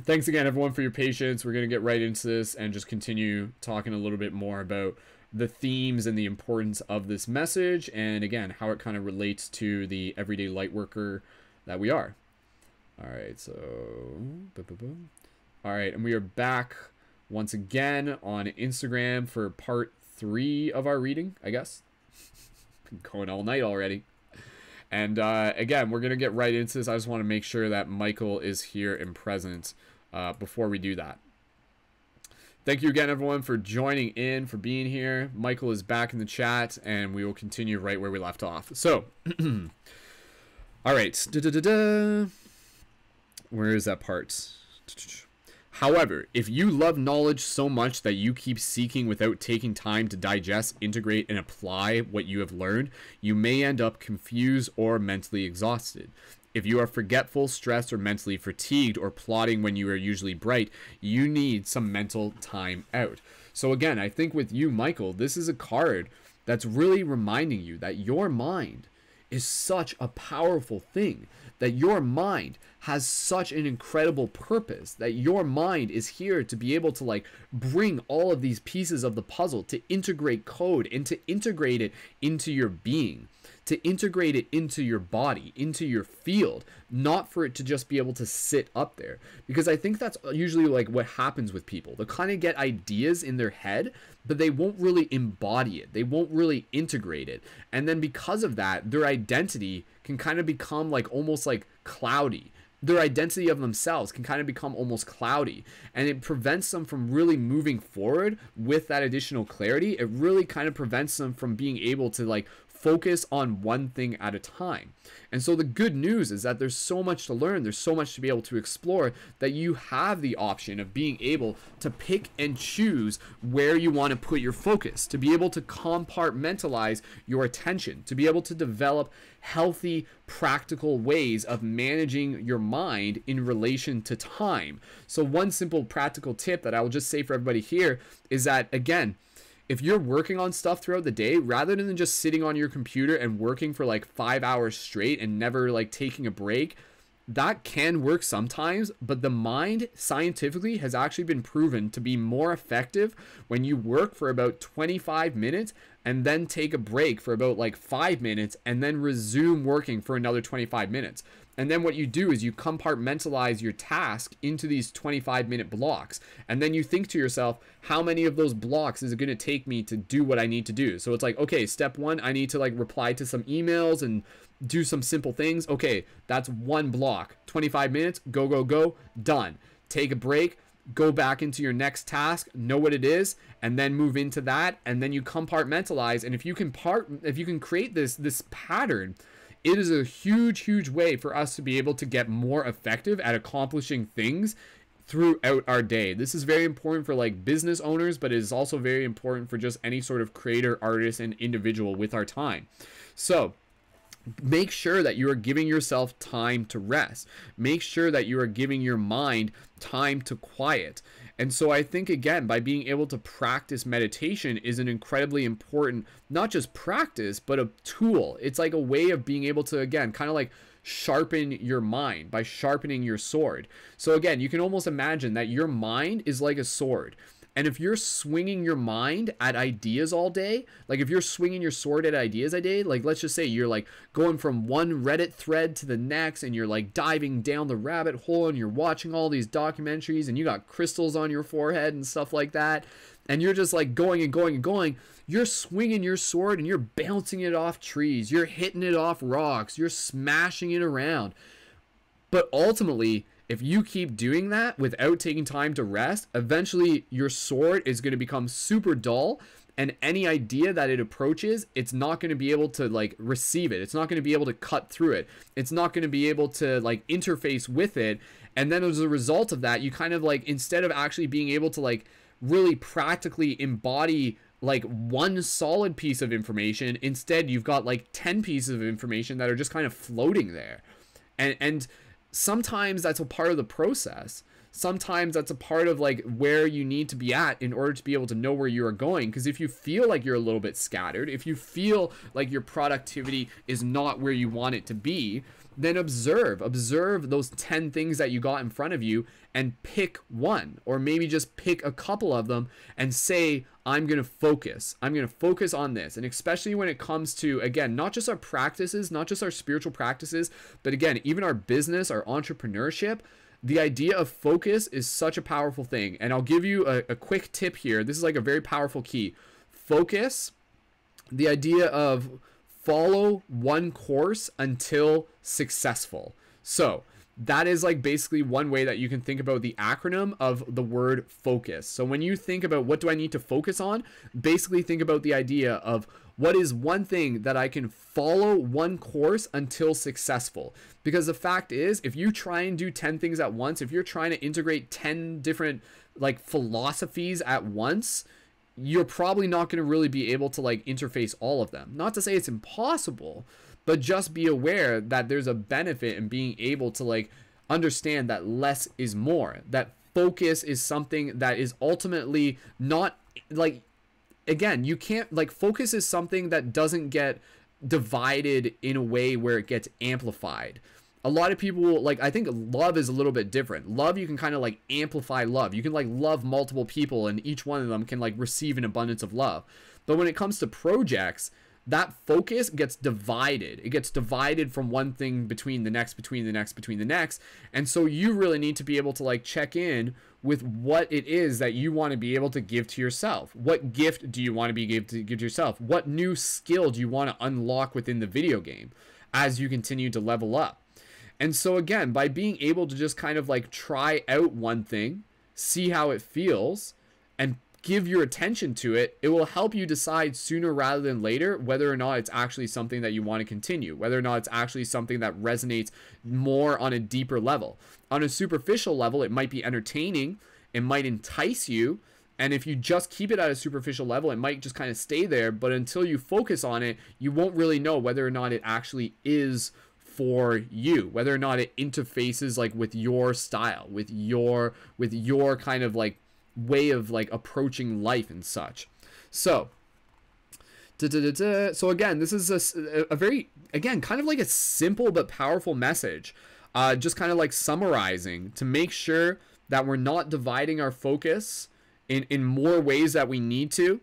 Thanks again, everyone, for your patience. We're going to get right into this and just continue talking a little bit more about the themes and the importance of this message, and again, how it kind of relates to the everyday light worker that we are. All right, so all right, and we are back once again on Instagram for part 3 of our reading, I guess. Been going all night already. And again, we're gonna get right into this. I just want to make sure that Michael is here and present before we do that. Thank you again, everyone, for joining in, for being here. Michael is back in the chat, and we will continue right where we left off. So, all right. Where is that part? However, if you love knowledge so much that you keep seeking without taking time to digest, integrate, and apply what you have learned, you may end up confused or mentally exhausted. If you are forgetful, stressed, or mentally fatigued, or plotting when you are usually bright, you need some mental time out. So again, I think with you, Michael, this is a card that's really reminding you that your mind is such a powerful thing, that your mind has such an incredible purpose, that your mind is here to be able to like bring all of these pieces of the puzzle, to integrate code and to integrate it into your being, to integrate it into your body, into your field, not for it to just be able to sit up there. Because I think that's usually like what happens with people. They kind of get ideas in their head, but they won't really embody it. They won't really integrate it. And then because of that, their identity can kind of become like almost like cloudy. Their identity of themselves can kind of become almost cloudy, and it prevents them from really moving forward with that additional clarity. It really kind of prevents them from being able to like focus on one thing at a time. And so the good news is that there's so much to learn, there's so much to be able to explore, that you have the option of being able to pick and choose where you want to put your focus, to be able to compartmentalize your attention, to be able to develop healthy, practical ways of managing your mind in relation to time. So one simple practical tip that I will just say for everybody here is that, again, if you're working on stuff throughout the day, rather than just sitting on your computer and working for like 5 hours straight and never like taking a break, that can work sometimes, but the mind scientifically has actually been proven to be more effective when you work for about 25 minutes and then take a break for about like 5 minutes and then resume working for another 25 minutes. And then what you do is you compartmentalize your task into these 25-minute blocks. And then you think to yourself, how many of those blocks is it going to take me to do what I need to do? So it's like, okay, step one, I need to like reply to some emails and do some simple things. Okay, that's one block. 25 minutes, go, go, go, done. Take a break, go back into your next task, know what it is, and then move into that. And then you compartmentalize. And if you can create this pattern, it is a huge way for us to be able to get more effective at accomplishing things throughout our day. This is very important for like business owners, but it is also very important for just any sort of creator, artist, and individual with our time. So make sure that you are giving yourself time to rest. Make sure that you are giving your mind time to quiet. And so I think, again, by being able to practice meditation is an incredibly important, not just practice, but a tool. It's like a way of being able to, again, kind of like sharpen your mind by sharpening your sword. So again, you can almost imagine that your mind is like a sword. And if you're swinging your mind at ideas all day, like if you're swinging your sword at ideas a day, like let's just say you're like going from one Reddit thread to the next and you're like diving down the rabbit hole and you're watching all these documentaries and you got crystals on your forehead and stuff like that, and you're just like going and going and going, you're swinging your sword and you're bouncing it off trees, you're hitting it off rocks, you're smashing it around. But ultimately, if you keep doing that without taking time to rest, eventually your sword is going to become super dull, and any idea that it approaches, it's not going to be able to like receive it. It's not going to be able to cut through it. It's not going to be able to like interface with it. And then as a result of that, you kind of like, instead of actually being able to like really practically embody like one solid piece of information, instead you've got like 10 pieces of information that are just kind of floating there. And sometimes that's a part of the process. Sometimes that's a part of like where you need to be at in order to be able to know where you are going. Because if you feel like you're a little bit scattered, if you feel like your productivity is not where you want it to be, then observe those 10 things that you got in front of you and pick one, or maybe just pick a couple of them and say, I'm going to focus on this. And especially when it comes to, again, not just our practices, not just our spiritual practices, but again, even our business, our entrepreneurship, the idea of focus is such a powerful thing. And I'll give you a quick tip here. This is like a very powerful key. Focus, the idea of follow one course until successful. So that is like basically one way that you can think about the acronym of the word focus. So when you think about what do I need to focus on, basically think about the idea of what is one thing that I can follow one course until successful. Because the fact is, if you try and do 10 things at once, if you're trying to integrate 10 different like philosophies at once, you're probably not going to really be able to like interface all of them. Not to say it's impossible, but just be aware that there's a benefit in being able to like understand that less is more, that focus is something that is ultimately not like, again, you can't like, focus is something that doesn't get divided in a way where it gets amplified. A lot of people will, like, I think love is a little bit different. Love, you can kind of like amplify love. You can like love multiple people and each one of them can like receive an abundance of love. But when it comes to projects, that focus gets divided. It gets divided from one thing between the next, between the next, between the next. And so you really need to be able to like check in with what it is that you want to be able to give to yourself. What gift do you want to be give to yourself? What new skill do you want to unlock within the video game as you continue to level up? And so again, by being able to just kind of like try out one thing, see how it feels, and give your attention to it, it will help you decide sooner rather than later whether or not it's actually something that you want to continue, whether or not it's actually something that resonates more on a deeper level. On a superficial level, it might be entertaining, it might entice you, and if you just keep it at a superficial level, it might just kind of stay there, but until you focus on it, you won't really know whether or not it actually is for you, whether or not it interfaces like with your style, with your kind of like way of like approaching life and such. So so again, this is a very, again, kind of like a simple but powerful message, just kind of like summarizing to make sure that we're not dividing our focus in more ways that we need to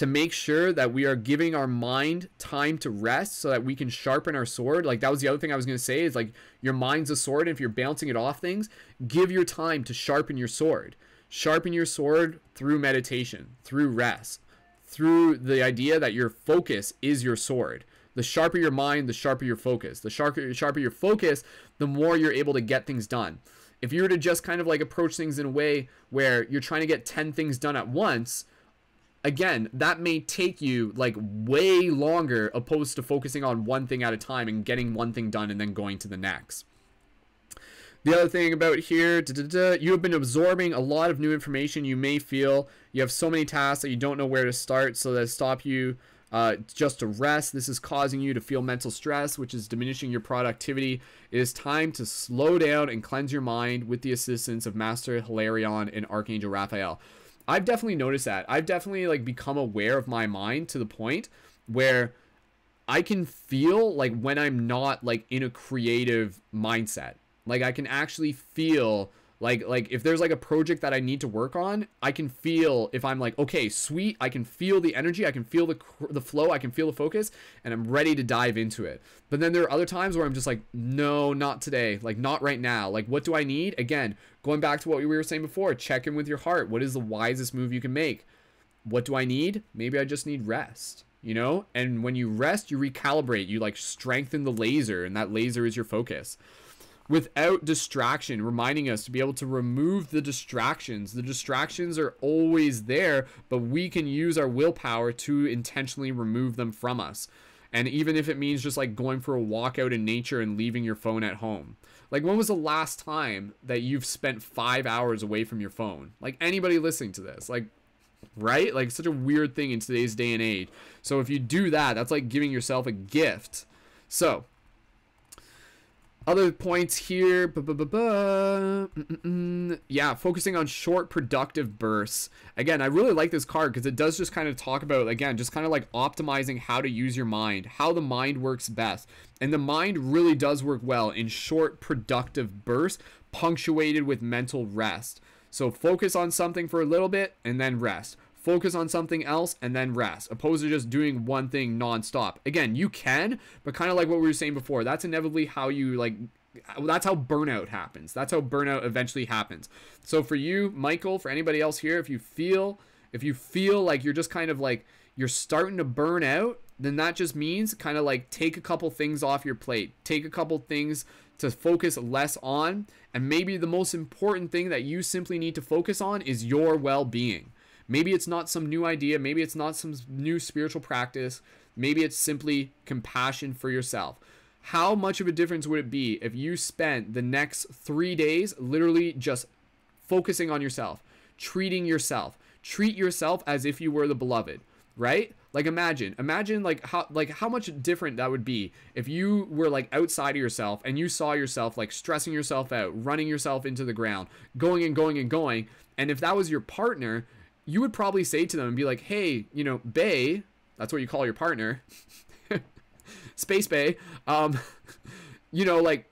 make sure that we are giving our mind time to rest so that we can sharpen our sword. Like that was the other thing I was going to say, is like your mind's a sword, and if you're bouncing it off things, give your time to sharpen your sword. Sharpen your sword through meditation, through rest, through the idea that your focus is your sword. The sharper your mind, the sharper your focus. The sharper your focus, the more you're able to get things done. If you were to just kind of like approach things in a way where you're trying to get 10 things done at once, again, that may take you like way longer opposed to focusing on one thing at a time and getting one thing done and then going to the next. The other thing about here, you have been absorbing a lot of new information. You may feel you have so many tasks that you don't know where to start, so that stop you just to rest. This is causing you to feel mental stress, which is diminishing your productivity. It is time to slow down and cleanse your mind with the assistance of Master Hilarion and Archangel Raphael. I've definitely noticed that. I've definitely like become aware of my mind to the point where I can feel like when I'm not like in a creative mindset. Like I can actually feel like if there's like a project that I need to work on, I can feel if I'm like, okay, sweet, I can feel the energy, I can feel the flow, I can feel the focus, and I'm ready to dive into it. But then there are other times where I'm just like, no, not today, like not right now. Like what do I need? Again, going back to what we were saying before, check in with your heart. What is the wisest move you can make? What do I need? Maybe I just need rest, you know? And when you rest, you recalibrate, you like strengthen the laser, and that laser is your focus. Without distraction, reminding us to be able to remove the distractions. The distractions are always there, but we can use our willpower to intentionally remove them from us. And even if it means just like going for a walk out in nature and leaving your phone at home. Like when was the last time that you've spent 5 hours away from your phone? Like anybody listening to this, like, right? Like such a weird thing in today's day and age. So if you do that, that's like giving yourself a gift. So other points here, yeah, focusing on short productive bursts. Again, I really like this card because it does just kind of talk about, again, just kind of like optimizing how to use your mind, how the mind works best. And the mind really does work well in short productive bursts, punctuated with mental rest. So focus on something for a little bit and then rest. Focus on something else and then rest, opposed to just doing one thing nonstop. Again, you can, but kind of like what we were saying before, that's inevitably how you like, that's how burnout happens. That's how burnout eventually happens. So for you, Michael, for anybody else here, if you feel like you're just kind of like, you're starting to burn out, then that just means kind of like take a couple things off your plate. Take a couple things to focus less on. And maybe the most important thing that you simply need to focus on is your well-being. Maybe it's not some new idea. Maybe it's not some new spiritual practice. Maybe it's simply compassion for yourself. How much of a difference would it be if you spent the next 3 days literally just focusing on yourself, treating yourself? Treat yourself as if you were the beloved. right? Like imagine like how much different that would be if you were like outside of yourself and you saw yourself like stressing yourself out, running yourself into the ground, going and going and going. And if that was your partner, you would probably say to them and be like, hey, you know, bae, that's what you call your partner, space bae, you know, like,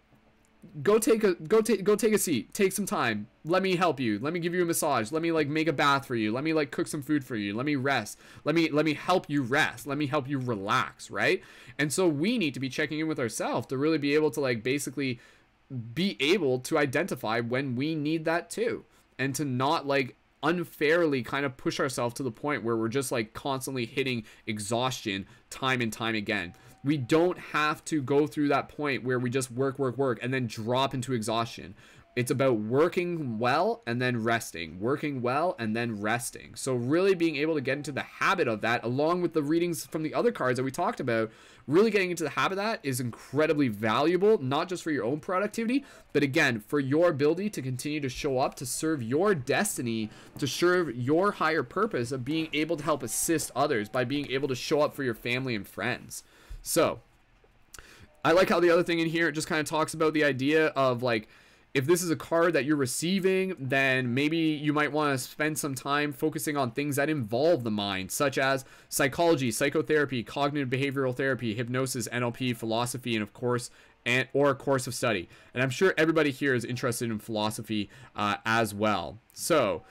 go take a seat, take some time, let me help you, let me give you a massage, let me like make a bath for you, let me like cook some food for you, let me rest, let me help you rest, let me help you relax, right? And so we need to be checking in with ourselves to really be able to like basically be able to identify when we need that too, and to not like unfairly kind of push ourselves to the point where we're just like constantly hitting exhaustion time and time again. We don't have to go through that point where we just work and then drop into exhaustion. It's about working well and then resting, working well and then resting. So really being able to get into the habit of that, along with the readings from the other cards that we talked about, really getting into the habit of that is incredibly valuable, not just for your own productivity, but again, for your ability to continue to show up, to serve your destiny, to serve your higher purpose of being able to help assist others by being able to show up for your family and friends. So I like how the other thing in here, it just kind of talks about the idea of like, if this is a card that you're receiving, then maybe you might want to spend some time focusing on things that involve the mind, such as psychology, psychotherapy, cognitive behavioral therapy, hypnosis, NLP, philosophy, and of course, or a course of study. And I'm sure everybody here is interested in philosophy as well. So,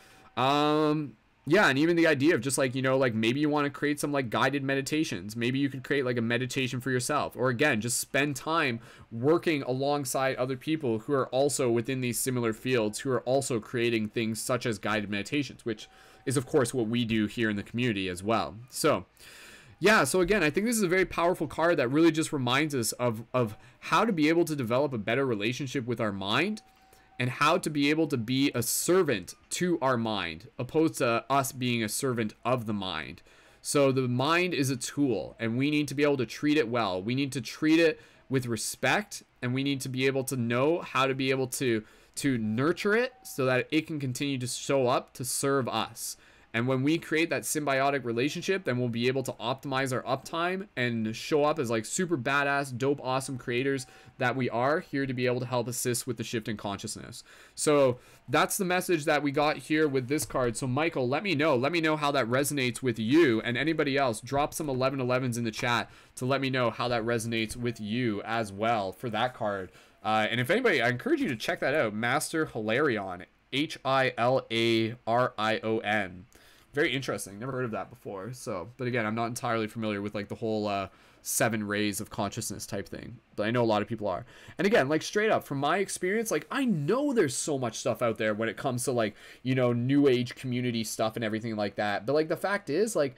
yeah, and even the idea of just like, you know, like maybe you want to create some like guided meditations. Maybe you could create like a meditation for yourself, or again, just spend time working alongside other people who are also within these similar fields, who are also creating things such as guided meditations, which is of course what we do here in the community as well. So yeah, so again, I think this is a very powerful card that really just reminds us of how to be able to develop a better relationship with our mind, and how to be able to be a servant to our mind, opposed to us being a servant of the mind. So the mind is a tool, and we need to be able to treat it well. We need to treat it with respect, and we need to be able to know how to be able to nurture it so that it can continue to show up to serve us. And when we create that symbiotic relationship, then we'll be able to optimize our uptime and show up as like super badass, dope, awesome creators that we are here to be able to help assist with the shift in consciousness. So that's the message that we got here with this card. So Michael, let me know how that resonates with you, and anybody else, drop some 1111s in the chat to let me know how that resonates with you as well for that card. And if anybody, I encourage you to check that out. Master Hilarion, Hilarion. Very interesting. Never heard of that before. So, but again, I'm not entirely familiar with like the whole 7 rays of consciousness type thing, but I know a lot of people are. And again, like straight up from my experience, like I know there's so much stuff out there when it comes to like, you know, new age community stuff and everything like that. But like the fact is, like,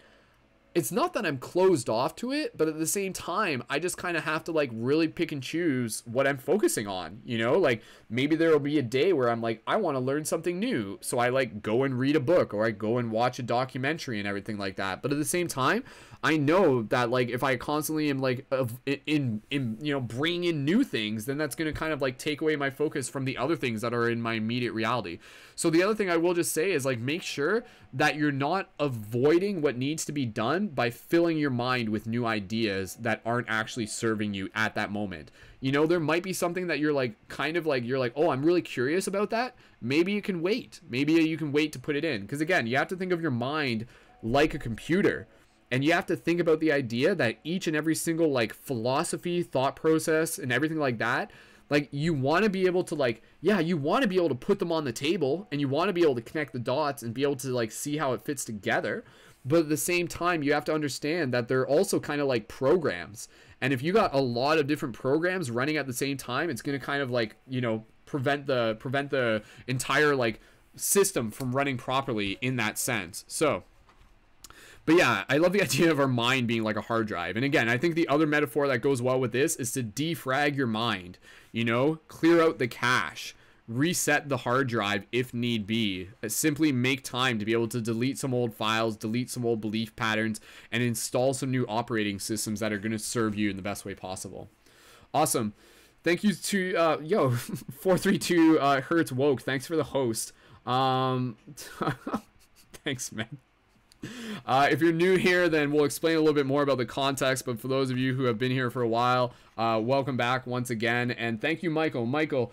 it's not that I'm closed off to it, but at the same time, I just kind of have to like really pick and choose what I'm focusing on, you know, like maybe there will be a day where I'm like, I want to learn something new. So I like go and read a book, or I go and watch a documentary and everything like that. But at the same time, I know that like if I constantly am like in you know, bringing in new things, then that's going to kind of like take away my focus from the other things that are in my immediate reality. So the other thing I will just say is like, make sure that you're not avoiding what needs to be done by filling your mind with new ideas that aren't actually serving you at that moment. You know, there might be something that you're like, kind of like, you're like, oh, I'm really curious about that. Maybe you can wait. Maybe you can wait to put it in. Because again, you have to think of your mind like a computer. And you have to think about the idea that each and every single like philosophy, thought process, and everything like that, like you want to be able to like, yeah, you want to be able to put them on the table, and you want to be able to connect the dots and be able to like see how it fits together. But at the same time, you have to understand that they're also kind of like programs. And if you got a lot of different programs running at the same time, it's going to kind of like, you know, prevent the entire like system from running properly in that sense. So, but yeah, I love the idea of our mind being like a hard drive. And again, I think the other metaphor that goes well with this is to defrag your mind, you know, clear out the cache, reset the hard drive if need be. Simply make time to be able to delete some old files, delete some old belief patterns, and install some new operating systems that are going to serve you in the best way possible. Awesome. Thank you to, 432 Hertz Woke. Thanks for the host. Thanks, man. If you're new here, then we'll explain a little bit more about the context. But for those of you who have been here for a while, welcome back once again. And thank you, Michael. Michael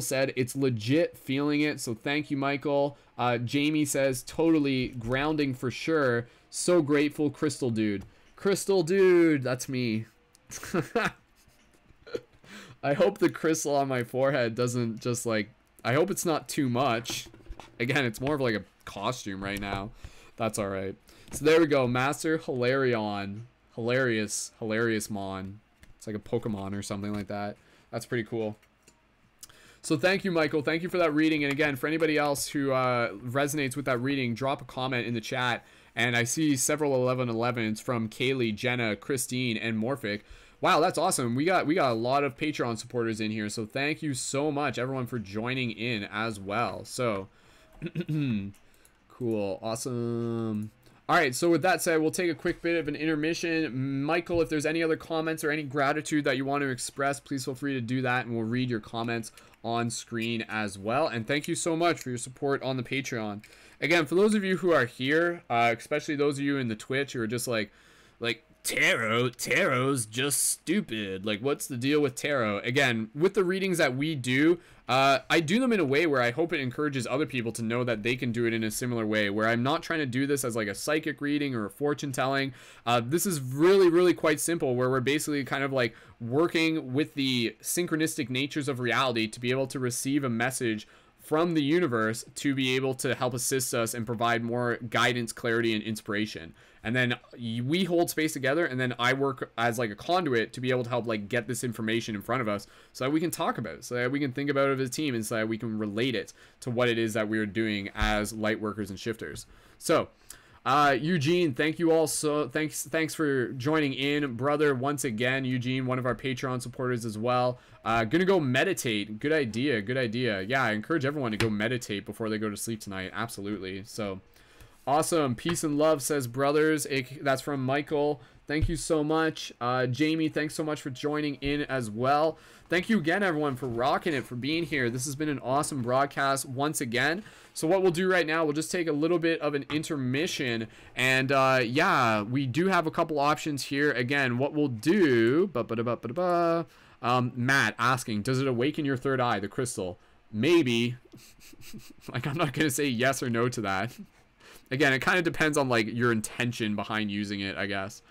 said it's legit feeling it. So thank you, Michael. Jamie says totally grounding for sure. So grateful, Crystal Dude. Crystal Dude, that's me. I hope the crystal on my forehead doesn't just like, I hope it's not too much. Again, it's more of like a costume right now. That's all right. So there we go. Master Hilarion. Hilarious Mon. It's like a Pokemon or something like that. That's pretty cool. So thank you, Michael. Thank you for that reading. And again, for anybody else who resonates with that reading, drop a comment in the chat. And I see several 1111s from Kaylee, Jenna, Christine, and Morphic. Wow, that's awesome. We got a lot of Patreon supporters in here. So thank you so much, everyone, for joining in as well. So cool. Awesome. All right, so with that said, we'll take a quick bit of an intermission. Michael, if there's any other comments or any gratitude that you want to express, please feel free to do that, and we'll read your comments on screen as well. And thank you so much for your support on the Patreon. Again, for those of you who are here, especially those of you in the Twitch who are just like tarot's just stupid. Like, what's the deal with tarot? Again, with the readings that we do, I do them in a way where I hope it encourages other people to know that they can do it in a similar way, where I'm not trying to do this as like a psychic reading or a fortune telling. This is really quite simple, where we're basically kind of like working with the synchronistic natures of reality to be able to receive a message from the universe to be able to help assist us and provide more guidance, clarity, and inspiration. And then we hold space together, and then I work as like a conduit to be able to help like get this information in front of us so that we can talk about it, so that we can think about it as a team, and so that we can relate it to what it is that we're doing as light workers and shifters. So Eugene, thank you all. So thanks for joining in, brother, once again. Eugene, one of our Patreon supporters as well. Gonna go meditate. Good idea. Yeah, I encourage everyone to go meditate before they go to sleep tonight. Absolutely. So awesome. Peace and love, says brothers. That's from Michael. Thank you so much. Jamie, thanks so much for joining in as well. Thank you again, everyone, for rocking it, for being here. This has been an awesome broadcast once again. So what we'll do right now, we'll just take a little bit of an intermission. And yeah, we do have a couple options here. Again, what we'll do... Matt asking, does it awaken your third eye, the crystal? Maybe. Like, I'm not going to say yes or no to that. Again, it kind of depends on like your intention behind using it, I guess.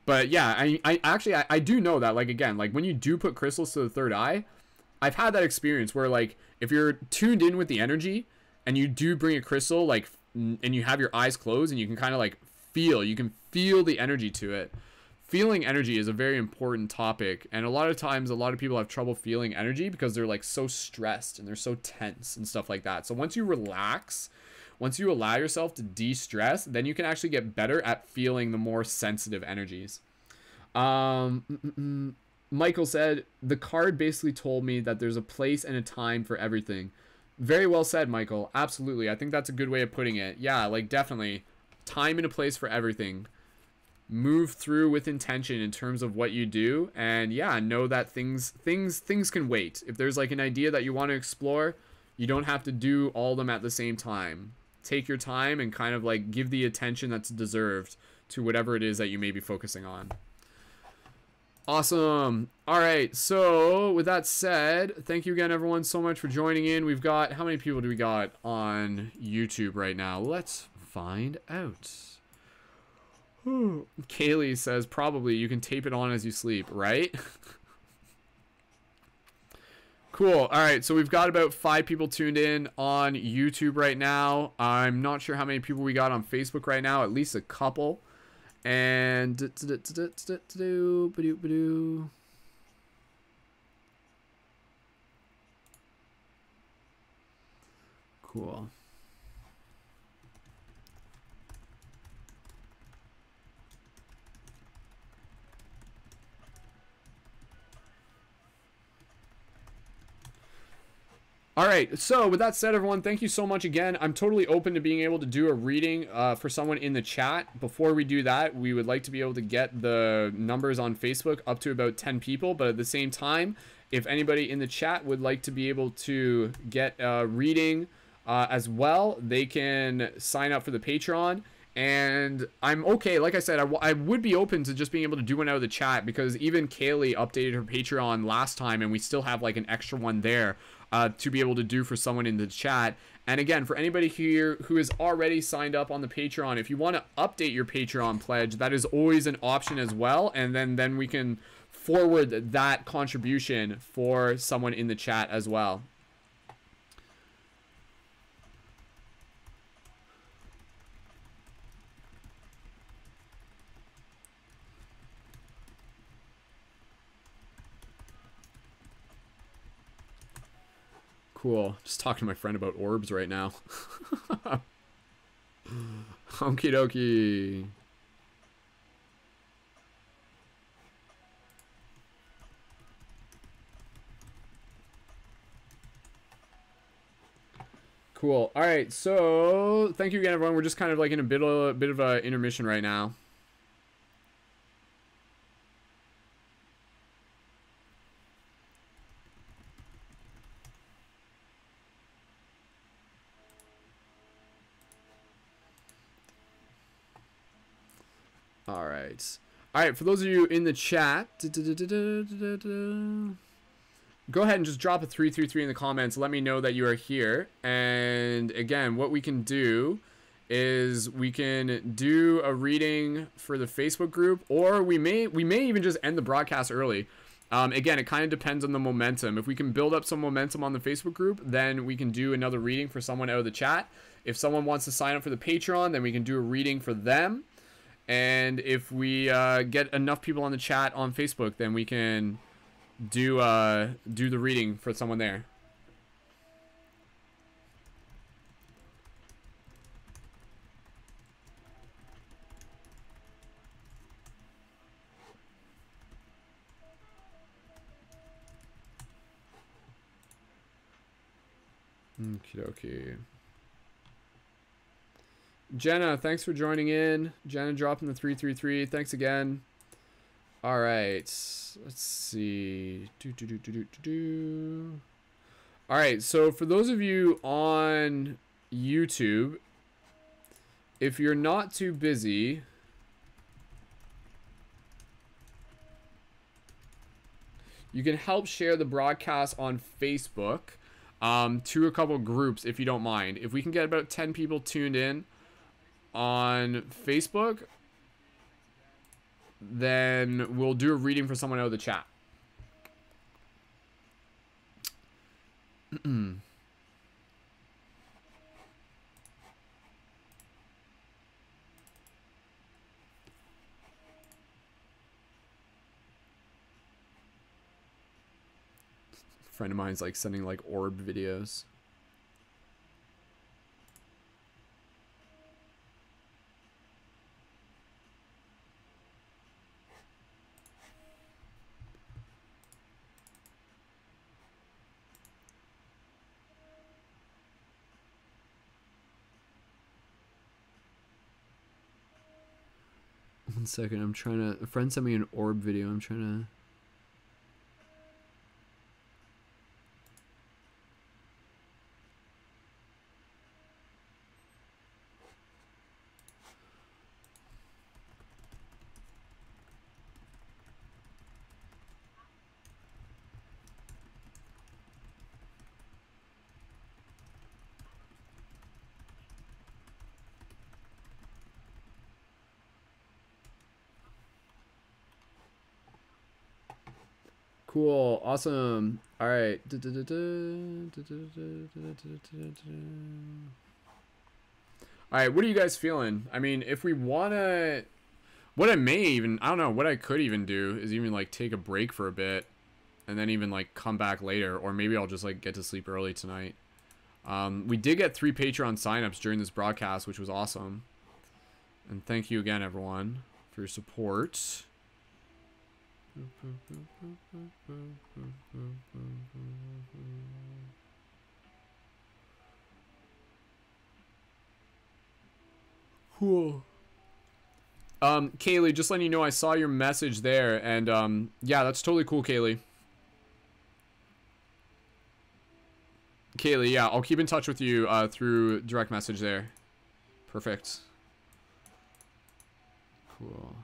But yeah, I do know that, like, again, like when you do put crystals to the third eye, I've had that experience where like if you're tuned in with the energy and you do bring a crystal, like, and you have your eyes closed and you can kind of like feel the energy to it. Feeling energy is a very important topic, and a lot of times a lot of people have trouble feeling energy because they're like so stressed and they're so tense and stuff like that. So once you relax, once you allow yourself to de-stress, then you can actually get better at feeling the more sensitive energies. Michael said, the card basically told me that there's a place and a time for everything. Very well said, Michael. Absolutely. I think that's a good way of putting it. Yeah, like definitely time and a place for everything. Move through with intention in terms of what you do, and yeah, know that things can wait. If there's like an idea that you want to explore, you don't have to do all of them at the same time. Take your time and kind of like give the attention that's deserved to whatever it is that you may be focusing on. Awesome. All right, so with that said, thank you again, everyone, so much for joining in. We've got, how many people do we got on YouTube right now? Let's find out. Kaylee says probably you can tape it on as you sleep, right? Cool. All right, so we've got about 5 people tuned in on YouTube right now. I'm not sure how many people we got on Facebook right now, at least a couple. And cool. All right, so with that said, everyone, thank you so much again. I'm totally open to being able to do a reading for someone in the chat. Before we do that, we would like to be able to get the numbers on Facebook up to about 10 people. But at the same time, if anybody in the chat would like to be able to get a reading as well. They can sign up for the Patreon. And I'm okay. Like I said, I would be open to just being able to do one out of the chat, because even Kaylee updated her Patreon last time, and we still have like an extra one there to be able to do for someone in the chat. And again, for anybody here who is already signed up on the Patreon, if you want to update your Patreon pledge, that is always an option as well. And then we can forward that contribution for someone in the chat as well. Cool. Just talking to my friend about orbs right now. Okie dokie. Cool. All right. So thank you again, everyone. We're just kind of like in a bit of a intermission right now. All right. All right. For those of you in the chat, go ahead and just drop a 333 in the comments. Let me know that you are here. And again, what we can do is we can do a reading for the Facebook group, or we may even just end the broadcast early. Again, it kind of depends on the momentum. If we can build up some momentum on the Facebook group, then we can do another reading for someone out of the chat. If someone wants to sign up for the Patreon, then we can do a reading for them. And if we get enough people on the chat on Facebook, then we can do the reading for someone there. Okie dokie. Jenna, thanks for joining in. Jenna dropping the 333. Thanks again. All right. Let's see. All right. So for those of you on YouTube, if you're not too busy, you can help share the broadcast on Facebook to a couple groups if you don't mind. If we can get about 10 people tuned in on Facebook, then we'll do a reading for someone out of the chat. Friend of mine's like sending like orb videos. One second, I'm trying to... A friend sent me an orb video. I'm trying to... Cool, awesome. All right. All right, what are you guys feeling? I mean, if we want to... What I may even... I don't know. What I could even do is even, like, take a break for a bit. And then even, like, come back later. Or maybe I'll just, like, get to sleep early tonight. We did get 3 Patreon signups during this broadcast, which was awesome. And thank you again, everyone, for your support. Cool. Kaylee, just letting you know I saw your message there, and yeah, that's totally cool, Kaylee. Kaylee, yeah, I'll keep in touch with you through direct message there. Perfect. Cool.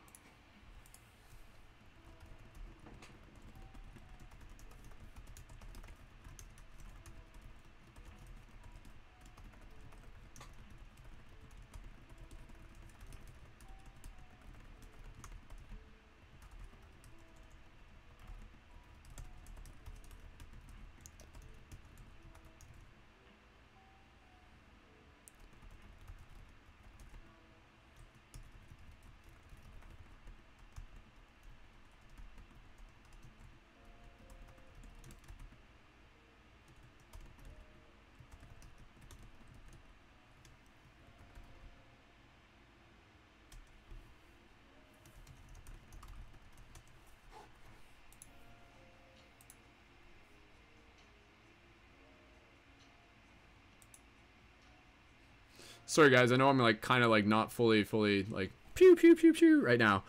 Sorry guys, I know I'm like kind of like not fully like pew pew pew pew right now.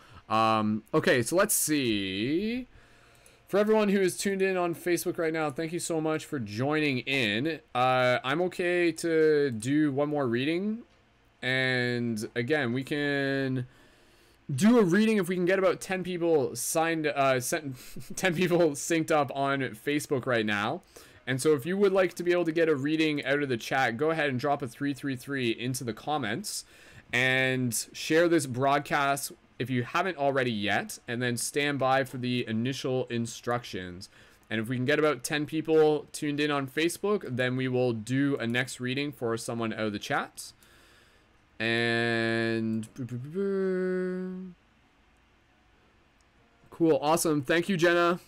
Okay, so let's see. For everyone who is tuned in on Facebook right now, thank you so much for joining in. I'm okay to do one more reading, and again, we can do a reading if we can get about 10 people signed 10 people synced up on Facebook right now. And so if you would like to be able to get a reading out of the chat, go ahead and drop a 333 into the comments and share this broadcast if you haven't already yet, and then stand by for the initial instructions. And if we can get about 10 people tuned in on Facebook, then we will do a next reading for someone out of the chat. And cool, awesome. Thank you, Jenna.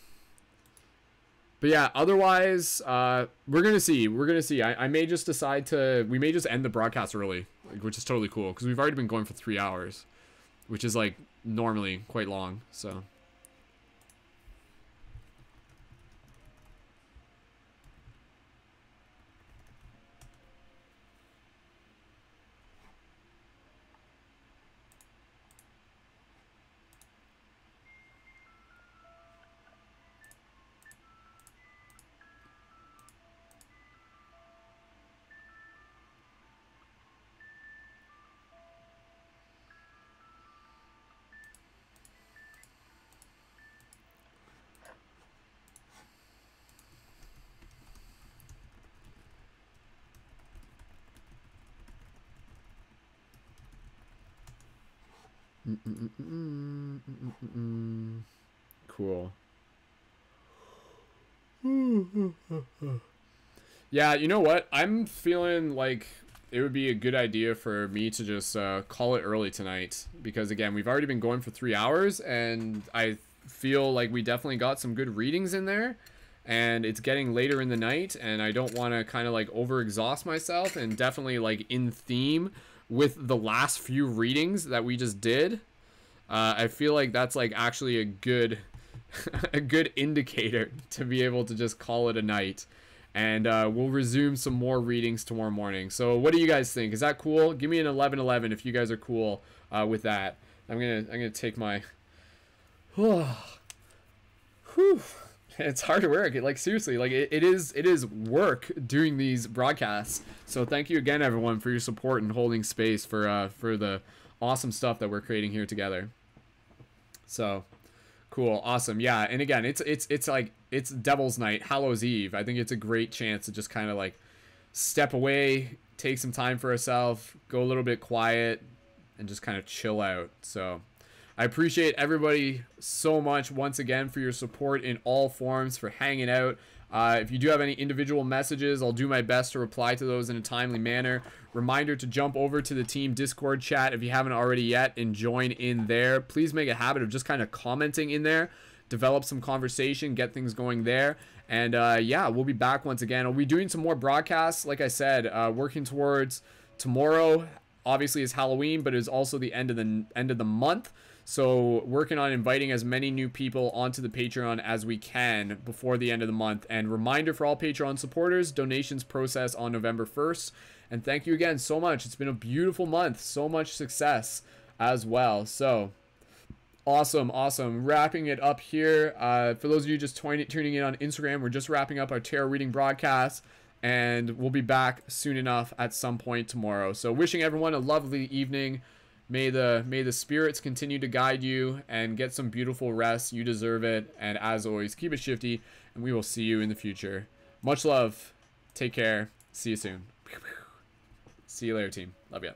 But yeah, otherwise, we're gonna see. I may just decide to. We may just end the broadcast early, which is totally cool because we've already been going for 3 hours, which is like normally quite long. So. Cool. Yeah, you know what? I'm feeling like it would be a good idea for me to just call it early tonight, because again, we've already been going for 3 hours, and I feel like we definitely got some good readings in there, and it's getting later in the night, and I don't want to kind of like over exhaust myself, and definitely like in theme with the last few readings that we just did. I feel like that's like actually a good a good indicator to be able to just call it a night. And we'll resume some more readings tomorrow morning. So what do you guys think? Is that cool? Give me an 11-11 if you guys are cool with that. I'm gonna take my whew. It's hard work. Like seriously, like it is work doing these broadcasts. So thank you again, everyone, for your support and holding space for the awesome stuff that we're creating here together. So cool, awesome. Yeah, and again, it's like it's Devil's Night, Hallows Eve. I think it's a great chance to just kind of like step away, take some time for ourselves, go a little bit quiet, and just kind of chill out. So I appreciate everybody so much once again for your support in all forms, for hanging out. If you do have any individual messages, I'll do my best to reply to those in a timely manner. Reminder to jump over to the team Discord chat if you haven't already yet and join in there. Please make a habit of just kind of commenting in there, develop some conversation, get things going there. And yeah, we'll be back once again. I'll be doing some more broadcasts. Like I said, working towards tomorrow. Obviously, is Halloween, but it is also the end of the month. So working on inviting as many new people onto the Patreon as we can before the end of the month. And reminder for all Patreon supporters, donations process on November 1st. And thank you again so much. It's been a beautiful month. So much success as well. So awesome, awesome. Wrapping it up here. For those of you just tuning in on Instagram, we're just wrapping up our tarot reading broadcast. And we'll be back soon enough at some point tomorrow. So wishing everyone a lovely evening. May the spirits continue to guide you, and get some beautiful rest. You deserve it. And as always, keep it shifty, and we will see you in the future. Much love. Take care. See you soon. See you later, team. Love ya.